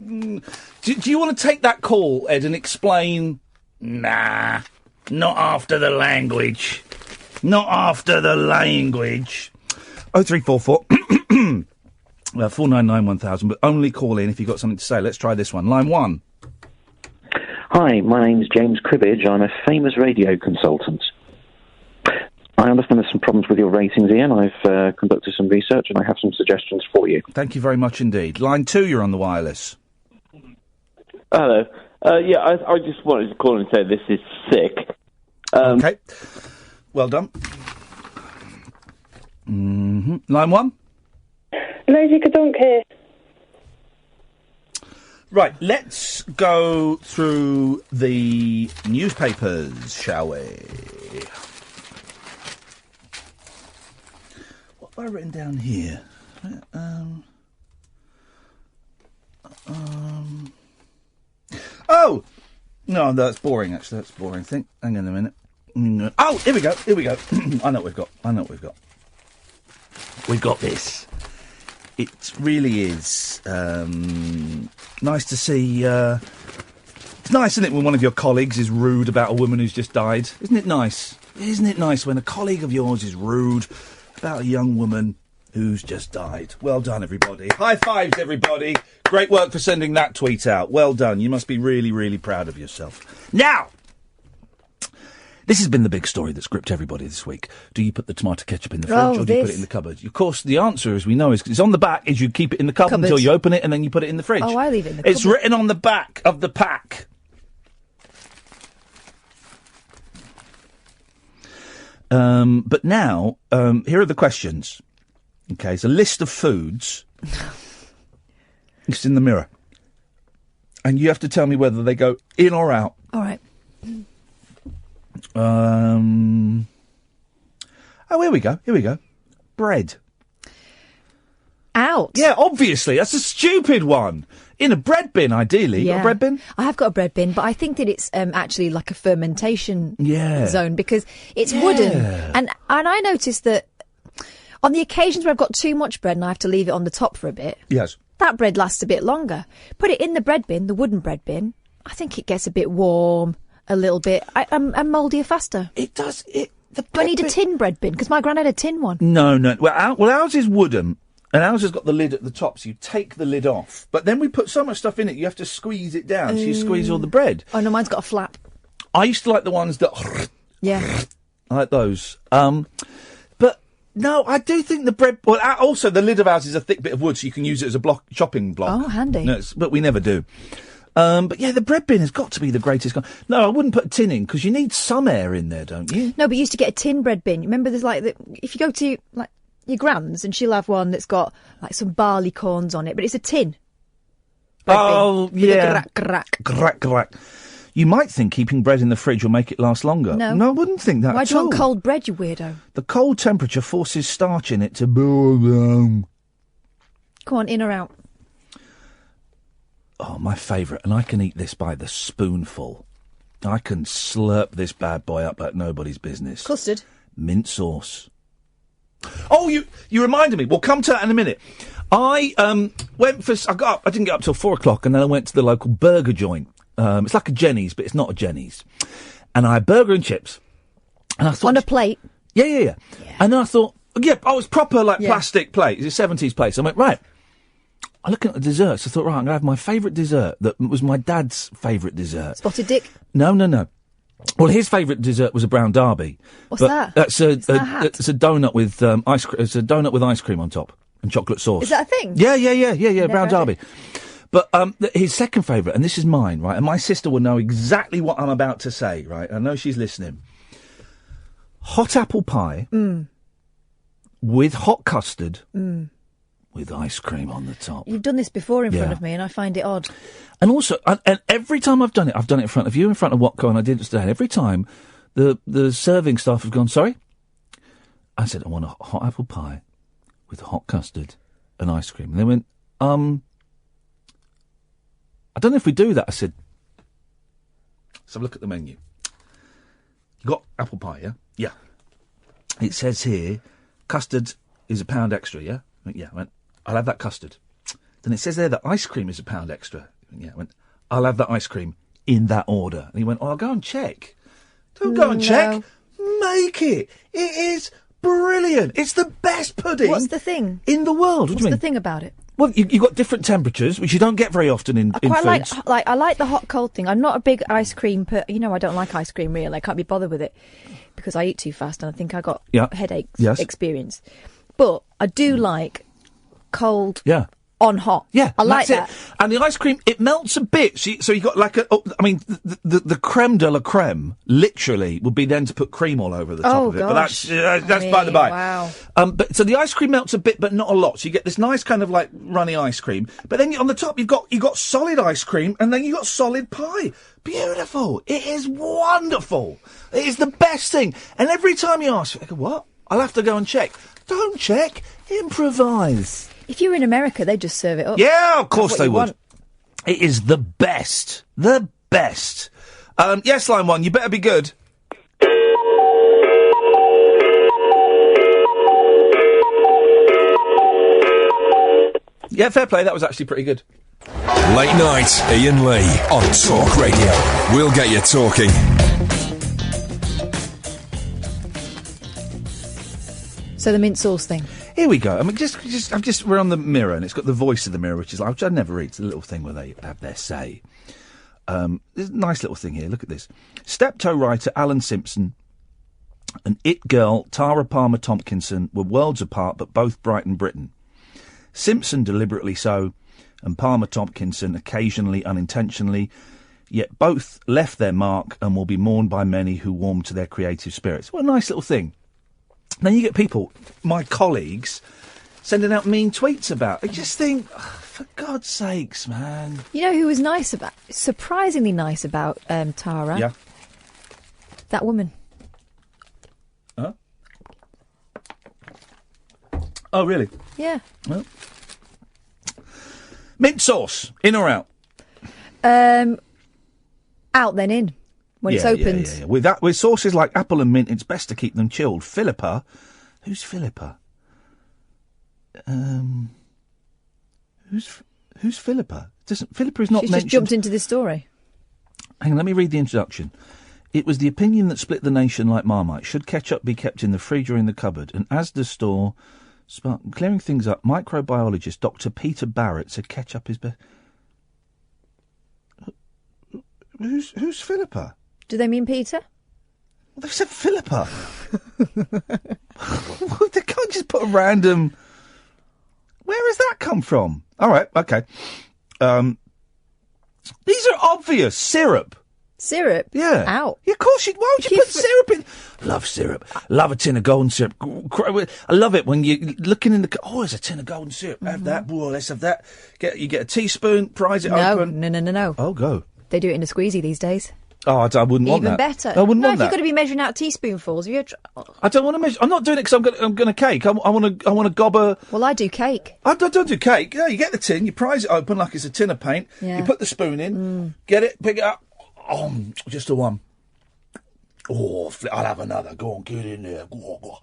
Do you want to take that call, Ed, and explain? Nah, not after the language. Not after the language. 0344 499 1000, but only call in if you've got something to say. Let's try this one. Line 1. Hi, my name's James Cribbage. I'm a famous radio consultant. I understand there's some problems with your ratings, Ian. I've conducted some research and I have some suggestions for you. Thank you very much indeed. Line 2, you're on the wireless. Hello. I just wanted to call and say this is sick. Okay. Well done. Line 1. Lazy Kadunk here. Right, let's go through the newspapers, shall we? What have I written down here? Oh! No, that's boring, actually. That's boring. Hang on a minute. Oh, here we go. I know what we've got. We've got this. It really is nice to see. It's nice, isn't it, when one of your colleagues is rude about a woman who's just died? Isn't it nice? Isn't it nice when a colleague of yours is rude about a young woman who's just died? Well done, everybody. High fives, everybody. Great work for sending that tweet out. Well done. You must be really, really proud of yourself. Now, this has been the big story that's gripped everybody this week. Do you put the tomato ketchup in the fridge or do you put it in the cupboard? Of course, the answer, as we know, is it's on the back, is you keep it in the cupboard until you open it and then you put it in the fridge. Oh, I leave it in the cupboard. It's written on the back of the pack. But now, here are the questions. Okay, it's a list of foods. It's in the mirror. And you have to tell me whether they go in or out. All right. Oh, here we go. Bread. Out. Yeah, obviously. That's a stupid one. In a bread bin, ideally. Yeah. Got a bread bin? I have got a bread bin, but I think that it's actually like a fermentation zone because it's wooden. And I noticed that on the occasions where I've got too much bread and I have to leave it on the top for a bit, yes, that bread lasts a bit longer. Put it in the bread bin, the wooden bread bin, I think it gets a bit warm, a little bit, and mouldier faster. It does. Do I need a tin bread bin? Because my gran had a tin one. No. Well, ours is wooden. And ours has got the lid at the top, so you take the lid off. But then we put so much stuff in it, you have to squeeze it down, so you squeeze all the bread. Oh, no, mine's got a flap. I used to like the ones that... Yeah. I like those. But, no, I do think the bread... Well, also, the lid of ours is a thick bit of wood, so you can use it as a chopping block. Oh, handy. No, but we never do. But, yeah, the bread bin has got to be the greatest... No, I wouldn't put a tin in, because you need some air in there, don't you? No, but you used to get a tin bread bin. Remember, there's like... if you go to, like... your gran's and she'll have one that's got like some barley corns on it, but it's a tin. Oh, yeah. Grack. You might think keeping bread in the fridge will make it last longer. No, I wouldn't think that Why at do you all. want cold bread, you weirdo? The cold temperature forces starch in it to boil down. Come on, in or out? Oh, my favourite, and I can eat this by the spoonful. I can slurp this bad boy up like nobody's business. Custard? Mint sauce. Oh, you reminded me. We'll come to that in a minute. I went for... I didn't get up till 4:00, and then I went to the local burger joint. It's like a Jenny's, but it's not a Jenny's. And I had burger and chips. And I thought... On a plate? Yeah. And then I thought... it's proper, plastic plate. It's a 70s plate. So I went, right. I'm looking at the desserts. I thought, right, I'm going to have my favourite dessert that was my dad's favourite dessert. Spotted dick? No. Well, his favourite dessert was a brown derby. What's that? That's it's a donut with ice cream. It's a donut with ice cream on top and chocolate sauce. Is that a thing? Yeah. Brown derby. But his second favourite, and this is mine, right? And my sister will know exactly what I'm about to say, right? I know she's listening. Hot apple pie with hot custard with ice cream on the top. You've done this before in front Yeah. of me, and I find it odd. And also, and every time I've done it in front of you, in front of Watco, and I did it today, and every time the serving staff have gone, sorry? I said, I want a hot apple pie with hot custard and ice cream. And they went, I don't know if we do that. I said, let's have a look at the menu. You got apple pie, yeah? Yeah. It says here, custard is £1 extra, yeah? I went, yeah. I went, I'll have that custard. Then it says there that ice cream is £1 extra. Yeah. I went, I'll have that ice cream in that order. And he went, oh, I'll go and check. Don't go and check. Make it. It is brilliant. It's the best pudding. What's the thing? In the world. What What's do you the mean? thing about it? Well, you've got different temperatures, which you don't get very often in I quite foods. I like the hot cold thing. I'm not a big ice cream I don't like ice cream really. I can't be bothered with it because I eat too fast and I think I got headaches experience. But I do like cold on hot. Yeah, I like that. And the ice cream, it melts a bit. So you got like the creme de la creme, literally, would be then to put cream all over the top of it. Gosh. But that's by the by. Wow. But so the ice cream melts a bit, but not a lot. So you get this nice kind of like runny ice cream. But then on the top, you've got solid ice cream, and then you've got solid pie. Beautiful. It is wonderful. It is the best thing. And every time you ask, I go, what? I'll have to go and check. Don't check. Improvise. If you were in America, they'd just serve it up. Yeah, of course That's what they you would. want. It is the best. The best. Yes, line one, you better be good. Yeah, fair play. That was actually pretty good. Late night, Iain Lee on Talk Radio. We'll get you talking. So the mint sauce thing. Here we go. I mean, we're on the Mirror, and it's got the voice of the Mirror, which is like, which I never read. It's a little thing where they have their say. There's a nice little thing here. Look at this. Steptoe writer Alan Simpson and It girl Tara Palmer Tompkinson were worlds apart, but both Brighton Britain. Simpson deliberately so, and Palmer Tompkinson occasionally unintentionally, yet both left their mark and will be mourned by many who warm to their creative spirits. What a nice little thing. Then you get people, my colleagues, sending out mean tweets about it. I just think, for God's sakes, man. You know who was surprisingly nice about Tara? Yeah. That woman. Huh? Oh, really? Yeah. Well. Mint sauce, in or out? Out then in. When it's opened. Yeah. With sauces like apple and mint, it's best to keep them chilled. Philippa, who's Philippa? Who's Philippa? Philippa is not She's mentioned. just jumped into this story. Hang on, let me read the introduction. It was the opinion that split the nation like Marmite. Should ketchup be kept in the fridge or in the cupboard? And as the store clearing things up, microbiologist Dr. Peter Barrett said ketchup is best. Who's Philippa? Do they mean Peter? Well, they've said Philippa. They can't just put a random... Where has that come from? All right, OK. These are obvious. Syrup. Syrup? Yeah. Out. Yeah, of course. Why would you put syrup in? Love syrup. Love a tin of golden syrup. I love it when you're looking in the... Oh, there's a tin of golden syrup. Have that. Whoa, let's have that. You get a teaspoon, prise it open. No. Oh, go. They do it in a squeezy these days. Oh, I wouldn't want that. Even better. I wouldn't want that. You've got to be measuring out teaspoonfuls. I don't want to measure. I'm not doing it because I'm going to cake. I want to gob a... Well, I do cake. I don't do cake. No, you get the tin, you prise it open like it's a tin of paint. Yeah. You put the spoon in, get it, pick it up. Oh, just a one. Oh, I'll have another. Go on, get in there. Go.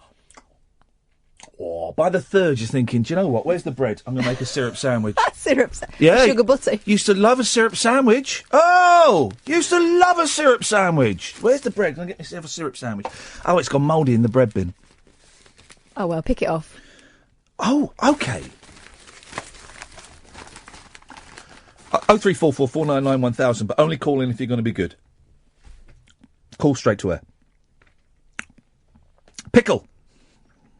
Oh, by the third, you're thinking, do you know what? Where's the bread? I'm going to make a syrup sandwich. Syrup Yeah. Sugar butty. Used to love a syrup sandwich. Oh, used to love a syrup sandwich. Where's the bread? Can I get myself a syrup sandwich? Oh, it's gone mouldy in the bread bin. Oh, well, pick it off. Oh, OK. 0344 499 1000, but only call in if you're going to be good. Call straight to air. Pickle.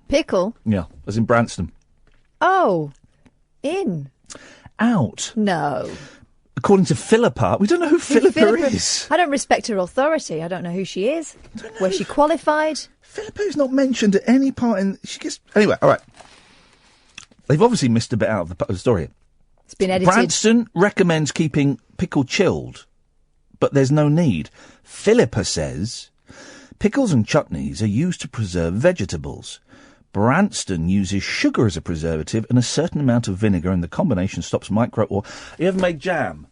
Pickle? Yeah, as in Branston. Oh, in. Out. No. According to Philippa, we don't know who Philippa is. I don't respect her authority. I don't know who she is. Where's she qualified? Philippa is not mentioned at any part in... She gets... Anyway, all right. They've obviously missed a bit out of the story. It's been edited. Branston recommends keeping pickle chilled, but there's no need. Philippa says pickles and chutneys are used to preserve vegetables. Branston uses sugar as a preservative and a certain amount of vinegar, and the combination stops micro or... You ever made jam?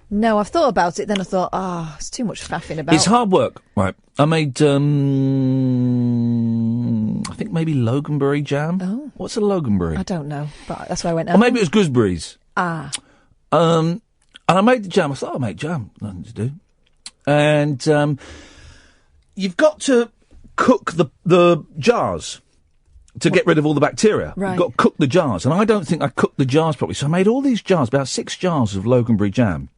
No, I've thought about it, then I thought, it's too much faffing about. It's hard work. Right. I made, I think maybe Loganberry jam. Oh. What's a Loganberry? I don't know, but that's why I went Or maybe it was gooseberries. Ah. And I made the jam. I thought, I'll make jam. Nothing to do. And you've got to cook the jars to get rid of all the bacteria. Right. You've got to cook the jars. And I don't think I cooked the jars properly. So I made all these jars, about 6 jars of Loganberry jam.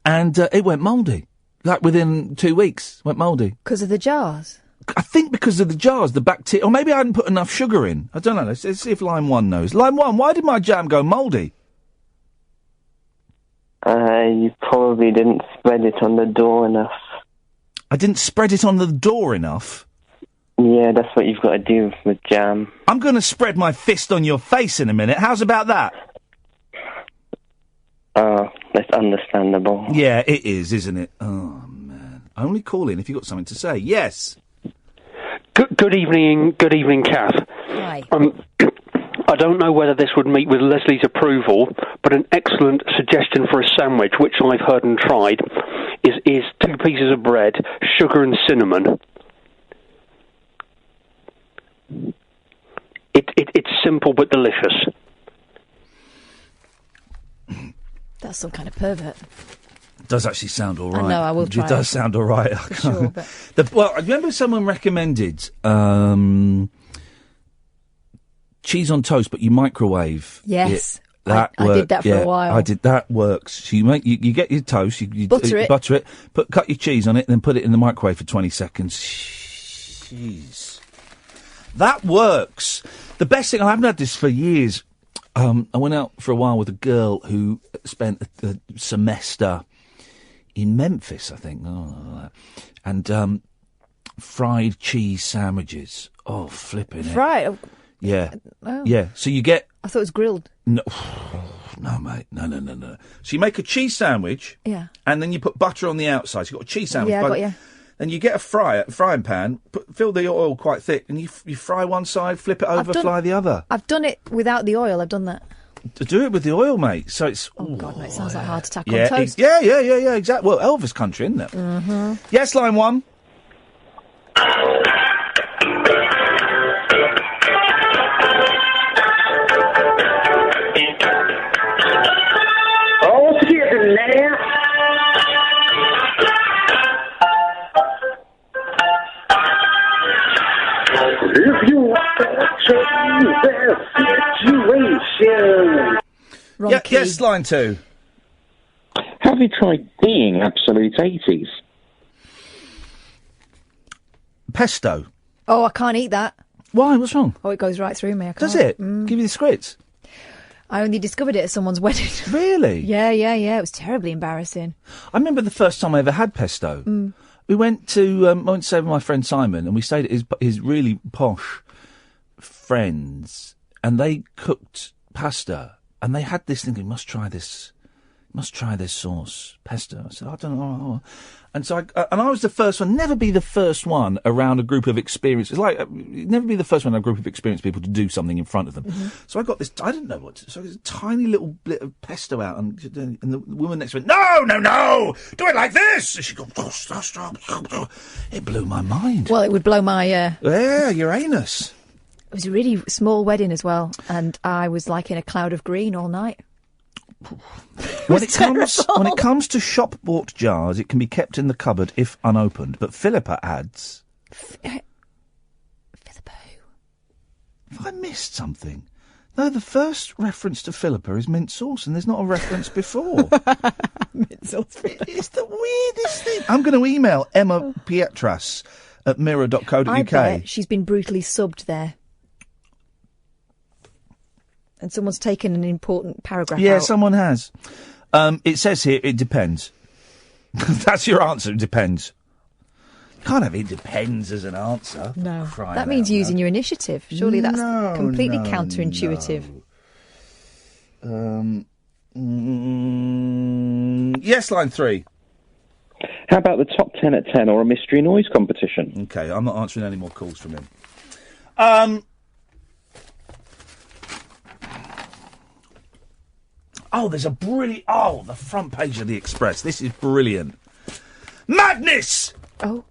And it went mouldy. Like within 2 weeks, went mouldy. Because of the jars? I think because of the jars, the bacteria... Or maybe I hadn't put enough sugar in. I don't know. Let's see if Line 1 knows. Line 1, why did my jam go mouldy? You probably didn't spread it on the door enough. I didn't spread it on the door enough? Yeah, that's what you've got to do with jam. I'm going to spread my fist on your face in a minute. How's about that? That's understandable. Yeah, it is, isn't it? Oh, man. Only call in if you've got something to say. Yes. Good evening, Kath. Hi. I don't know whether this would meet with Leslie's approval, but an excellent suggestion for a sandwich, which I've heard and tried, is 2 pieces of bread, sugar and cinnamon. It's simple but delicious. That's some kind of pervert. It does actually sound all right. I know, I will try it. does sound all right. For sure, but... Well, I remember someone recommended cheese on toast, but you microwave. Yes. It. I did that for a while. I did. That works. So you get your toast, you butter it, cut your cheese on it, and then put it in the microwave for 20 seconds. Jeez. That works. The best thing, I haven't had this for years. I went out for a while with a girl who spent a semester in Memphis, I think, and fried cheese sandwiches. Oh, flipping it. Fried? Yeah. Oh. Yeah, so you get... I thought it was grilled. No, mate, no. So you make a cheese sandwich, yeah, and then you put butter on the outside. So you've got a cheese sandwich. Yeah, I got you. Then you get a frying pan, fill the oil quite thick, and you fry one side, flip it over, fry the other. I've done it without the oil. I've done that. Do it with the oil, mate. So it's... Oh, God, mate, it sounds like hard to tackle yeah, on toast. Yeah, exactly. Well, Elvis country, isn't it? Mm-hmm. Yes, Line 1. Oh, together now. If you want to change that situation. Yes, Line 2. Have you tried being absolute 80s? Pesto. Oh, I can't eat that. Why? What's wrong? Oh, it goes right through me. I can't. Does it? Give you the squirts? I only discovered it at someone's wedding. Really? Yeah. It was terribly embarrassing. I remember the first time I ever had pesto. We went to I went to stay with my friend Simon, and we stayed at his really posh friends, and they cooked pasta, and they had this thing. You must try this sauce, pesto. I said, I don't know. And so I was the first one. Never be the first one around a group of experienced. It's like never be the first one around a group of experienced people to do something in front of them. Mm-hmm. So I got this. I didn't know what. So there's a tiny little bit of pesto out, and the woman next to me went, no, do it like this. And she goes, stop. It blew my mind. Well, it would blow my. Yeah, your anus. It was a really small wedding as well, and I was like in a cloud of green all night. When it comes to shop bought jars, it can be kept in the cupboard if unopened. But Philippa adds, Philippa who? Have I missed something? No, the first reference to Philippa is mint sauce, and there's not a reference before. Mint sauce. It's the weirdest thing. I'm going to email Emma Pietras at mirror.co.uk. I bet she's been brutally subbed there. And someone's taken an important paragraph out. Yeah, someone has. It says here, it depends. That's your answer, it depends. can't have "it depends" as an answer. No. Crying That means out using loud. your initiative. Surely that's No, completely no, counterintuitive. Yes, line 3. How about the top 10 at 10 or a mystery noise competition? Okay, I'm not answering any more calls from him. Oh, there's a brilliant... Oh, the front page of the Express. This is brilliant. Madness! Oh.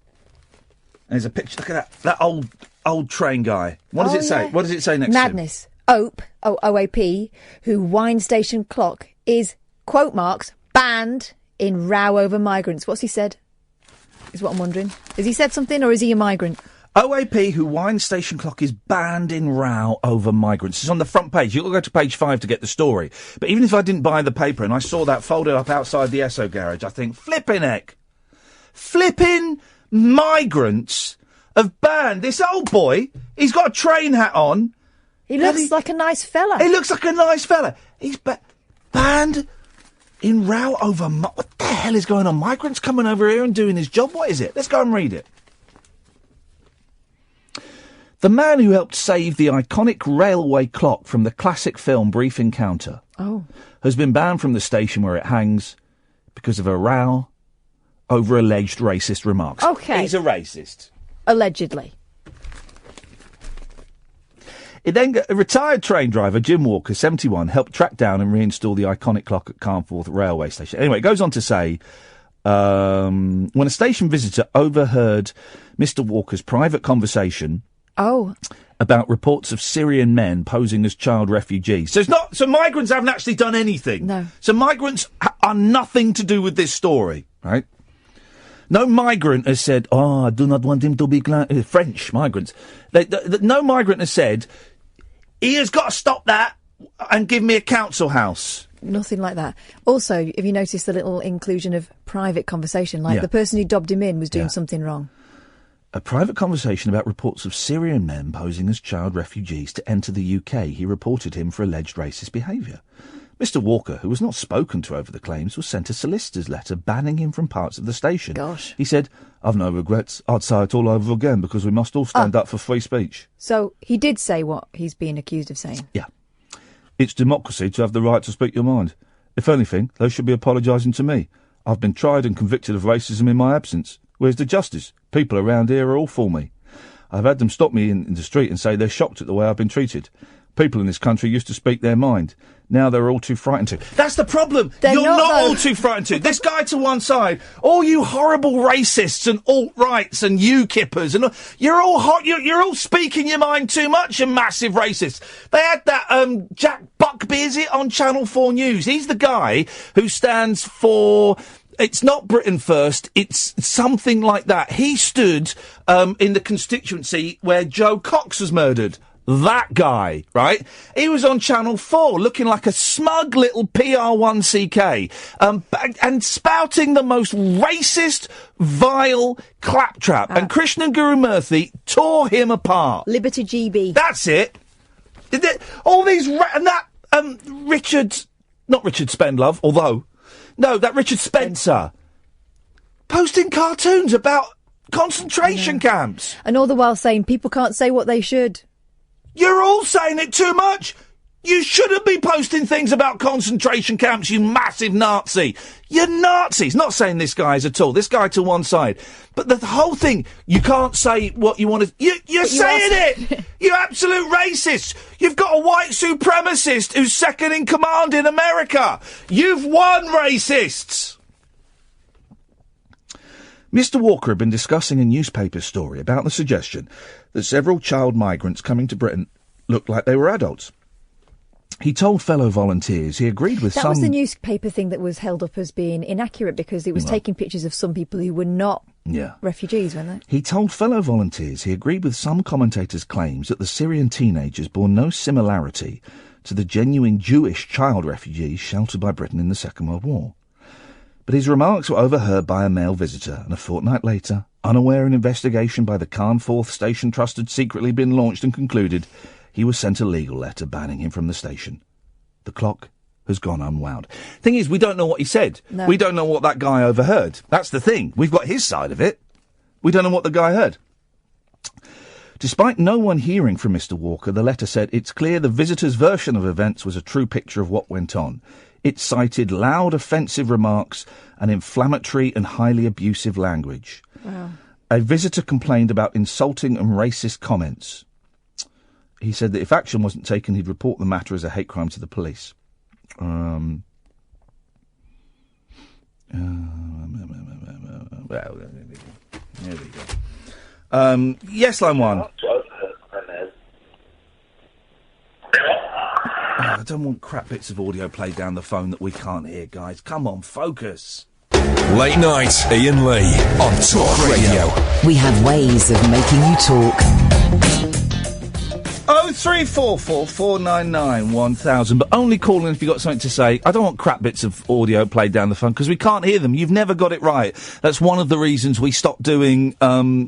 There's a picture. Look at that old train guy. What does it say? Yeah. What does it say next Madness. OAP, OAP, who wine station clock is, quote marks, banned in row over migrants. What's he said? Is what I'm wondering. Has he said something or is he a migrant? OAP, who wine station clock is banned in row over migrants. It's on the front page. You've got to go to page 5 to get the story. But even if I didn't buy the paper and I saw that folded up outside the Esso garage, I think, flipping heck. Flipping migrants have banned this old boy. He's got a train hat on. He looks like a nice fella. He looks like a nice fella. He's banned in row over... What the hell is going on? Migrants coming over here and doing his job? What is it? Let's go and read it. The man who helped save the iconic railway clock from the classic film Brief Encounter has been banned from the station where it hangs because of a row over alleged racist remarks. Okay. He's a racist. Allegedly. It then a retired train driver, Jim Walker, 71, helped track down and reinstall the iconic clock at Carnforth railway station. Anyway, it goes on to say, when a station visitor overheard Mr. Walker's private conversation about reports of Syrian men posing as child refugees. So migrants haven't actually done anything. No. So migrants are nothing to do with this story, right? No migrant has said, I do not want him to be French migrants. No migrant has said, he has got to stop that and give me a council house. Nothing like that. Also, if you notice the little inclusion of private conversation, like Yeah. the person who dobbed him in was doing something wrong. A private conversation about reports of Syrian men posing as child refugees to enter the UK. He reported him for alleged racist behaviour. Mr. Walker, who was not spoken to over the claims, was sent a solicitor's letter banning him from parts of the station. Gosh. He said, I've no regrets. I'd say it all over again because we must all stand up for free speech. So he did say what he's being accused of saying. Yeah. It's democracy to have the right to speak your mind. If anything, they should be apologising to me. I've been tried and convicted of racism in my absence. Where's the justice? People around here are all for me. I've had them stop me in the street and say they're shocked at the way I've been treated. People in this country used to speak their mind. Now they're all too frightened to. That's the problem. They're You're not, not though. all too frightened to. This guy to one side, all you horrible racists and alt-rights and UKippers, and you're all hot. You're all speaking your mind too much and massive racists. They had that Jack Buckby, is it, on Channel 4 News? He's the guy who stands for... It's not Britain First, it's something like that. He stood in the constituency where Joe Cox was murdered. That guy, right? He was on Channel 4 looking like a smug little PR1CK and spouting the most racist, vile claptrap. And Krishnan Guru Murthy tore him apart. Liberty GB. That's it. All these... and that Richard... Not Richard Spendlove, although... No, that Richard Spencer. Posting cartoons about concentration camps. And all the while saying people can't say what they should. You're all saying it too much. You shouldn't be posting things about concentration camps, you massive Nazi. You're Nazis. Not saying this guy is at all. This guy to one side. But the whole thing, you can't say what you want to... You're saying it! You absolute racist! You've got a white supremacist who's second in command in America! You've won, racists! Mr. Walker had been discussing a newspaper story about the suggestion that several child migrants coming to Britain looked like they were adults. He told fellow volunteers he agreed with That some... was the newspaper thing that was held up as being inaccurate because it was taking pictures of some people who were not refugees, weren't they? He told fellow volunteers he agreed with some commentators' claims that the Syrian teenagers bore no similarity to the genuine Jewish child refugees sheltered by Britain in the Second World War. But his remarks were overheard by a male visitor, and a fortnight later, unaware an investigation by the Carnforth Station Trust had secretly been launched and concluded, he was sent a legal letter banning him from the station. The clock has gone unwound. Thing is, we don't know what he said. No. We don't know what that guy overheard. That's the thing. We've got his side of it, We don't know what the guy heard. Despite no one hearing from Mr. Walker, the letter said it's clear the visitor's version of events was a true picture of what went on. It cited loud, offensive remarks and inflammatory and highly abusive language. Wow. A visitor complained about insulting and racist comments. He said that if action wasn't taken, he'd report the matter as a hate crime to the police. Well, there we go. Yes, line one. I don't want crap bits of audio played down the phone that we can't hear, guys. Come on, focus. Late night, Iain Lee on Talk Radio. We have ways of making you talk. 0344 499 1000, but only call in if you've got something to say. I don't want crap bits of audio played down the phone because we can't hear them. You've never got it right. That's one of the reasons we stopped doing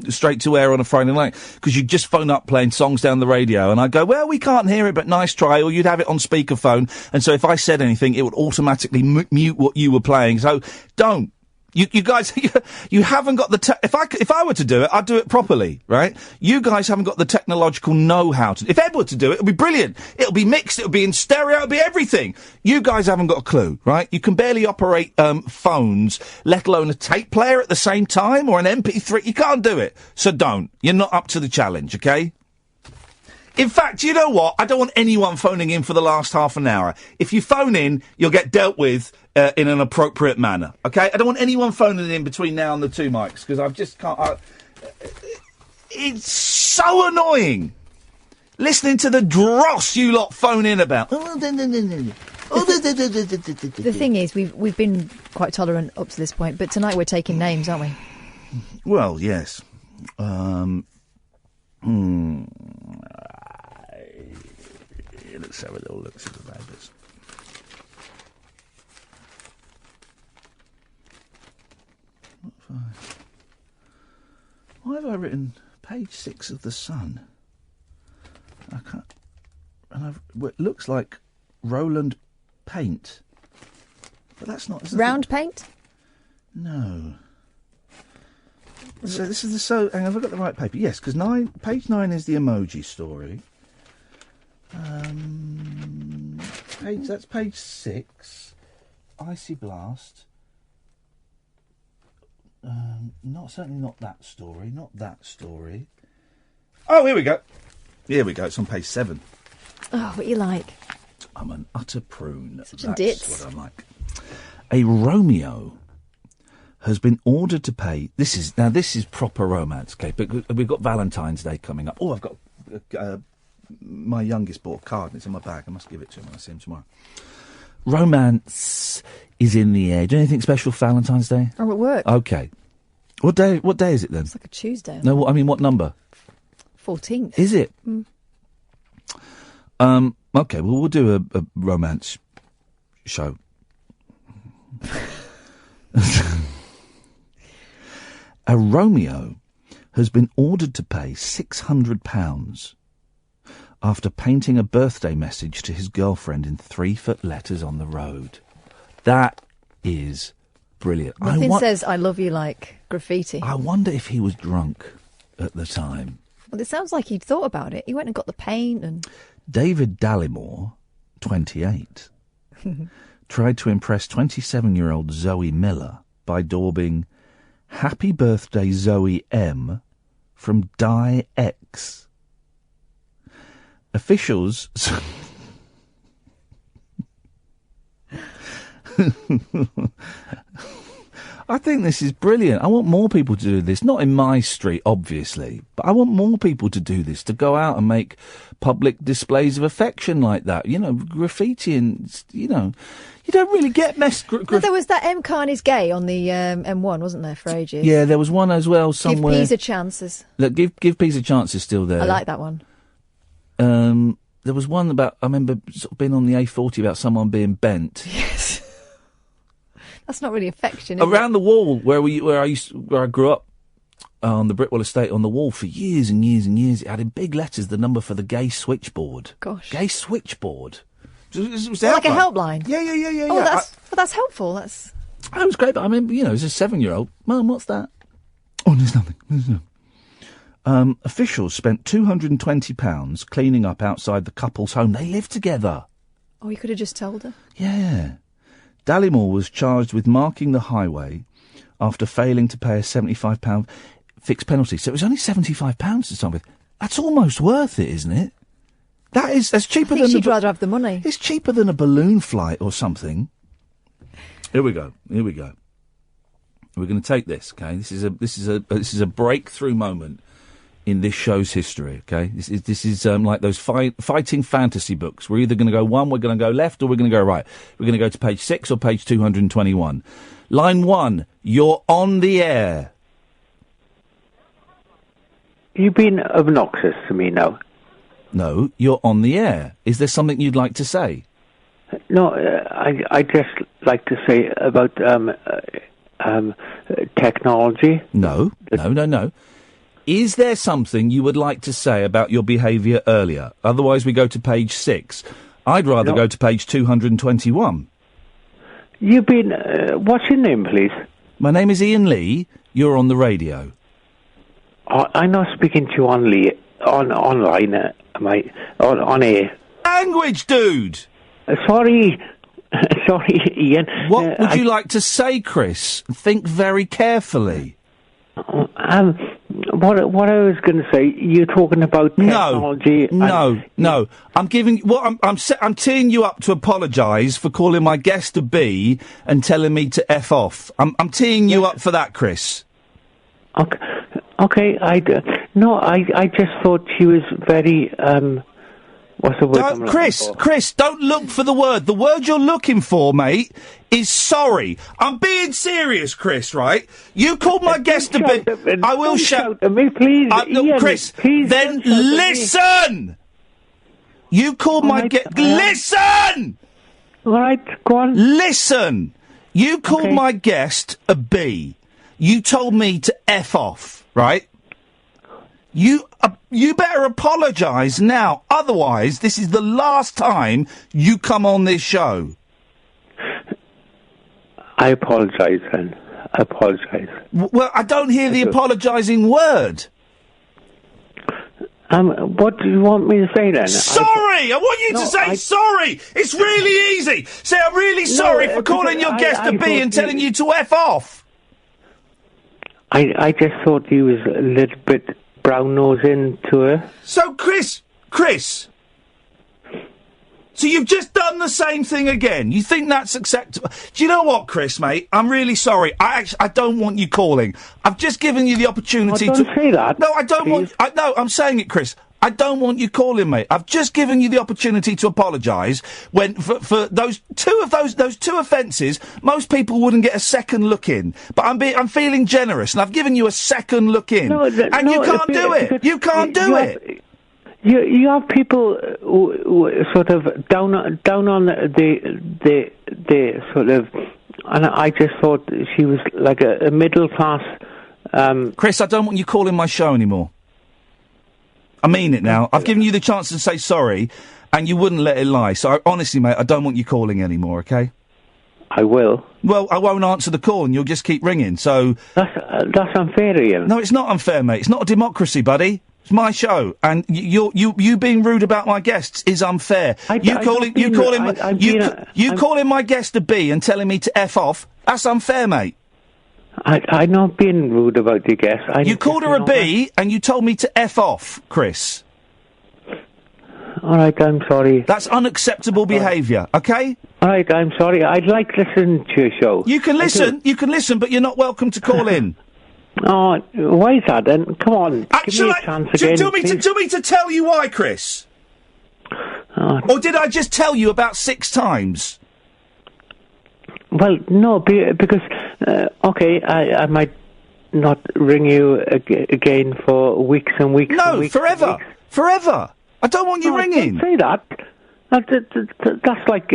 straight to air on a Friday night, because you just phone up playing songs down the radio and I go, well, we can't hear it, but nice try, or you'd have it on speakerphone, and so if I said anything it would automatically mute what you were playing. So don't. You guys, you haven't got the if I were to do it, I'd do it properly, right? You guys haven't got the technological know-how to. If Ed were to do it, it'll be brilliant. It'll be mixed, it'll be in stereo, it'll be everything. You guys haven't got a clue, right? You can barely operate phones, let alone a tape player at the same time, or an MP3. You can't do it. So don't. You're not up to the challenge, okay? In fact, you know what? I don't want anyone phoning in for the last half an hour. If you phone in, you'll get dealt with in an appropriate manner, okay? I don't want anyone phoning in between now and the two mics, because I just can't... it's so annoying listening to the dross you lot phone in about. The thing is, we've been quite tolerant up to this point, but tonight we're taking names, aren't we? Well, yes. Let's have a little look at the neighbours. Why have I written page 6 of The Sun? I can't... And it looks like Roland paint. But that's not... Round paint? No. So this is the... Hang on, have I got the right paper? Yes, because page 9 is the emoji story. That's page 6. Icy Blast. Certainly not that story. Not that story. Oh, here we go. Here we go. It's on page 7. Oh, what you like? I'm an utter prune. Such a ditz. That's what I'm like. A Romeo has been ordered to pay... This is proper romance, okay? But we've got Valentine's Day coming up. Oh, I've got... my youngest bought a card and it's in my bag. I must give it to him when I see him tomorrow. Romance is in the air. Do anything special for Valentine's Day? I'm at work. Okay. What day is it then? It's like a Tuesday. No, what number? 14th. Is it? Mm. Okay, well, we'll do a romance show. A Romeo has been ordered to pay £600 after painting a birthday message to his girlfriend in 3-foot letters on the road. That is brilliant. Nothing says I love you like graffiti. I wonder if he was drunk at the time. Well, it sounds like he'd thought about it. He went and got the paint and... David Dallimore, 28, tried to impress 27-year-old Zoe Miller by daubing Happy Birthday Zoe M from Die X. Officials... I think this is brilliant. I want more people to do this. Not in my street, obviously, but I want more people to do this, to go out and make public displays of affection like that. You know, graffiti and, you know, you don't really get there was that M. Carney's Gay on the M1, wasn't there, for ages? Yeah, there was one as well somewhere. Give Peas a Chances. Look, Give Peas a Chance is still there. I like that one. There was one about, I remember sort of being on the A40 about someone being bent. Yes. That's not really affection, is Around the wall where I grew up, on the Britwell estate, on the wall for years and years and years, it had in big letters the number for the gay switchboard. Gosh. Gay switchboard. It was like a helpline? Yeah. Oh, that's helpful. It was great, but I mean, you know, as a 7-year-old, Mum, what's that? Oh, there's nothing. There's nothing. Officials spent £220 cleaning up outside the couple's home. They live together. Oh, you could have just told her. Yeah. Dallimore was charged with marking the highway after failing to pay a £75 fixed penalty. So it was only £75 to start with. That's almost worth it, isn't it? That's cheaper than... she'd rather have the money. It's cheaper than a balloon flight or something. Here we go. We're going to take this, okay? This is a breakthrough moment in this show's history, okay? This is like those fighting fantasy books. We're either going to go one, we're going to go left, or we're going to go right. We're going to go to page 6 or page 221. Line 1, you're on the air. You've been obnoxious to me now. No, you're on the air. Is there something you'd like to say? No, I just like to say about technology. No. Is there something you would like to say about your behaviour earlier? Otherwise, we go to page 6. I'd rather go to page 221. You've been... what's your name, please? My name is Iain Lee. You're on the radio. I'm not speaking to you online, am I? On air. Language, dude! Sorry, Iain. What would you like to say, Chris? Think very carefully. What I was going to say, you're talking about technology. No. I'm giving. I'm teeing you up to apologise for calling my guest a B and telling me to F off. I'm teeing you up for that, Chris. Okay. I just thought she was very. What's the word? Chris, don't look for the word. The word you're looking for, mate, is sorry. I'm being serious, Chris, right? You called my guest a bit. I will shout at me, please. No, Chris, please then listen! You called my guest... Listen! All right, go on. Listen! You called my guest a B. You told me to F off, right? You better apologise now. Otherwise, this is the last time you come on this show. I apologise, then. I apologise. Well, I don't hear the apologising word. What do you want me to say, then? Sorry! I want you to say sorry! It's really easy! Say, I'm really sorry for calling your guest a B and telling you to F off! I just thought he was a little bit... brown nosing to her. So, Chris, so you've just done the same thing again. You think that's acceptable? Do you know what, Chris, mate? I'm really sorry. I don't want you calling. I've just given you the opportunity to... Don't say that. No, I don't want... No, I'm saying it, Chris. I don't want you calling, mate. I've just given you the opportunity to apologise when for those two offences. Most people wouldn't get a second look in, but I'm feeling generous, and I've given you a second look in, and you can't do it. You can't do it. You have people who sort of down on the sort of, and I just thought she was like a middle class. Chris, I don't want you calling my show anymore. I mean it now. I've given you the chance to say sorry, and you wouldn't let it lie. So, honestly, mate, I don't want you calling anymore, okay? I will. Well, I won't answer the call, and you'll just keep ringing, so... That's unfair, Ian. No, it's not unfair, mate. It's not a democracy, buddy. It's my show, and you being rude about my guests is unfair. You calling my guest a B and telling me to F off, that's unfair, mate. I'm not being rude about your guest. You called her a B and you told me to F off, Chris. All right, I'm sorry. That's unacceptable behaviour, okay? All right, I'm sorry. I'd like to listen to your show. You can listen, but you're not welcome to call in. Oh, why is that then? Come on, give me a chance again, do me to tell you why, Chris? Or did I just tell you about 6 times? Well, no, because, okay, I might not ring you again for weeks and weeks. No, and weeks forever. And weeks. Forever. I don't want you ringing. Don't say that. That's like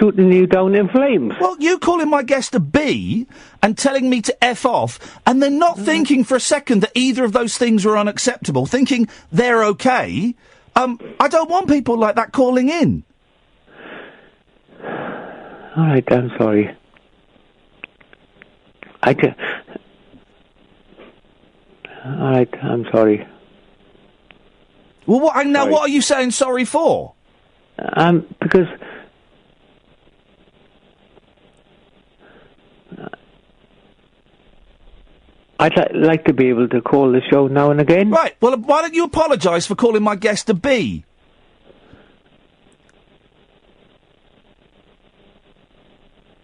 shooting you down in flames. Well, you calling my guest a B and telling me to F off, and then not thinking for a second that either of those things were unacceptable, thinking they're okay. I don't want people like that calling in. All right, I'm sorry. All right, I'm sorry. Well, what are you saying sorry for? Because I'd like to be able to call the show now and again. Right, well, why don't you apologise for calling my guest a B?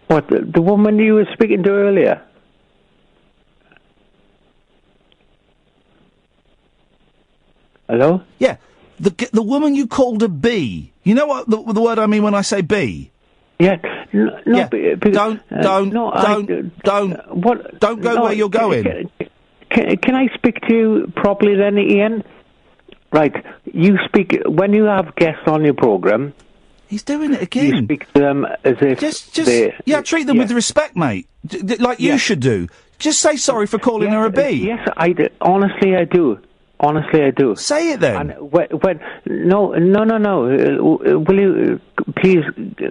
What, the woman you were speaking to earlier? Hello? Yeah, the woman you called a B. You know what the word I mean when I say B? Yeah, Don't go where you're going. Can I speak to you properly then, Ian? Right, you speak, when you have guests on your programme... He's doing it again. You speak to them as if treat them with respect, mate. Like you should do. Just say sorry for calling her a B. Yes, I do. Honestly, I do. Honestly, I do. Say it then. And no. Will you please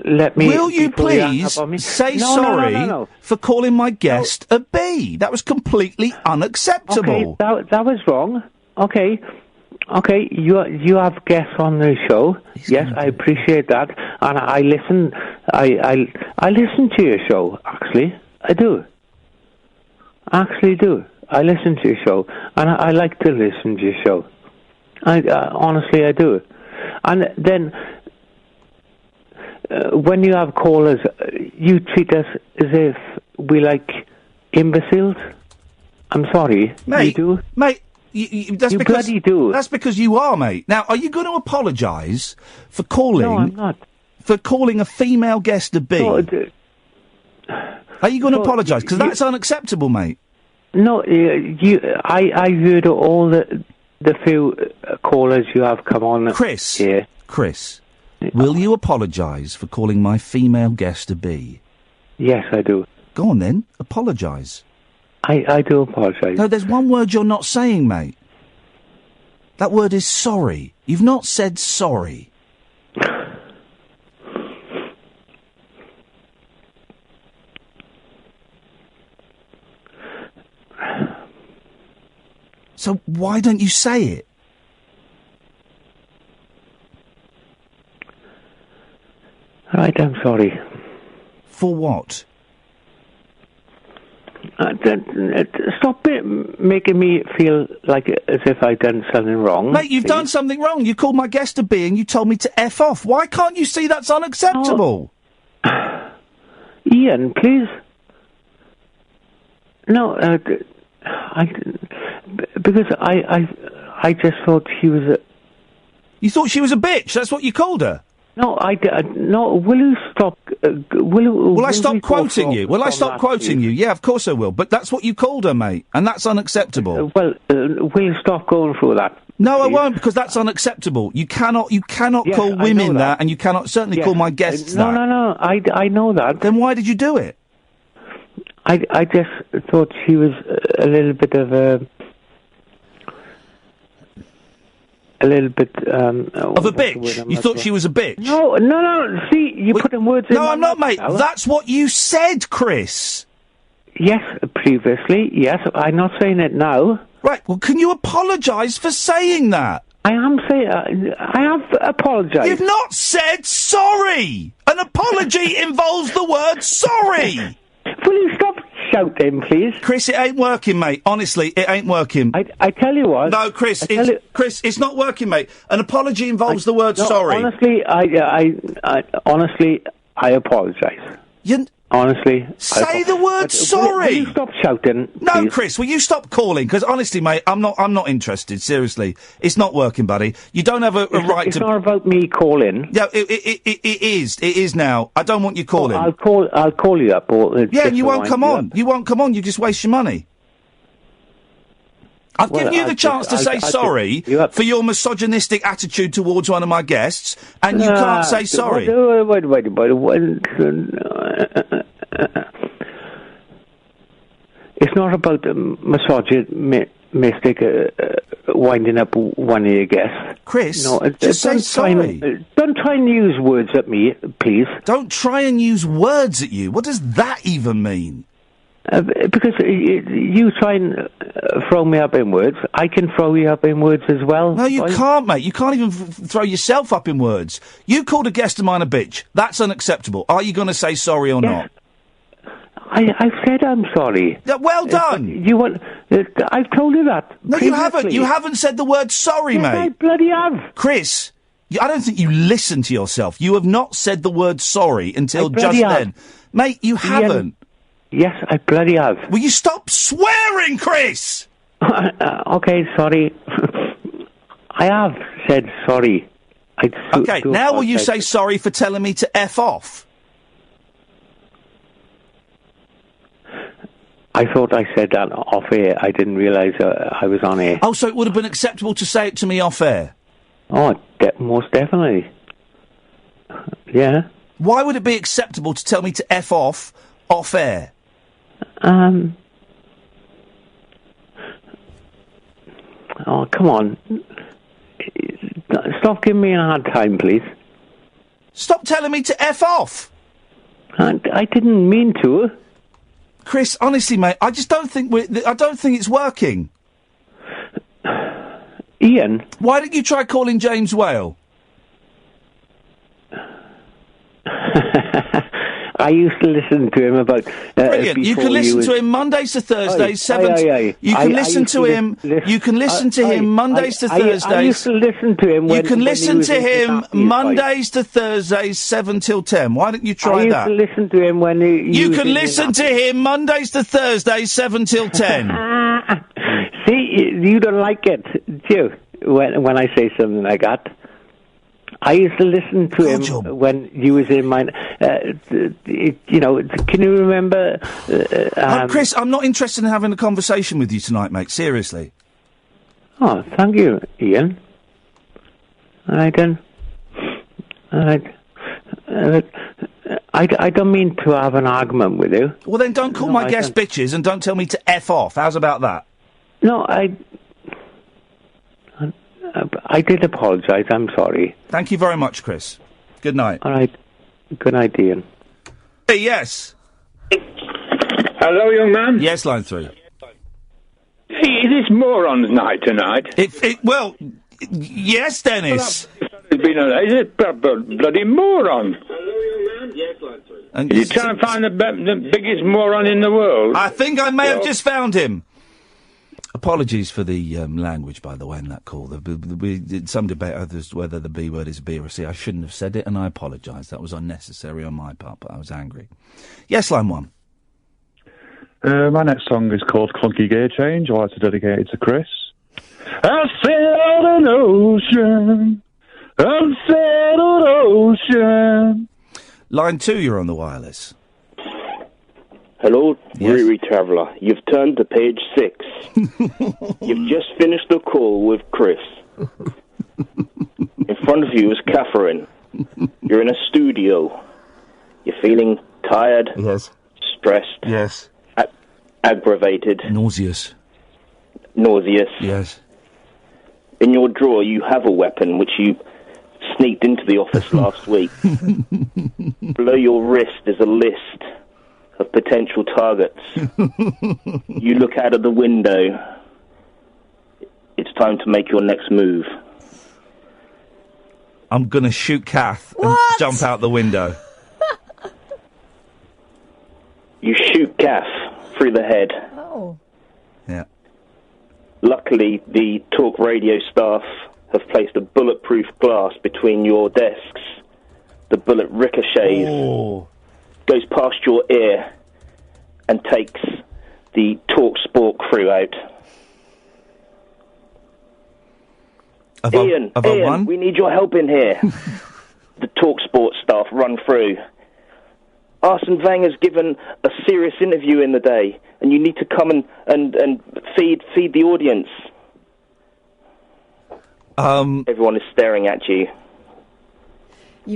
let me... Will you please say sorry for calling my guest a B? That was completely unacceptable. Okay, that was wrong. Okay, you have guests on the show. Yes, I appreciate that, and I listen. I listen to your show. Actually, I do. I listen to your show, and I like to listen to your show. Honestly, I do. And then when you have callers, you treat us as if we like imbeciles. I'm sorry, mate. You do, mate. That's you because, bloody do. That's because you are, mate. Now, are you going to apologise for calling... No, I'm not. For calling a female guest a B? No, are you going to apologise? Because that's unacceptable, mate. No, I heard all the few callers you have come on. Chris, will you apologise for calling my female guest a B? Yes, I do. Go on then, apologise. I do apologise. No, there's one word you're not saying, mate. That word is sorry. You've not said sorry. So why don't you say it? Right, I'm sorry. For what? Stop making me feel like as if I've done something wrong. Mate, you've done something wrong. You called my guest a B and you told me to F off. Why can't you see that's unacceptable? Ian, please. No, because I just thought she was a... You thought she was a bitch? That's what you called her? No, no, will you stop... Will I stop quoting you? Will I stop quoting you? Yeah, of course I will. But that's what you called her, mate. And that's unacceptable. Will you stop going through that? No, please? I won't, because that's unacceptable. You cannot call women that, and you cannot certainly call my guests that. No, I know that. Then why did you do it? I just thought she was a little bit of a... A little bit, of a bitch? You thought she was a bitch? No, see, you're putting words in my mouth. No, I'm not, mate. Now. That's what you said, Chris. Yes, previously, yes. I'm not saying it now. Right, well, can you apologise for saying that? I am saying... I have apologised. You've not said sorry! An apology involves the word sorry! Will you stop shouting, please? Chris, it ain't working, mate. Honestly, it ain't working. I tell you what... No, Chris, it's not working, mate. An apology involves the word sorry. Honestly, I apologise. Honestly... Say the word sorry! Will you stop shouting, No, please? Chris, will you stop calling? Because honestly, mate, I'm not interested, seriously. It's not working, buddy. You don't have a right to... It's not about me calling. Yeah, it is. It is now. I don't want you calling. I'll call you up. Yeah, and you won't come on. You won't come on. You just waste your money. I've given you the chance to say sorry for your misogynistic attitude towards one of my guests, and you can't say sorry. Wait. It's not about misogynistic winding up one of your guests. Chris, just say sorry. Don't try and use words at me, please. Don't try and use words at you. What does that even mean? Because you try and throw me up in words. I can throw you up in words as well. No, you can't, mate. You can't even throw yourself up in words. You called a guest of mine a bitch. That's unacceptable. Are you going to say sorry or not? I've said I'm sorry. Well done. You want? I've told you that. No, you haven't. You haven't said the word sorry, Yes, mate. I bloody have. Chris, I don't think you listen to yourself. You have not said the word sorry until I just bloody have. then. Mate, you haven't. Yes, I bloody have. Will you stop swearing, Chris? Okay, sorry. I have said sorry. Okay, now will you say sorry for telling me to F off? I thought I said that off air. I didn't realise I was on air. Oh, so it would have been acceptable to say it to me off air? Oh, most definitely. Yeah. Why would it be acceptable to tell me to F off air? Oh, come on. Stop giving me a hard time, please. Stop telling me to F off! I didn't mean to. Chris, honestly, mate, I just don't think I don't think it's working. Ian? Why didn't you try calling James Whale? I used to listen to him about... Brilliant. You can listen to him Mondays to Thursdays, 7... You can listen to him... You can listen to him Mondays to Thursdays... I used to listen to him when... You can listen when to him Mondays to Thursdays, 7 till 10. Why didn't you try that? I used to listen to him when he... You can listen to him Mondays to Thursdays, 7 till 10. See, you don't like it, do you? When I say something like that. I used to listen to him when you was in my... you know, can you remember... Chris, I'm not interested in having a conversation with you tonight, mate. Seriously. Oh, thank you, Ian. All right, then. All right. I don't mean to have an argument with you. Well, then don't call my guests bitches and don't tell me to F off. How's about that? No, I did apologise. I'm sorry. Thank you very much, Chris. Good night. All right. Good night, Ian. Hey, yes. Hello, young man. Yes, line 3. Hey, is this morons' night tonight? Well, yes, Dennis. It's been is it bloody moron? Hello, young man. Yes, line 3. And you trying to find the biggest moron in the world? I think I may have just found him. Apologies for the language, by the way, in that call. We did some debate as to whether the B word is a B or a C. I shouldn't have said it, and I apologise. That was unnecessary on my part, but I was angry. Yes, line 1. My next song is called Clunky Gear Change. I'd like to dedicate it to Chris. I sailed an ocean, unsettled ocean. Line 2, you're on the wireless. Hello, weary traveller. You've turned to page 6. You've just finished a call with Chris. In front of you is Catherine. You're in a studio. You're feeling tired. Yes. Stressed. Yes. Aggravated. Nauseous. Yes. In your drawer, you have a weapon which you sneaked into the office last week. Below your wrist is a list of potential targets. You look out of the window. It's time to make your next move. I'm going to shoot Kath and jump out the window. You shoot Kath through the head. Oh. Yeah. Luckily, the talk radio staff have placed a bulletproof glass between your desks. The bullet ricochets, goes past your ear, and takes the talk sport crew out. Ian, we need your help in here. The talk sport staff run through. Arsene Wenger's given a serious interview in the day, and you need to come and feed the audience. Everyone is staring at you.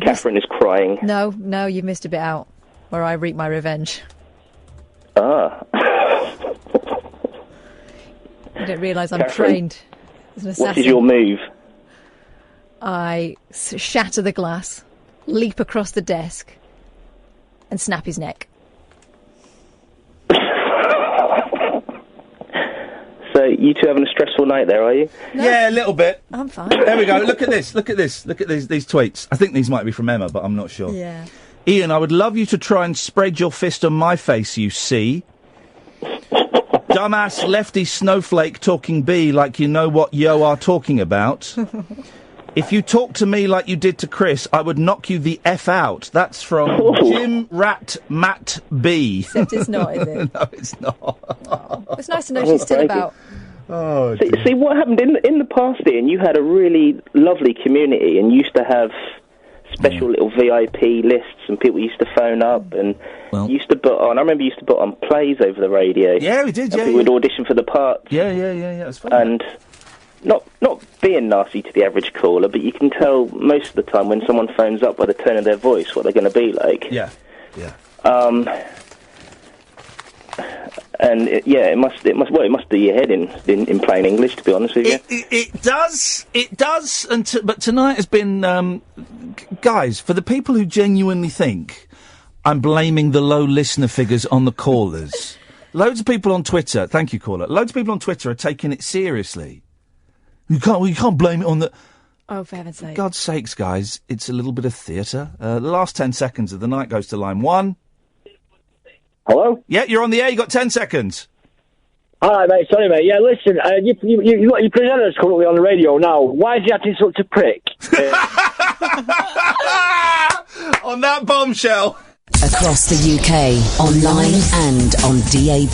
Catherine is crying. No, you've missed a bit out where I wreak my revenge. Ah. You don't realise I'm Catherine, trained as an assassin. What is your move? I shatter the glass, leap across the desk, and snap his neck. So you two having a stressful night there, are you? No. Yeah, a little bit. I'm fine. There we go. Look at this. Look at this. Look at these tweets. I think these might be from Emma, but I'm not sure. Yeah. Ian, I would love you to try and spread your fist on my face, you see. Dumbass lefty snowflake talking B like you know what yo are talking about. If you talk to me like you did to Chris, I would knock you the F out. That's from Jim Rat Matt B. Except it's not, is it? No, it's not. Oh, it's nice to know she's still about. Oh, see what happened in the past, Ian, you had a really lovely community and used to have special little VIP lists and people used to phone up and used to put on. I remember you used to put on plays over the radio. Yeah, we did, and people would audition for the parts. Yeah, it was fun. And not being nasty to the average caller, but you can tell most of the time when someone phones up by the tone of their voice what they're going to be like. Yeah. And it must do your head in plain English, to be honest with you. It does. But tonight has been, guys, for the people who genuinely think I'm blaming the low listener figures on the callers. Loads of people on Twitter. Thank you, caller. Loads of people on Twitter are taking it seriously. You can't blame it on the. Oh, for heaven's sake! God's sakes, guys! It's a little bit of theatre. The last 10 seconds of the night goes to line 1. Hello? Yeah, you're on the air. You got 10 seconds. Hi, mate. Sorry, mate. Yeah, listen. You got your presenters currently on the radio now. Why is he acting such a prick? On that bombshell. Across the UK, online and on DAB.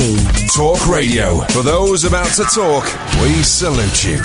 Talk Radio. For those about to talk, we salute you.